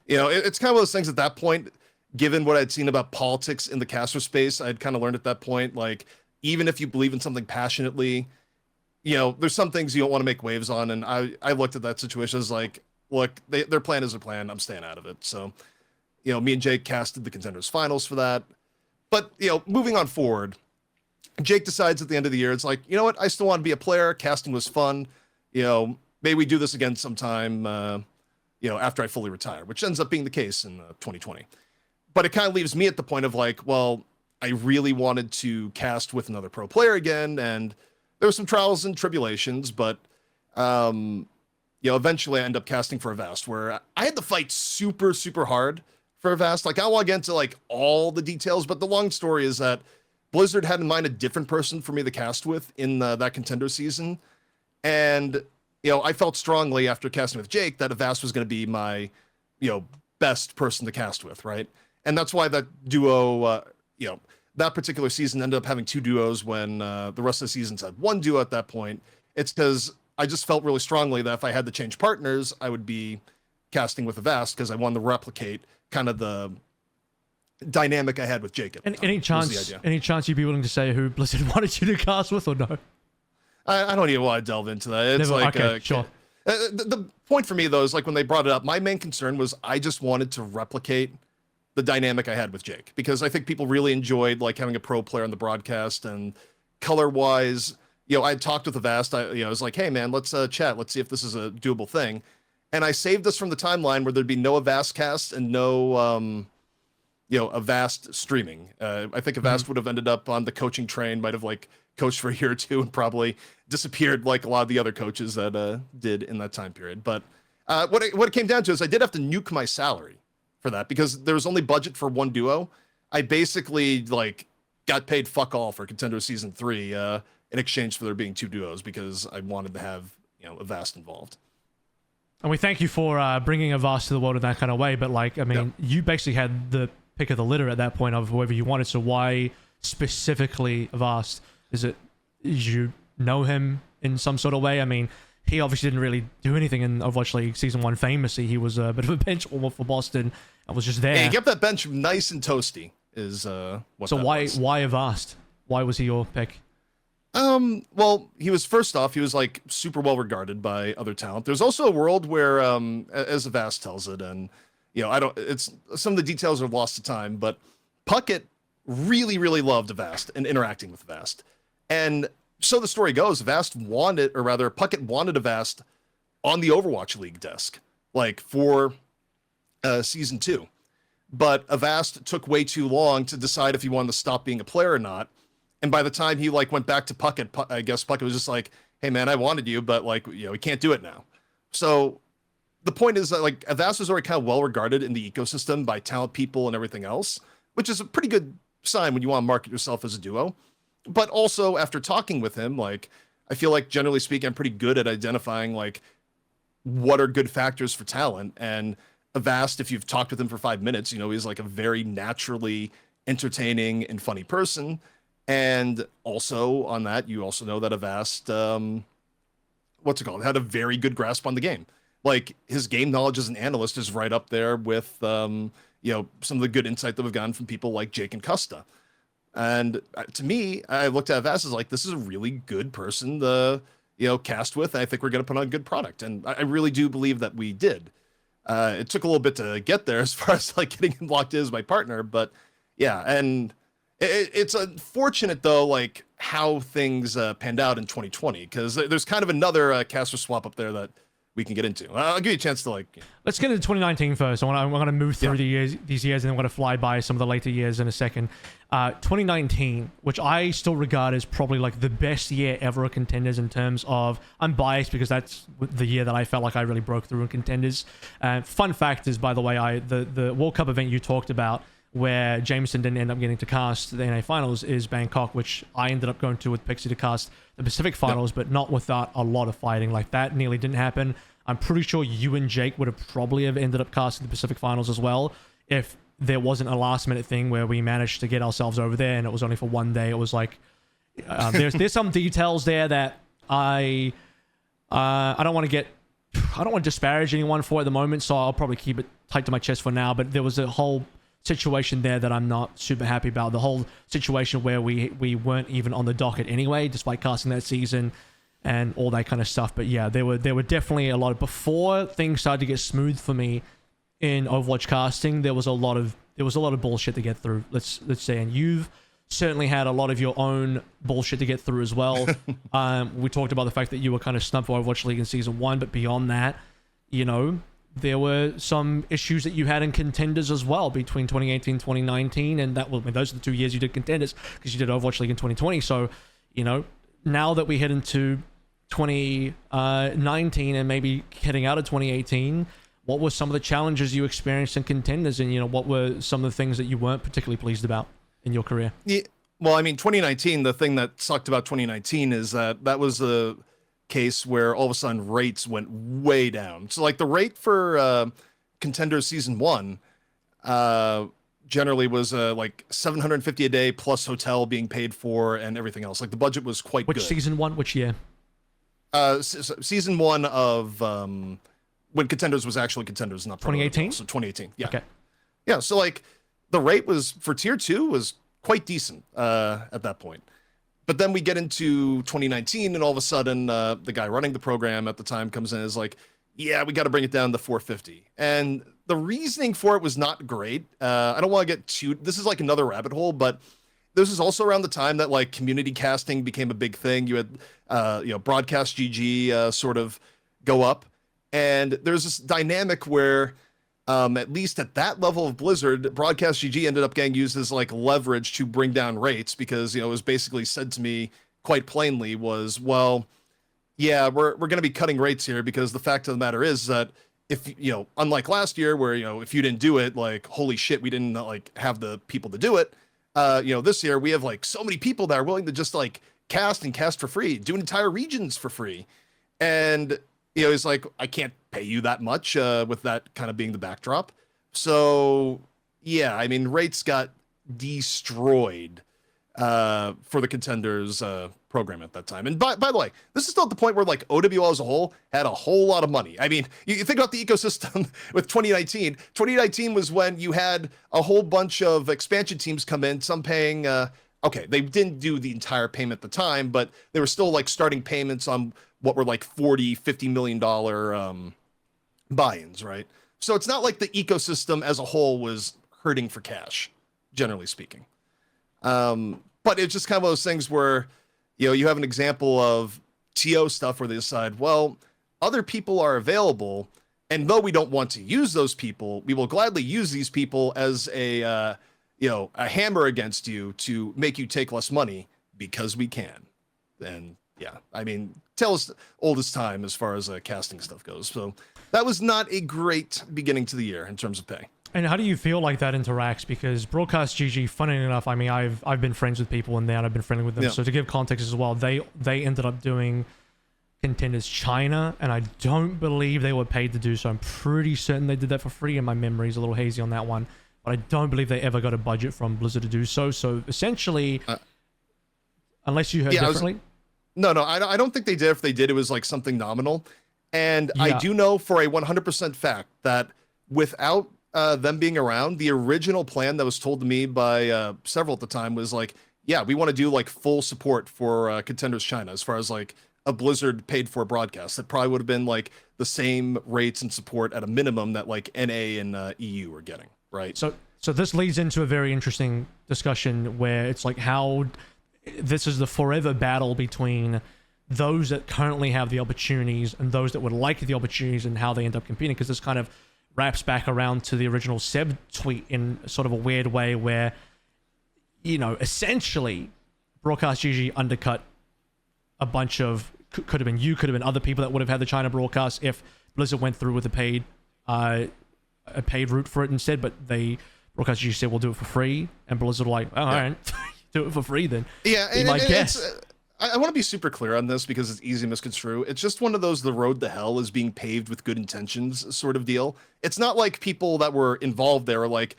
Speaker 1: it's kind of one of those things at that point, given what I'd seen about politics in the caster space, I'd kind of learned at that point, like, even if you believe in something passionately, there's some things you don't want to make waves on. And I looked at that situation as like, look, their plan is a plan. I'm staying out of it. So, me and Jake casted the Contenders Finals for that. But, moving on forward, Jake decides at the end of the year, it's like, you know what? I still want to be a player. Casting was fun. Maybe we do this again sometime, after I fully retire, which ends up being the case in 2020. But it kind of leaves me at the point of like, well, I really wanted to cast with another pro player again. And there were some trials and tribulations, but, eventually I end up casting for Avast, where I had to fight super, super hard for Avast. Like, I don't want to get into like all the details, but the long story is that Blizzard had in mind a different person for me to cast with in that contender season. And, I felt strongly after casting with Jake that Avast was going to be my, best person to cast with, right? And that's why that duo, that particular season ended up having two duos when the rest of the seasons had one duo at that point. It's because I just felt really strongly that if I had to change partners, I would be casting with Avast because I wanted to replicate kind of the dynamic I had with Jake.
Speaker 2: Any chance you'd be willing to say who Blizzard wanted you to cast with, or no?
Speaker 1: I don't even want to delve into that. It's
Speaker 2: sure.
Speaker 1: The point for me, though, is like when they brought it up, my main concern was I just wanted to replicate the dynamic I had with Jake, because I think people really enjoyed like having a pro player on the broadcast. And color-wise, I had talked with Avast. I was like, hey man, let's chat. Let's see if this is a doable thing. And I saved this from the timeline where there'd be no Avast cast and no, Avast streaming. I think Avast would have ended up on the coaching train, might have like coached for a year or two and probably disappeared like a lot of the other coaches that did in that time period. But what it came down to is I did have to nuke my salary for that because there was only budget for one duo. I basically like got paid fuck all for Contender Season 3 in exchange for there being two duos because I wanted to have Avast involved.
Speaker 2: And we thank you for bringing Avast to the world in that kind of way. But like, I mean, you basically had the pick of the litter at that point of whoever you wanted. So why specifically Avast? Did you know him in some sort of way? I mean, he obviously didn't really do anything in Overwatch League Season 1 famously. He was a bit of a bench warmer for Boston and was just there.
Speaker 1: Yeah, he kept that bench nice and toasty is what. So
Speaker 2: why Avast? Why was he your pick?
Speaker 1: Well, he was first off, he was like super well regarded by other talent. There's also a world where, as Avast tells it, and it's some of the details are lost to time, but Puckett really, really loved Avast and interacting with Avast. And so the story goes, Puckett wanted Avast on the Overwatch League desk, like for Season 2. But Avast took way too long to decide if he wanted to stop being a player or not. And by the time he like went back to Puckett, I guess Puckett was just like, hey man, I wanted you, but like, we can't do it now. So the point is that like Avast was already kind of well regarded in the ecosystem by talent people and everything else, which is a pretty good sign when you want to market yourself as a duo. But also after talking with him, like, I feel like generally speaking, I'm pretty good at identifying like what are good factors for talent. And Avast, if you've talked with him for 5 minutes, he's like a very naturally entertaining and funny person. And also on that, you also know that Avast, what's it called, had a very good grasp on the game. Like his game knowledge as an analyst is right up there with, you know, some of the good insight that we've gotten from people like Jake and Custa. And to me, I looked at Avast as like, this is a really good person to, you know, cast with. I think we're going to put on a good product. And I really do believe that we did. It took a little bit to get there as far as like getting him locked in as my partner, but yeah. And it's unfortunate though, like how things panned out in 2020, because there's kind of another caster swap up there that we can get into. I'll give you a chance to like.
Speaker 2: Let's get into 2019 first. I'm going to move through these years, and then I'm going to fly by some of the later years in a second. 2019, which I still regard as probably like the best year ever of Contenders in terms of, I'm biased because that's the year that I felt like I really broke through in Contenders. Fun fact is, by the way, the World Cup event you talked about, where Jameson didn't end up getting to cast the NA Finals, is Bangkok, which I ended up going to with Pixie to cast the Pacific Finals, but not without a lot of fighting. Like that nearly didn't happen. I'm pretty sure you and Jake would have probably have ended up casting the Pacific Finals as well if there wasn't a last minute thing where we managed to get ourselves over there and it was only for one day. It was like there's some details there that I don't want to disparage anyone for at the moment, so I'll probably keep it tight to my chest for now. But there was a whole situation there that I'm not super happy about. The whole situation where we weren't even on the docket anyway, despite casting that season and all that kind of stuff. But yeah, there were definitely a lot of, before things started to get smooth for me in Overwatch casting, there was a lot of bullshit to get through. Let's say, and you've certainly had a lot of your own bullshit to get through as well. We talked about the fact that you were kind of snubbed for Overwatch League in season 1, but beyond that, you know, there were some issues that you had in Contenders as well between 2018 and 2019, and that, well, I mean, those are the 2 years you did Contenders because you did Overwatch League in 2020. So, you know, now that we head into 2019 and maybe heading out of 2018, what were some of the challenges you experienced in Contenders, and, you know, what were some of the things that you weren't particularly pleased about in your career?
Speaker 1: Yeah, well, I mean, 2019, the thing that sucked about 2019 is that was a case where all of a sudden rates went way down. So like the rate for Contenders season 1 generally was like $750 a day plus hotel being paid for and everything else. Like the budget was quite good.
Speaker 2: Which season 1? Which year?
Speaker 1: Season 1 of when Contenders was actually Contenders, not
Speaker 2: 2018.
Speaker 1: So 2018. Yeah. Okay. Yeah. So like the rate was for tier 2 was quite decent at that point. But then we get into 2019, and all of a sudden, the guy running the program at the time comes in and is like, yeah, we got to bring it down to 450. And the reasoning for it was not great. I don't want to get too, this is like another rabbit hole, but this is also around the time that like community casting became a big thing. You had, you know, Broadcast GG sort of go up. And there's this dynamic where, at least at that level of Blizzard, Broadcast GG ended up getting used as like leverage to bring down rates because, you know, it was basically said to me quite plainly was, well, yeah, we're going to be cutting rates here because the fact of the matter is that if, you know, unlike last year where, you know, if you didn't do it, like, holy shit, we didn't like have the people to do it. You know, this year we have like so many people that are willing to just like cast for free, do entire regions for free. And, you know, it's like, I can't pay you that much with that kind of being the backdrop. So, yeah, I mean, rates got destroyed for the Contenders program at that time. And by the way, this is still at the point where like OWL as a whole had a whole lot of money. I mean, you think about the ecosystem with 2019. 2019 was when you had a whole bunch of expansion teams come in, some paying, okay, they didn't do the entire payment at the time, but they were still like starting payments on what were like $40-50 million buy-ins, right? So it's not like the ecosystem as a whole was hurting for cash, generally speaking. But it's just kind of those things where, you know, you have an example of TO stuff where they decide, well, other people are available, and though we don't want to use those people, we will gladly use these people as a, you know, a hammer against you to make you take less money because we can. And yeah, I mean, tell us old as time as far as casting stuff goes. So that was not a great beginning to the year in terms of pay.
Speaker 2: And how do you feel like that interacts? Because Broadcast GG, funny enough, I mean, I've been friends with people in there and I've been friendly with them. Yeah. So to give context as well, they ended up doing Contenders China, and I don't believe they were paid to do so. I'm pretty certain they did that for free, and my memory's a little hazy on that one. But I don't believe they ever got a budget from Blizzard to do so. So essentially, unless you heard differently.
Speaker 1: No, I don't think they did. If they did, it was like something nominal. And I do know for a 100% fact that without them being around, the original plan that was told to me by several at the time was like, yeah, we want to do like full support for Contenders China as far as like a Blizzard paid for broadcast. That probably would have been like the same rates and support at a minimum that like NA and EU were getting, right?
Speaker 2: So this leads into a very interesting discussion where it's like how this is the forever battle between those that currently have the opportunities and those that would like the opportunities and how they end up competing, because this kind of wraps back around to the original Seb tweet in sort of a weird way where, you know, essentially Broadcast GG undercut a bunch of, could have been other people that would have had the China broadcast if Blizzard went through with a paid route for it instead, but Broadcast GG said we'll do it for free, and Blizzard were like, oh, all right, do it for free then.
Speaker 1: Yeah, and I want to be super clear on this because it's easy to misconstrue. It's just one of those the road to hell is being paved with good intentions sort of deal. It's not like people that were involved there are like,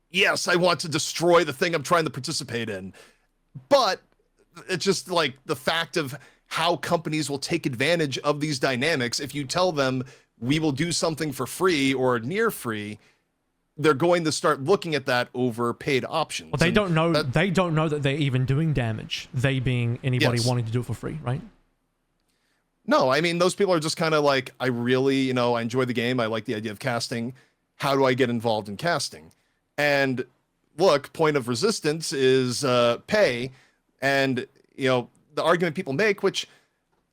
Speaker 1: yes, I want to destroy the thing I'm trying to participate in. But it's just like the fact of how companies will take advantage of these dynamics. If you tell them we will do something for free or near free, they're going to start looking at that over paid options.
Speaker 2: Well, they don't know that they're even doing damage. They being anybody wanting to do it for free, right?
Speaker 1: No, I mean, those people are just kind of like, I really, I enjoy the game. I like the idea of casting. How do I get involved in casting? And look, point of resistance is pay. And, the argument people make, which,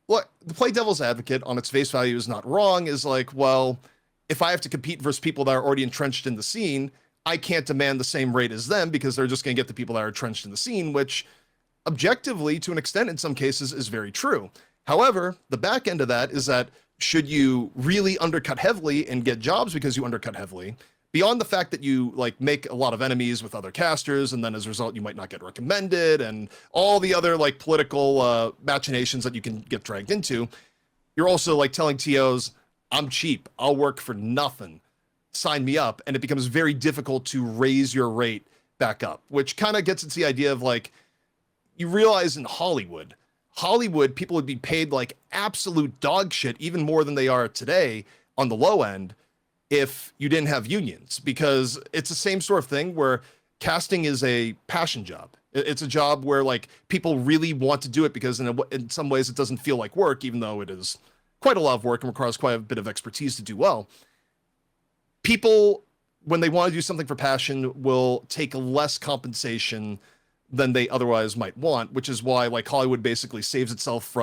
Speaker 1: look, the play devil's advocate on its face value is not wrong, is like, well, if I have to compete versus people that are already entrenched in the scene, I can't demand the same rate as them because they're just going to get the people that are entrenched in the scene, which objectively, to an extent, in some cases, is very true. However, the back end of that is that should you really undercut heavily and get jobs because you undercut heavily, beyond the fact that you like make a lot of enemies with other casters, and then as a result, you might not get recommended and all the other like political machinations that you can get dragged into, you're also like telling TOs, I'm cheap, I'll work for nothing, sign me up. And it becomes very difficult to raise your rate back up, which kind of gets into the idea of like, you realize in Hollywood, people would be paid like absolute dog shit, even more than they are today on the low end, if you didn't have unions, because it's the same sort of thing where casting is a passion job. It's a job where like people really want to do it because in some ways it doesn't feel like work, even though it is quite a lot of work and requires quite a bit of expertise to do well. People, when they want to do something for passion, will take less compensation than they otherwise might want, which is why like Hollywood basically saves itself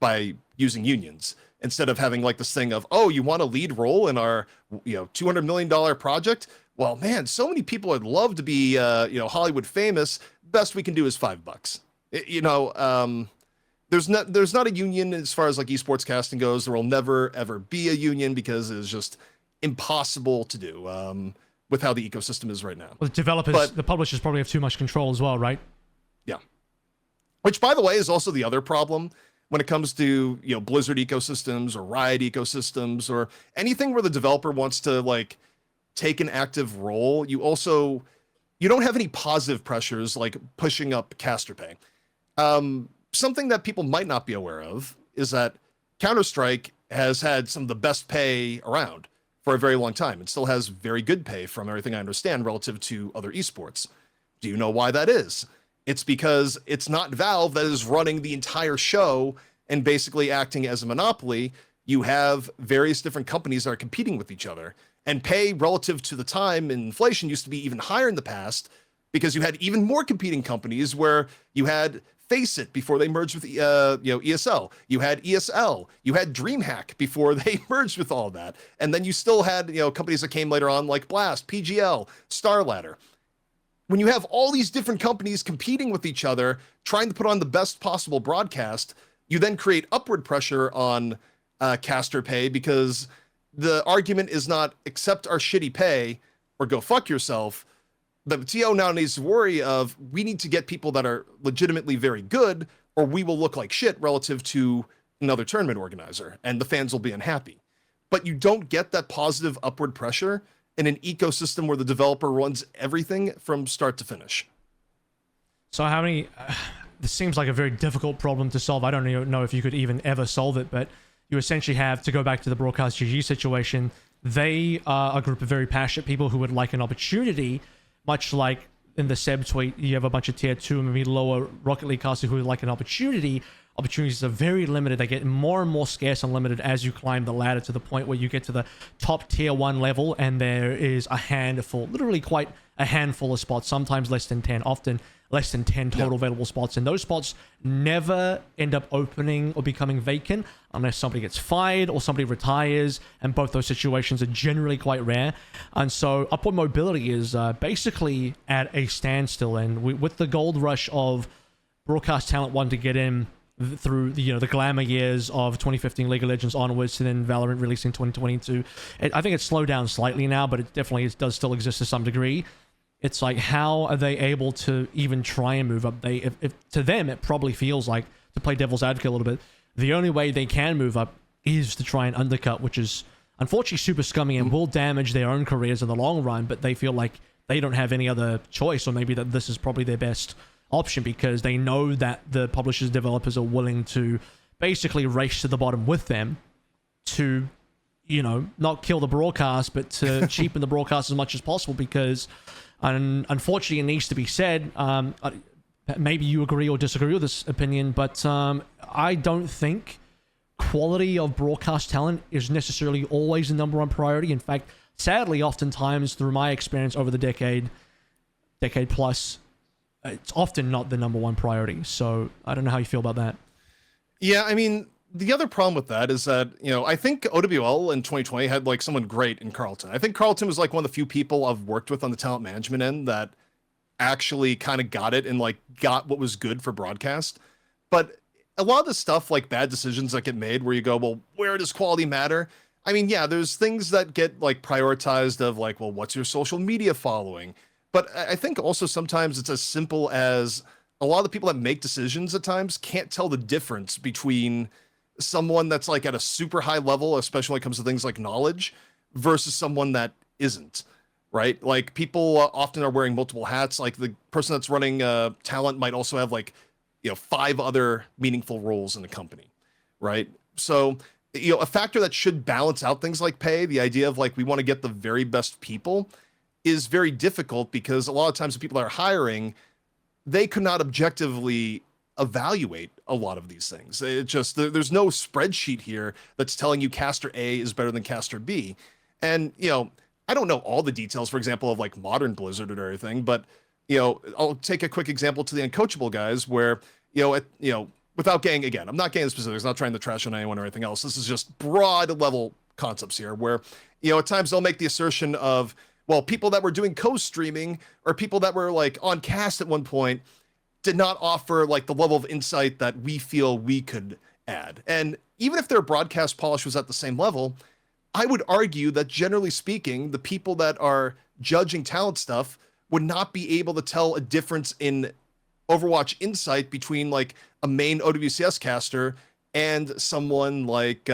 Speaker 1: by using unions instead of having like this thing of, oh, you want a lead role in our $200 million project? Well, man, so many people would love to be Hollywood famous. Best we can do is $5. There's not a union as far as like esports casting goes. There will never ever be a union because it is just impossible to do with how the ecosystem is right now.
Speaker 2: Well, the publishers probably have too much control as well, right?
Speaker 1: Yeah. Which, by the way, is also the other problem when it comes to Blizzard ecosystems or Riot ecosystems or anything where the developer wants to like take an active role. You don't have any positive pressures like pushing up caster pay. Something that people might not be aware of is that Counter-Strike has had some of the best pay around for a very long time and still has very good pay from everything I understand relative to other esports. Do you know why that is? It's because it's not Valve that is running the entire show and basically acting as a monopoly. You have various different companies that are competing with each other, and pay relative to the time and inflation used to be even higher in the past because you had even more competing companies where you had Faceit before they merged with ESL. You had ESL. You had DreamHack before they merged with all that. And then you still had companies that came later on like Blast, PGL, StarLadder. When you have all these different companies competing with each other, trying to put on the best possible broadcast, you then create upward pressure on caster pay because the argument is not accept our shitty pay or go fuck yourself. The TO now needs to worry of, we need to get people that are legitimately very good or we will look like shit relative to another tournament organizer and the fans will be unhappy. But you don't get that positive upward pressure in an ecosystem where the developer runs everything from start to finish.
Speaker 2: So how many, this seems like a very difficult problem to solve. I don't even know if you could even ever solve it, but you essentially have to go back to the broadcast GG situation. They are a group of very passionate people who would like an opportunity, much like in the Seb tweet, you have a bunch of tier 2 and maybe lower Rocket League casters who would like an opportunity. Opportunities are very limited. They get more and more scarce and limited as you climb the ladder to the point where you get to the top tier 1 level and there is a handful, literally quite a handful of spots, sometimes less than 10, often less than 10 total available spots. And those spots never end up opening or becoming vacant unless somebody gets fired or somebody retires. And both those situations are generally quite rare. And so upward mobility is basically at a standstill. And with the gold rush of broadcast talent wanting to get in through the glamour years of 2015 League of Legends onwards to then Valorant releasing 2022, I think it's slowed down slightly now, but it definitely does still exist to some degree. It's like, how are they able to even try and move up? If to them, it probably feels like, to play devil's advocate a little bit, the only way they can move up is to try and undercut, which is unfortunately super scummy and will damage their own careers in the long run, but they feel like they don't have any other choice, or maybe that this is probably their best option because they know that the publishers, developers are willing to basically race to the bottom with them to, not kill the broadcast, but to cheapen the broadcast as much as possible because... And unfortunately, it needs to be said, maybe you agree or disagree with this opinion, but I don't think quality of broadcast talent is necessarily always the number one priority. In fact, sadly, oftentimes, through my experience over the decade plus, it's often not the number one priority. So I don't know how you feel about that.
Speaker 1: Yeah, I mean, the other problem with that is that, I think OWL in 2020 had like someone great in Carlton. I think Carlton was like one of the few people I've worked with on the talent management end that actually kind of got it and like got what was good for broadcast. But a lot of the stuff, like bad decisions that get made where you go, well, where does quality matter? I mean, yeah, there's things that get like prioritized of like, well, what's your social media following? But I think also sometimes it's as simple as a lot of the people that make decisions at times can't tell the difference between someone that's like at a super high level, especially when it comes to things like knowledge, versus someone that isn't, right? Like people often are wearing multiple hats. Like the person that's running talent might also have like, 5 other meaningful roles in the company, right? So, a factor that should balance out things like pay, the idea of like, we want to get the very best people, is very difficult because a lot of times the people that are hiring, they could not objectively evaluate a lot of these things. It just, there's no spreadsheet here that's telling you caster A is better than caster B. And, I don't know all the details, for example, of like modern Blizzard or everything, but, I'll take a quick example to the uncoachable guys where, without getting, again, I'm not getting specifics, not trying to trash on anyone or anything else. This is just broad level concepts here where, at times they'll make the assertion of, well, people that were doing co-streaming or people that were like on cast at one point did not offer like the level of insight that we feel we could add. And even if their broadcast polish was at the same level, I would argue that generally speaking, the people that are judging talent stuff would not be able to tell a difference in Overwatch insight between like a main OWCS caster and someone like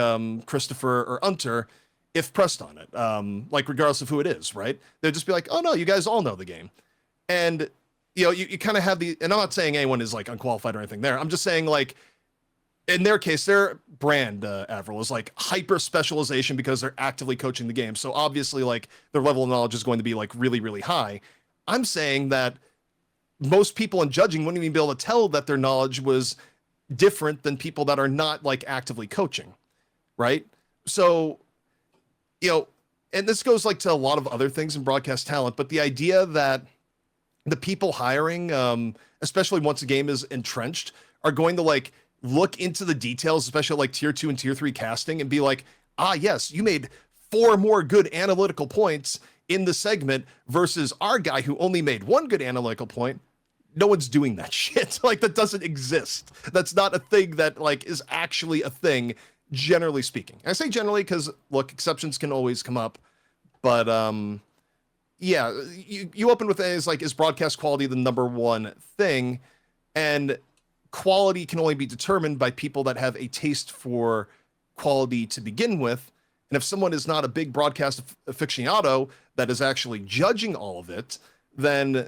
Speaker 1: Christopher or Unter if pressed on it, like regardless of who it is, right? They'd just be like, oh no, you guys all know the game. And you kind of have and I'm not saying anyone is like unqualified or anything there. I'm just saying like, in their case, their brand, Avril, is like hyper specialization because they're actively coaching the game. So obviously like their level of knowledge is going to be like really, really high. I'm saying that most people in judging wouldn't even be able to tell that their knowledge was different than people that are not like actively coaching. Right. So, and this goes like to a lot of other things in broadcast talent, but the idea that the people hiring, especially once a game is entrenched, are going to like look into the details, especially like tier 2 and tier 3 casting, and be like, yes, you made 4 more good analytical points in the segment versus our guy who only made 1 good analytical point. No one's doing that shit. Like that doesn't exist. That's not a thing that like is actually a thing, generally speaking. I say generally because look, exceptions can always come up, but yeah, you open with is like, is broadcast quality the number one thing? And quality can only be determined by people that have a taste for quality to begin with. And if someone is not a big broadcast aficionado that is actually judging all of it, then,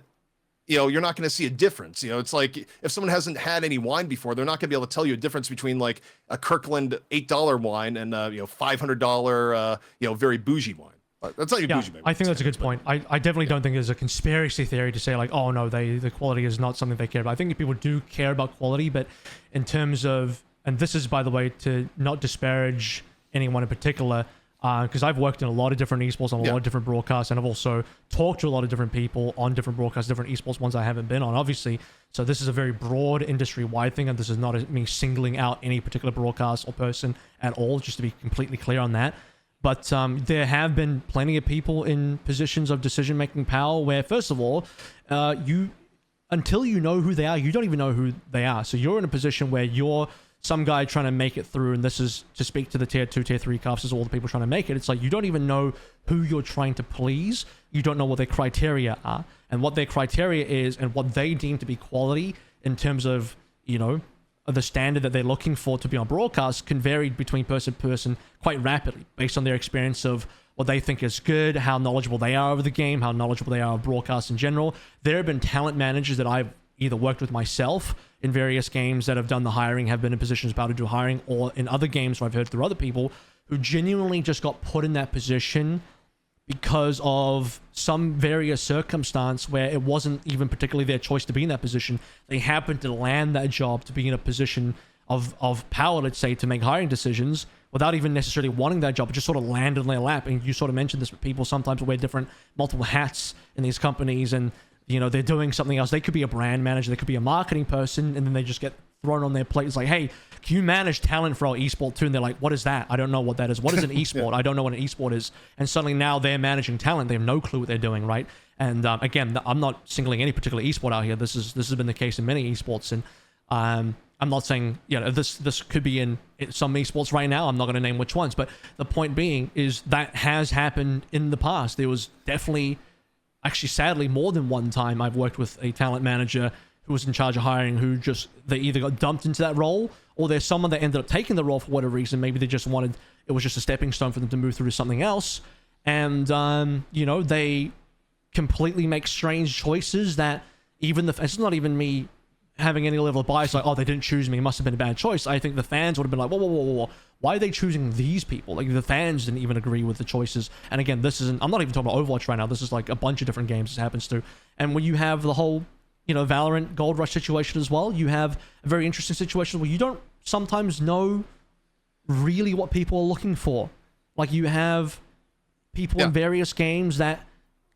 Speaker 1: you're not going to see a difference. It's like if someone hasn't had any wine before, they're not going to be able to tell you a difference between like a Kirkland $8 wine and $500 very bougie wine. That's not even bougie.
Speaker 2: I think that's a good point. I definitely don't think there's a conspiracy theory to say like, oh no, the quality is not something they care about. I think people do care about quality, but in terms of, and this is by the way to not disparage anyone in particular, because I've worked in a lot of different esports on a lot of different broadcasts, and I've also talked to a lot of different people on different broadcasts, different esports ones I haven't been on, obviously. So this is a very broad industry-wide thing, and this is not me singling out any particular broadcast or person at all, just to be completely clear on that. But there have been plenty of people in positions of decision-making power where, first of all, until you know who they are, you don't even know who they are. So you're in a position where you're some guy trying to make it through, and this is to speak to the tier 2, tier 3 casters, all the people trying to make it. It's like you don't even know who you're trying to please. You don't know what their criteria are, and what their criteria is, and what they deem to be quality in terms of, the standard that they're looking for to be on broadcast can vary between person to person quite rapidly based on their experience of what they think is good, how knowledgeable they are of the game, how knowledgeable they are of broadcast in general. There have been talent managers that I've either worked with myself in various games that have done the hiring, have been in positions about to do hiring, or in other games where I've heard through other people who genuinely just got put in that position because of some various circumstance where it wasn't even particularly their choice to be in that position. They happened to land that job to be in a position of power, let's say, to make hiring decisions without even necessarily wanting that job. It just sort of landed in their lap. And you sort of mentioned this with people sometimes wear multiple hats in these companies, and they're doing something else. They could be a brand manager, they could be a marketing person, and then they just get thrown on their plate. It's like, hey, can you manage talent for our esport too? And they're like, what is that? I don't know what that is. What is an esport? I don't know what an esport is. And suddenly now they're managing talent. They have no clue what they're doing, right? And again, I'm not singling any particular esport out here. This has been the case in many esports, and I'm not saying this could be in some esports right now. I'm not going to name which ones, but the point being is that has happened in the past. There was definitely, actually sadly, more than one time I've worked with a talent manager who was in charge of hiring, who they either got dumped into that role, or there's someone that ended up taking the role for whatever reason. Maybe they just wanted, it was just a stepping stone for them to move through to something else. And, they completely make strange choices that it's not even me having any level of bias, like, oh, they didn't choose me, it must have been a bad choice. I think the fans would have been like, whoa. Why are they choosing these people? Like, the fans didn't even agree with the choices. And again, I'm not even talking about Overwatch right now. This is like a bunch of different games this happens to. And when you have the whole, Valorant Gold Rush situation as well, you have a very interesting situation where you don't sometimes know really what people are looking for. Like, you have people in various games that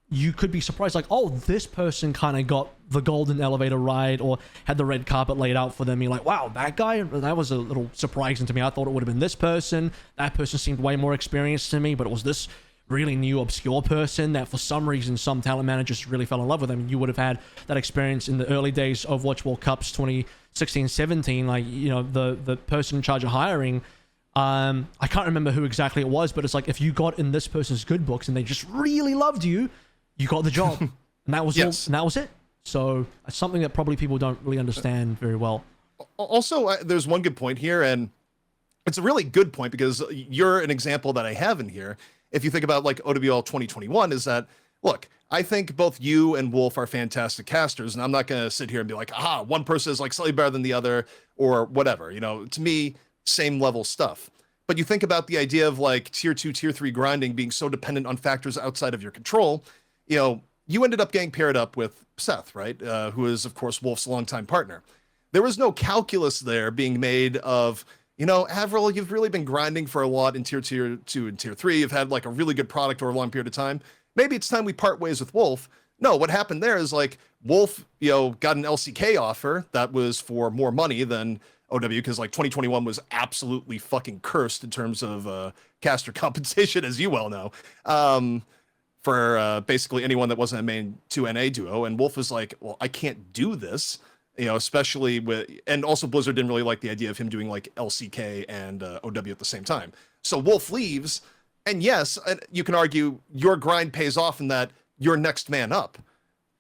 Speaker 2: you could be surprised, like, oh, this person kind of got the golden elevator ride or had the red carpet laid out for them. You're like, wow, that guy, that was a little surprising to me. I thought it would have been this person. That person seemed way more experienced to me, but it was this really new, obscure person that for some reason some talent managers really fell in love with them. You would have had that experience in the early days of Overwatch World Cups 2016-17, like, the person in charge of hiring, I can't remember who exactly it was, but it's like, if you got in this person's good books and they just really loved you, you got the job. And that was all, and that was it. So it's something that probably people don't really understand very well.
Speaker 1: Also, there's one good point here, and it's a really good point because you're an example that I have in here. If you think about like OWL 2021, is that, look, I think both you and Wolf are fantastic casters, and I'm not going to sit here and be like, one person is like slightly better than the other or whatever. To me, same level stuff. But you think about the idea of like tier 2, tier 3 grinding being so dependent on factors outside of your control. You ended up getting paired up with Seth, right? Who is, of course, Wolf's longtime partner. There was no calculus there being made of, Avril, you've really been grinding for a lot in tier 2 and tier 3. You've had like a really good product over a long period of time. Maybe it's time we part ways with Wolf. No, what happened there is like Wolf, got an LCK offer that was for more money than OW, because like 2021 was absolutely fucking cursed in terms of caster compensation, as you well know. For basically anyone that wasn't a main 2NA duo. And Wolf was like, well, I can't do this, especially with, and also Blizzard didn't really like the idea of him doing like LCK and OW at the same time. So Wolf leaves, and yes, you can argue your grind pays off in that you're next man up.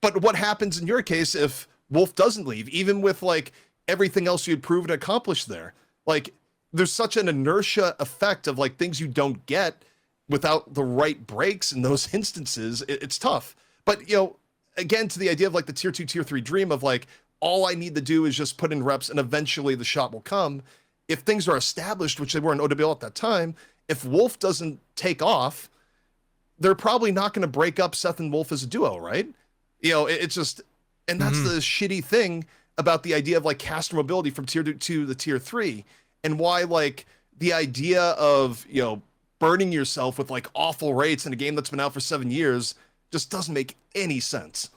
Speaker 1: But what happens in your case if Wolf doesn't leave, even with like everything else you had proven to accomplish there? Like, there's such an inertia effect of like things you don't get without the right breaks in those instances. It's tough. But, again, to the idea of like the tier 2, tier 3 dream of like, all I need to do is just put in reps and eventually the shot will come. If things are established, which they were in OWL at that time, if Wolf doesn't take off, they're probably not going to break up Seth and Wolf as a duo, right? It's just, and that's the shitty thing about the idea of like caster mobility from tier 2 to the tier 3, and why like the idea of, burning yourself with like awful rates in a game that's been out for 7 years just doesn't make any sense.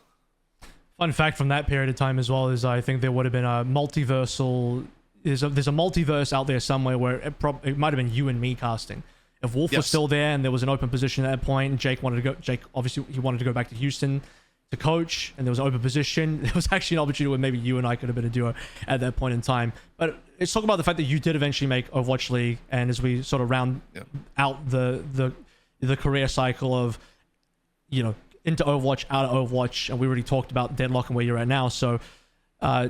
Speaker 2: Fun fact from that period of time as well is I think there would have been a multiversal. There's a multiverse out there somewhere where it might have been you and me casting. If Wolf was still there and there was an open position at that point, Jake obviously he wanted to go back to Houston to coach, and there was an open position. There was actually an opportunity where maybe you and I could have been a duo at that point in time. But let's talk about the fact that you did eventually make Overwatch League, and as we sort of round out the career cycle of, into Overwatch, out of Overwatch, and we already talked about Deadlock and where you're at now. So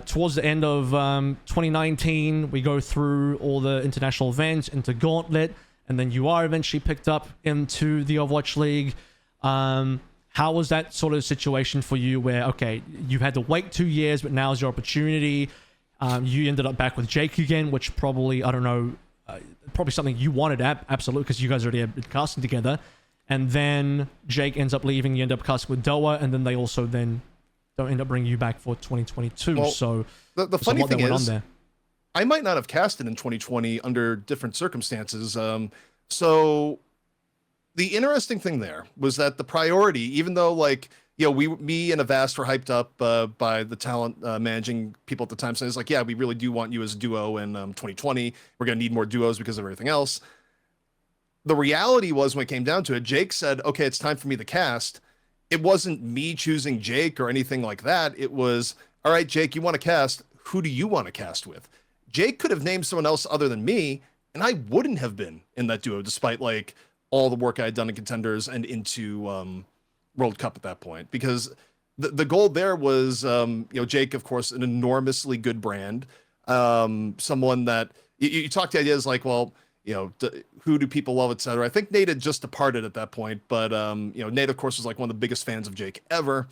Speaker 2: towards the end of 2019, we go through all the international events into Gauntlet, and then you are eventually picked up into the Overwatch League. How was that sort of situation for you where, okay, you've had to wait 2 years, but now's your opportunity. You ended up back with Jake again, which probably, I don't know, probably something you wanted, absolutely, because you guys already had been casting together. And then Jake ends up leaving, you end up casting with Doa, and then they also then don't end up bringing you back for 2022.
Speaker 1: Well,
Speaker 2: so
Speaker 1: the funny thing is, I might not have casted in 2020 under different circumstances. So the interesting thing there was that the priority, even though like, me and Avast were hyped up by the talent managing people at the time, saying it's like, yeah, we really do want you as a duo in 2020. We're going to need more duos because of everything else. The reality was, when it came down to it, Jake said, okay, it's time for me to cast. It wasn't me choosing Jake or anything like that. It was, all right, Jake, you want to cast. Who do you want to cast with? Jake could have named someone else other than me, and I wouldn't have been in that duo, despite like all the work I had done in Contenders and into World Cup at that point. Because the goal there was, Jake, of course, an enormously good brand. Someone that you talk to ideas like, well, who do people love, etc. I think Nate had just departed at that point, but Nate, of course, was like one of the biggest fans of Jake ever.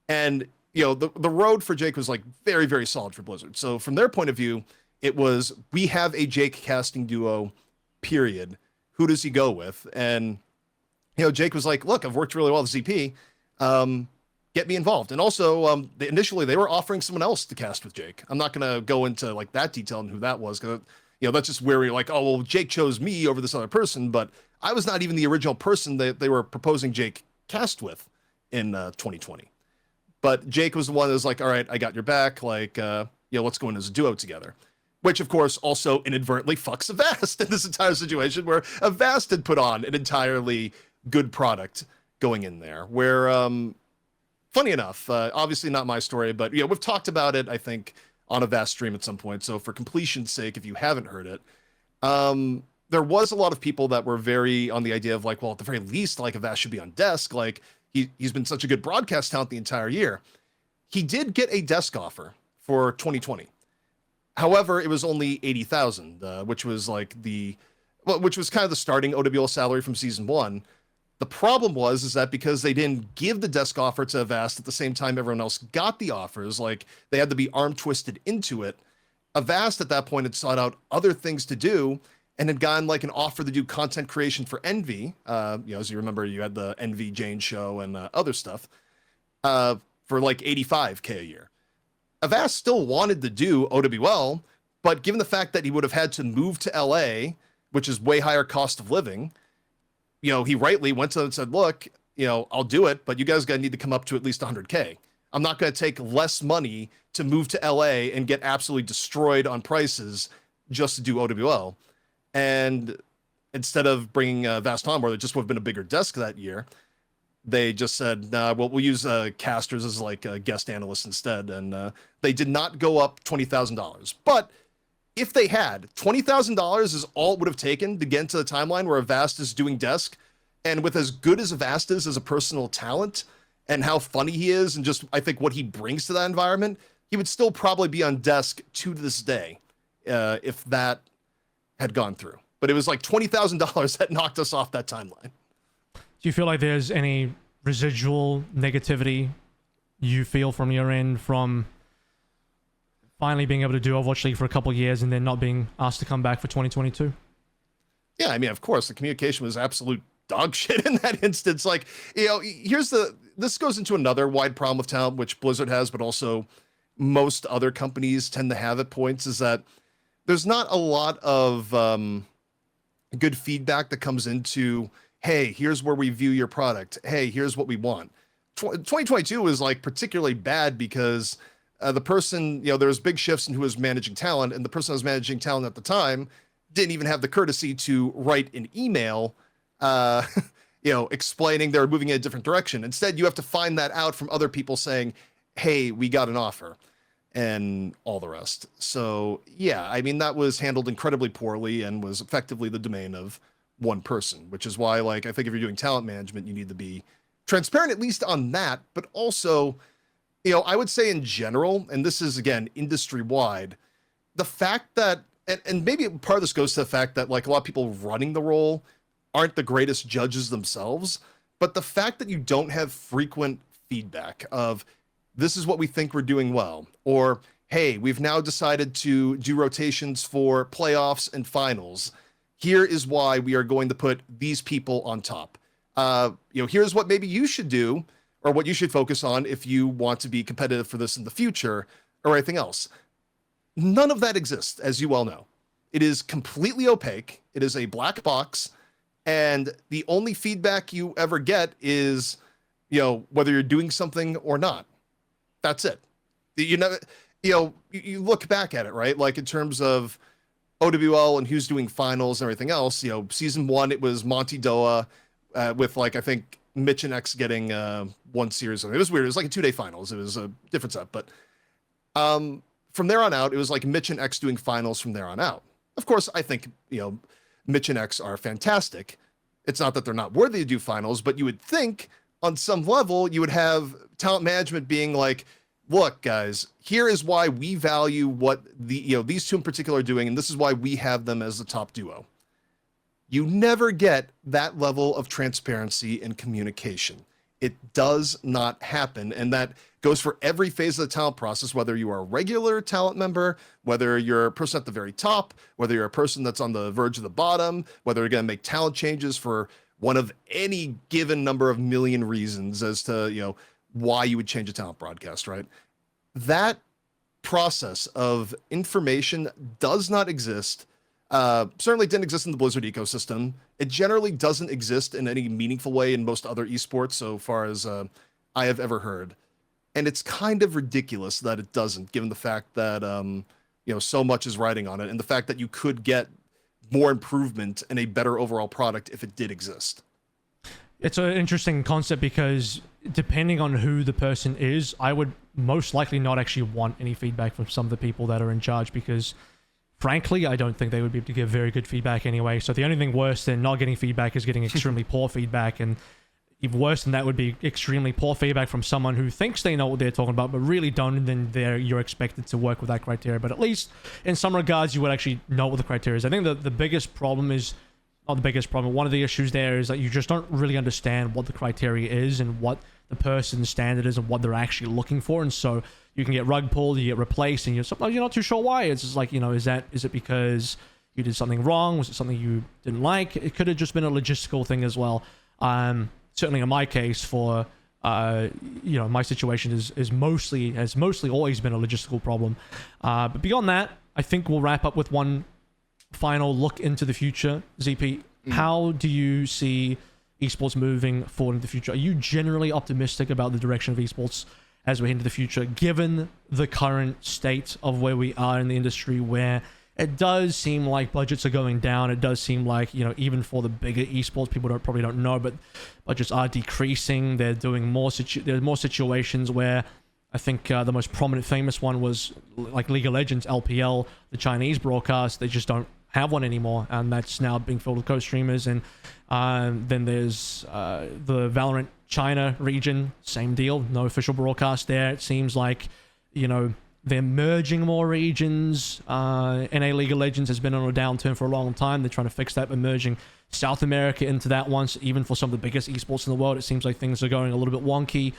Speaker 1: And the road for Jake was like very, very solid for Blizzard. So from their point of view, it was, we have a Jake casting duo, period. Who does he go with? And Jake was like, look, I've worked really well with ZP. Get me involved. And also, initially they were offering someone else to cast with Jake. I'm not going to go into like that detail and who that was, because that's just where we're like, oh, well, Jake chose me over this other person, but I was not even the original person that they were proposing Jake cast with in 2020. But Jake was the one that was like, all right, I got your back. Like, let's go in as a duo together. Which, of course, also inadvertently fucks Avast in this entire situation, where Avast had put on an entirely good product going in there. Where, funny enough, obviously not my story, but we've talked about it, I think, on a Vast stream at some point. So for completion's sake, if you haven't heard it, there was a lot of people that were very on the idea of like, well, at the very least, like Avast should be on desk. Like he's been such a good broadcast talent the entire year. He did get a desk offer for 2020. However, it was only 80,000, which was like which was kind of the starting OWL salary from season 1. The problem is that because they didn't give the desk offer to Avast at the same time everyone else got the offers, like they had to be arm twisted into it. Avast at that point had sought out other things to do and had gotten like an offer to do content creation for Envy. As you remember, you had the Envy Jane show and other stuff for like 85K a year. Avast still wanted to do OWL, but given the fact that he would have had to move to LA, which is way higher cost of living, he rightly went to them and said, look, I'll do it, but you guys got to need to come up to at least 100K. I'm not going to take less money to move to LA and get absolutely destroyed on prices just to do OWL. And instead of bringing Vast on, where there just would have been a bigger desk that year, they just said, nah, well, we'll use casters as like guest analysts instead. And they did not go up $20,000. But if they had, $20,000 is all it would have taken to get into the timeline where Avast is doing desk. And with as good as Avast is as a personal talent and how funny he is and just, I think, what he brings to that environment, he would still probably be on desk to this day if that had gone through. But it was like $20,000 that knocked us off that timeline.
Speaker 2: Do you feel like there's any residual negativity you feel from your end from finally being able to do Overwatch League for a couple of years and then not being asked to come back for 2022?
Speaker 1: Yeah, I mean, of course, the communication was absolute dog shit in that instance. Like, this goes into another wide problem with talent, which Blizzard has, but also most other companies tend to have at points, is that there's not a lot of good feedback that comes into, hey, here's where we view your product. Hey, here's what we want. 2022 was like particularly bad because the person, there was big shifts in who was managing talent, and the person who was managing talent at the time didn't even have the courtesy to write an email, explaining they're moving in a different direction. Instead, you have to find that out from other people saying, hey, we got an offer, and all the rest. So yeah, I mean, that was handled incredibly poorly and was effectively the domain of one person, which is why, like, I think if you're doing talent management, you need to be transparent, at least on that, but also, I would say in general, and this is, again, industry-wide, the fact that, and maybe part of this goes to the fact that, like, a lot of people running the role aren't the greatest judges themselves, but the fact that you don't have frequent feedback of, this is what we think we're doing well, or, hey, we've now decided to do rotations for playoffs and finals. Here is why we are going to put these people on top. Here's what maybe you should do, or what you should focus on if you want to be competitive for this in the future, or anything else. None of that exists, as you well know. It is completely opaque. It is a black box, and the only feedback you ever get is, whether you're doing something or not. That's it. You look back at it, right? Like, in terms of OWL and who's doing finals and everything else, season 1, it was Monty Doa, with, like, I think Mitch and X getting one series. It was weird. It was like a 2-day finals. It was a different set. But from there on out, it was like Mitch and X doing finals from there on out. Of course, I think, Mitch and X are fantastic. It's not that they're not worthy to do finals, but you would think on some level you would have talent management being like, look, guys, here is why we value what these two in particular are doing, and this is why we have them as the top duo. You never get that level of transparency and communication. It does not happen, and that goes for every phase of the talent process, whether you are a regular talent member, whether you're a person at the very top, whether you're a person that's on the verge of the bottom, whether you're going to make talent changes for one of any given number of million reasons as to, why you would change a talent broadcast, right? That process of information does not exist. Certainly didn't exist in the Blizzard ecosystem. It generally doesn't exist in any meaningful way in most other esports, so far as I have ever heard. And it's kind of ridiculous that it doesn't, given the fact that so much is riding on it, and the fact that you could get more improvement and a better overall product if it did exist.
Speaker 2: It's an interesting concept because depending on who the person is, I would most likely not actually want any feedback from some of the people that are in charge, because frankly, I don't think they would be able to give very good feedback anyway. So the only thing worse than not getting feedback is getting extremely poor feedback, and even worse than that would be extremely poor feedback from someone who thinks they know what they're talking about, but really don't, and then you're expected to work with that criteria. But at least in some regards, you would actually know what the criteria is. I think the biggest problem is, not the biggest problem, one of the issues there is that you just don't really understand what the criteria is and what the person's standard is and what they're actually looking for. And so you can get rug pulled, you get replaced, and sometimes you're not too sure why. It's just like, is it because you did something wrong? Was it something you didn't like? It could have just been a logistical thing as well. Certainly in my case, for my situation has mostly always been a logistical problem. But beyond that, I think we'll wrap up with one final look into the future. ZP, how do you see esports moving forward in the future? Are you generally optimistic about the direction of esports as we head into the future, given the current state of where we are in the industry, where it does seem like budgets are going down? It does seem like, even for the bigger esports, people probably don't know, but budgets are decreasing. They're doing there's more situations where I think the most prominent, famous one was like League of Legends, LPL, the Chinese broadcast. They just don't have one anymore, and that's now being filled with co-streamers. And then there's the Valorant China region, same deal, no official broadcast there. It seems like, they're merging more regions. NA League of Legends has been on a downturn for a long time. They're trying to fix that by merging South America into that once. Even for some of the biggest esports in the world, it seems like things are going a little bit wonky.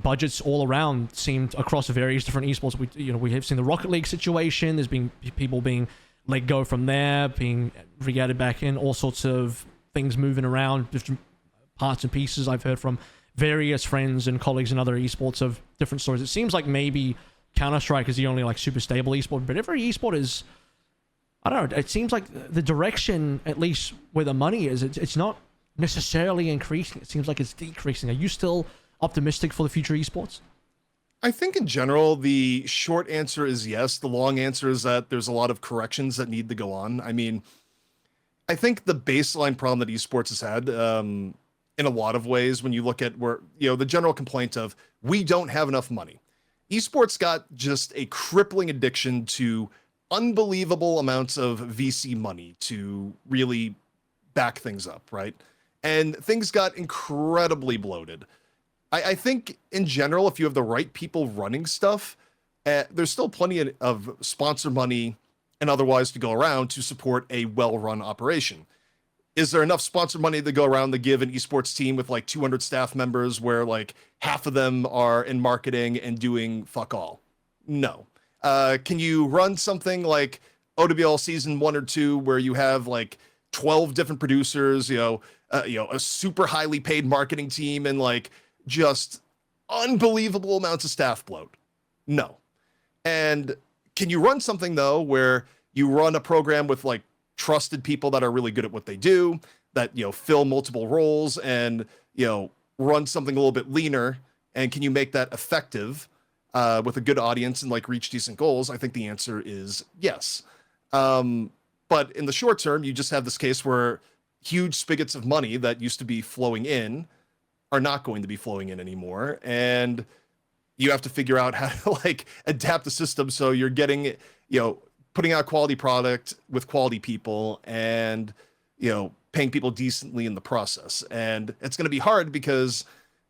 Speaker 2: budgets all around seemed across various different esports. We have seen the Rocket League situation. There's been people being let go from there, being re-added back in, all sorts of things moving around, different parts and pieces. I've heard from various friends and colleagues in other esports of different stories. It seems like maybe Counter-Strike is the only like super stable esport, but every esport is, I don't know, it seems like the direction, at least where the money is, it's not necessarily increasing. It seems like it's decreasing. Are you still optimistic for the future esports?
Speaker 1: I think in general, the short answer is yes. The long answer is that there's a lot of corrections that need to go on. I mean, I think the baseline problem that esports has had, in a lot of ways, when you look at where, the general complaint of, we don't have enough money. Esports got just a crippling addiction to unbelievable amounts of VC money to really back things up, right? And things got incredibly bloated. I think in general, if you have the right people running stuff, there's still plenty of sponsor money and otherwise to go around to support a well-run operation. Is there enough sponsor money to go around to give an esports team with like 200 staff members where like half of them are in marketing and doing fuck all? No. Can you run something like OWL season 1 or 2 where you have like 12 different producers, a super highly paid marketing team and like just unbelievable amounts of staff bloat? No. And can you run something though where you run a program with like trusted people that are really good at what they do, that fill multiple roles and run something a little bit leaner? And can you make that effective with a good audience and like reach decent goals? I think the answer is yes. But in the short term, you just have this case where huge spigots of money that used to be flowing in are not going to be flowing in anymore. And you have to figure out how to like adapt the system so you're getting, putting out quality product with quality people and, paying people decently in the process. And it's going to be hard because,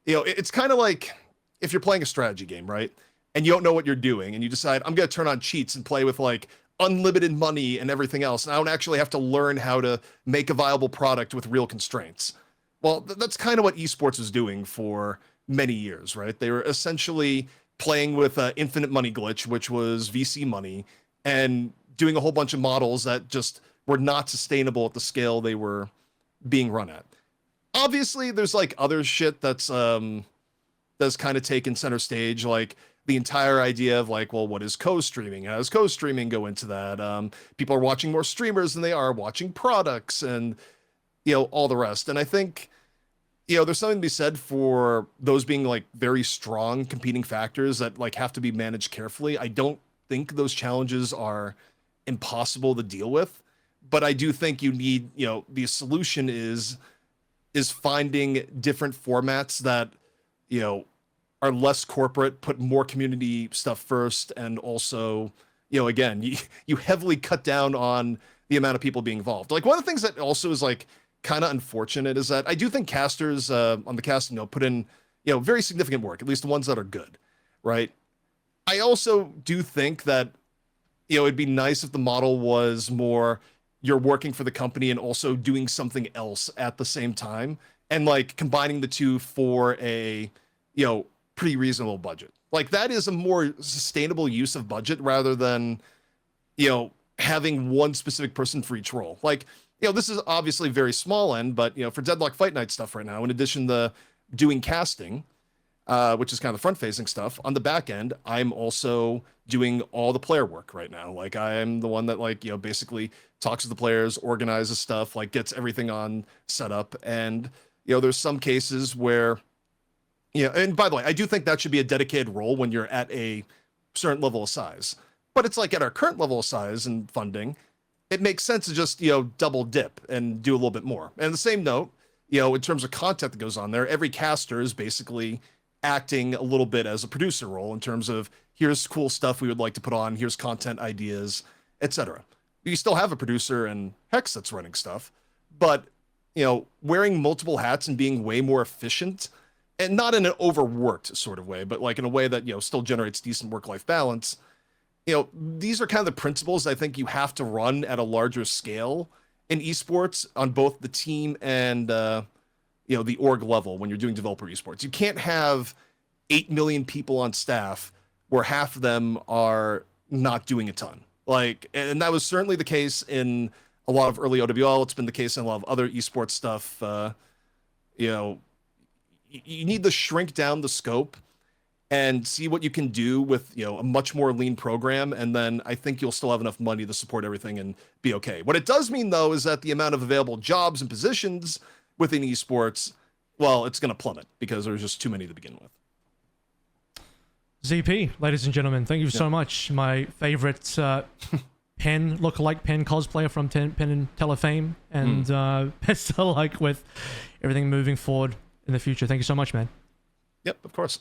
Speaker 1: it's kind of like if you're playing a strategy game, right? And you don't know what you're doing and you decide, I'm going to turn on cheats and play with like unlimited money and everything else. And I don't actually have to learn how to make a viable product with real constraints. Well, that's kind of what esports was doing for many years, right? They were essentially playing with infinite money glitch, which was VC money, and doing a whole bunch of models that just were not sustainable at the scale they were being run at. Obviously, there's like other shit that's kind of taken center stage, like the entire idea of like, well, what is co-streaming? How does co-streaming go into that? People are watching more streamers than they are watching products and, all the rest. And I think, there's something to be said for those being like very strong competing factors that like have to be managed carefully. I don't think those challenges are impossible to deal with, but I do think you need, the solution is finding different formats that, are less corporate, put more community stuff first, and also, again, you heavily cut down on the amount of people being involved. Like one of the things that also is like kind of unfortunate is that I do think casters on the casting put in, very significant work, at least the ones that are good, right? I also do think that, it'd be nice if the model was more you're working for the company and also doing something else at the same time and like combining the two for a, pretty reasonable budget. Like that is a more sustainable use of budget rather than, having one specific person for each role. Like, this is obviously very small end, but, for Deadlock Fight Night stuff right now, in addition to doing casting, which is kind of the front-facing stuff, on the back end, I'm also doing all the player work right now. Like I am the one that like, basically talks to the players, organizes stuff, like gets everything on set up. And, there's some cases where, and by the way, I do think that should be a dedicated role when you're at a certain level of size. But it's like at our current level of size and funding, it makes sense to just, double dip and do a little bit more. And the same note, in terms of content that goes on there, every caster is basically acting a little bit as a producer role in terms of here's cool stuff we would like to put on, here's content ideas, etc. You still have a producer and Hex that's running stuff, but, wearing multiple hats and being way more efficient, and not in an overworked sort of way, but like in a way that, still generates decent work-life balance. These are kind of the principles I think you have to run at a larger scale in esports on both the team and, the org level when you're doing developer esports. You can't have 8 million people on staff where half of them are not doing a ton. Like, and that was certainly the case in a lot of early OWL. It's been the case in a lot of other esports stuff. You know, you need to shrink down the scope and see what you can do with, you know, a much more lean program. And then I think you'll still have enough money to support everything and be okay. What it does mean, though, is that the amount of available jobs and positions within esports, well, it's going to plummet because there's just too many to begin with.
Speaker 2: ZP, ladies and gentlemen, thank you so much. My favorite Pen lookalike Pen cosplayer from Pen and Telefame, and best of luck with everything moving forward in the future. Thank you so much, man.
Speaker 1: Yep, of course.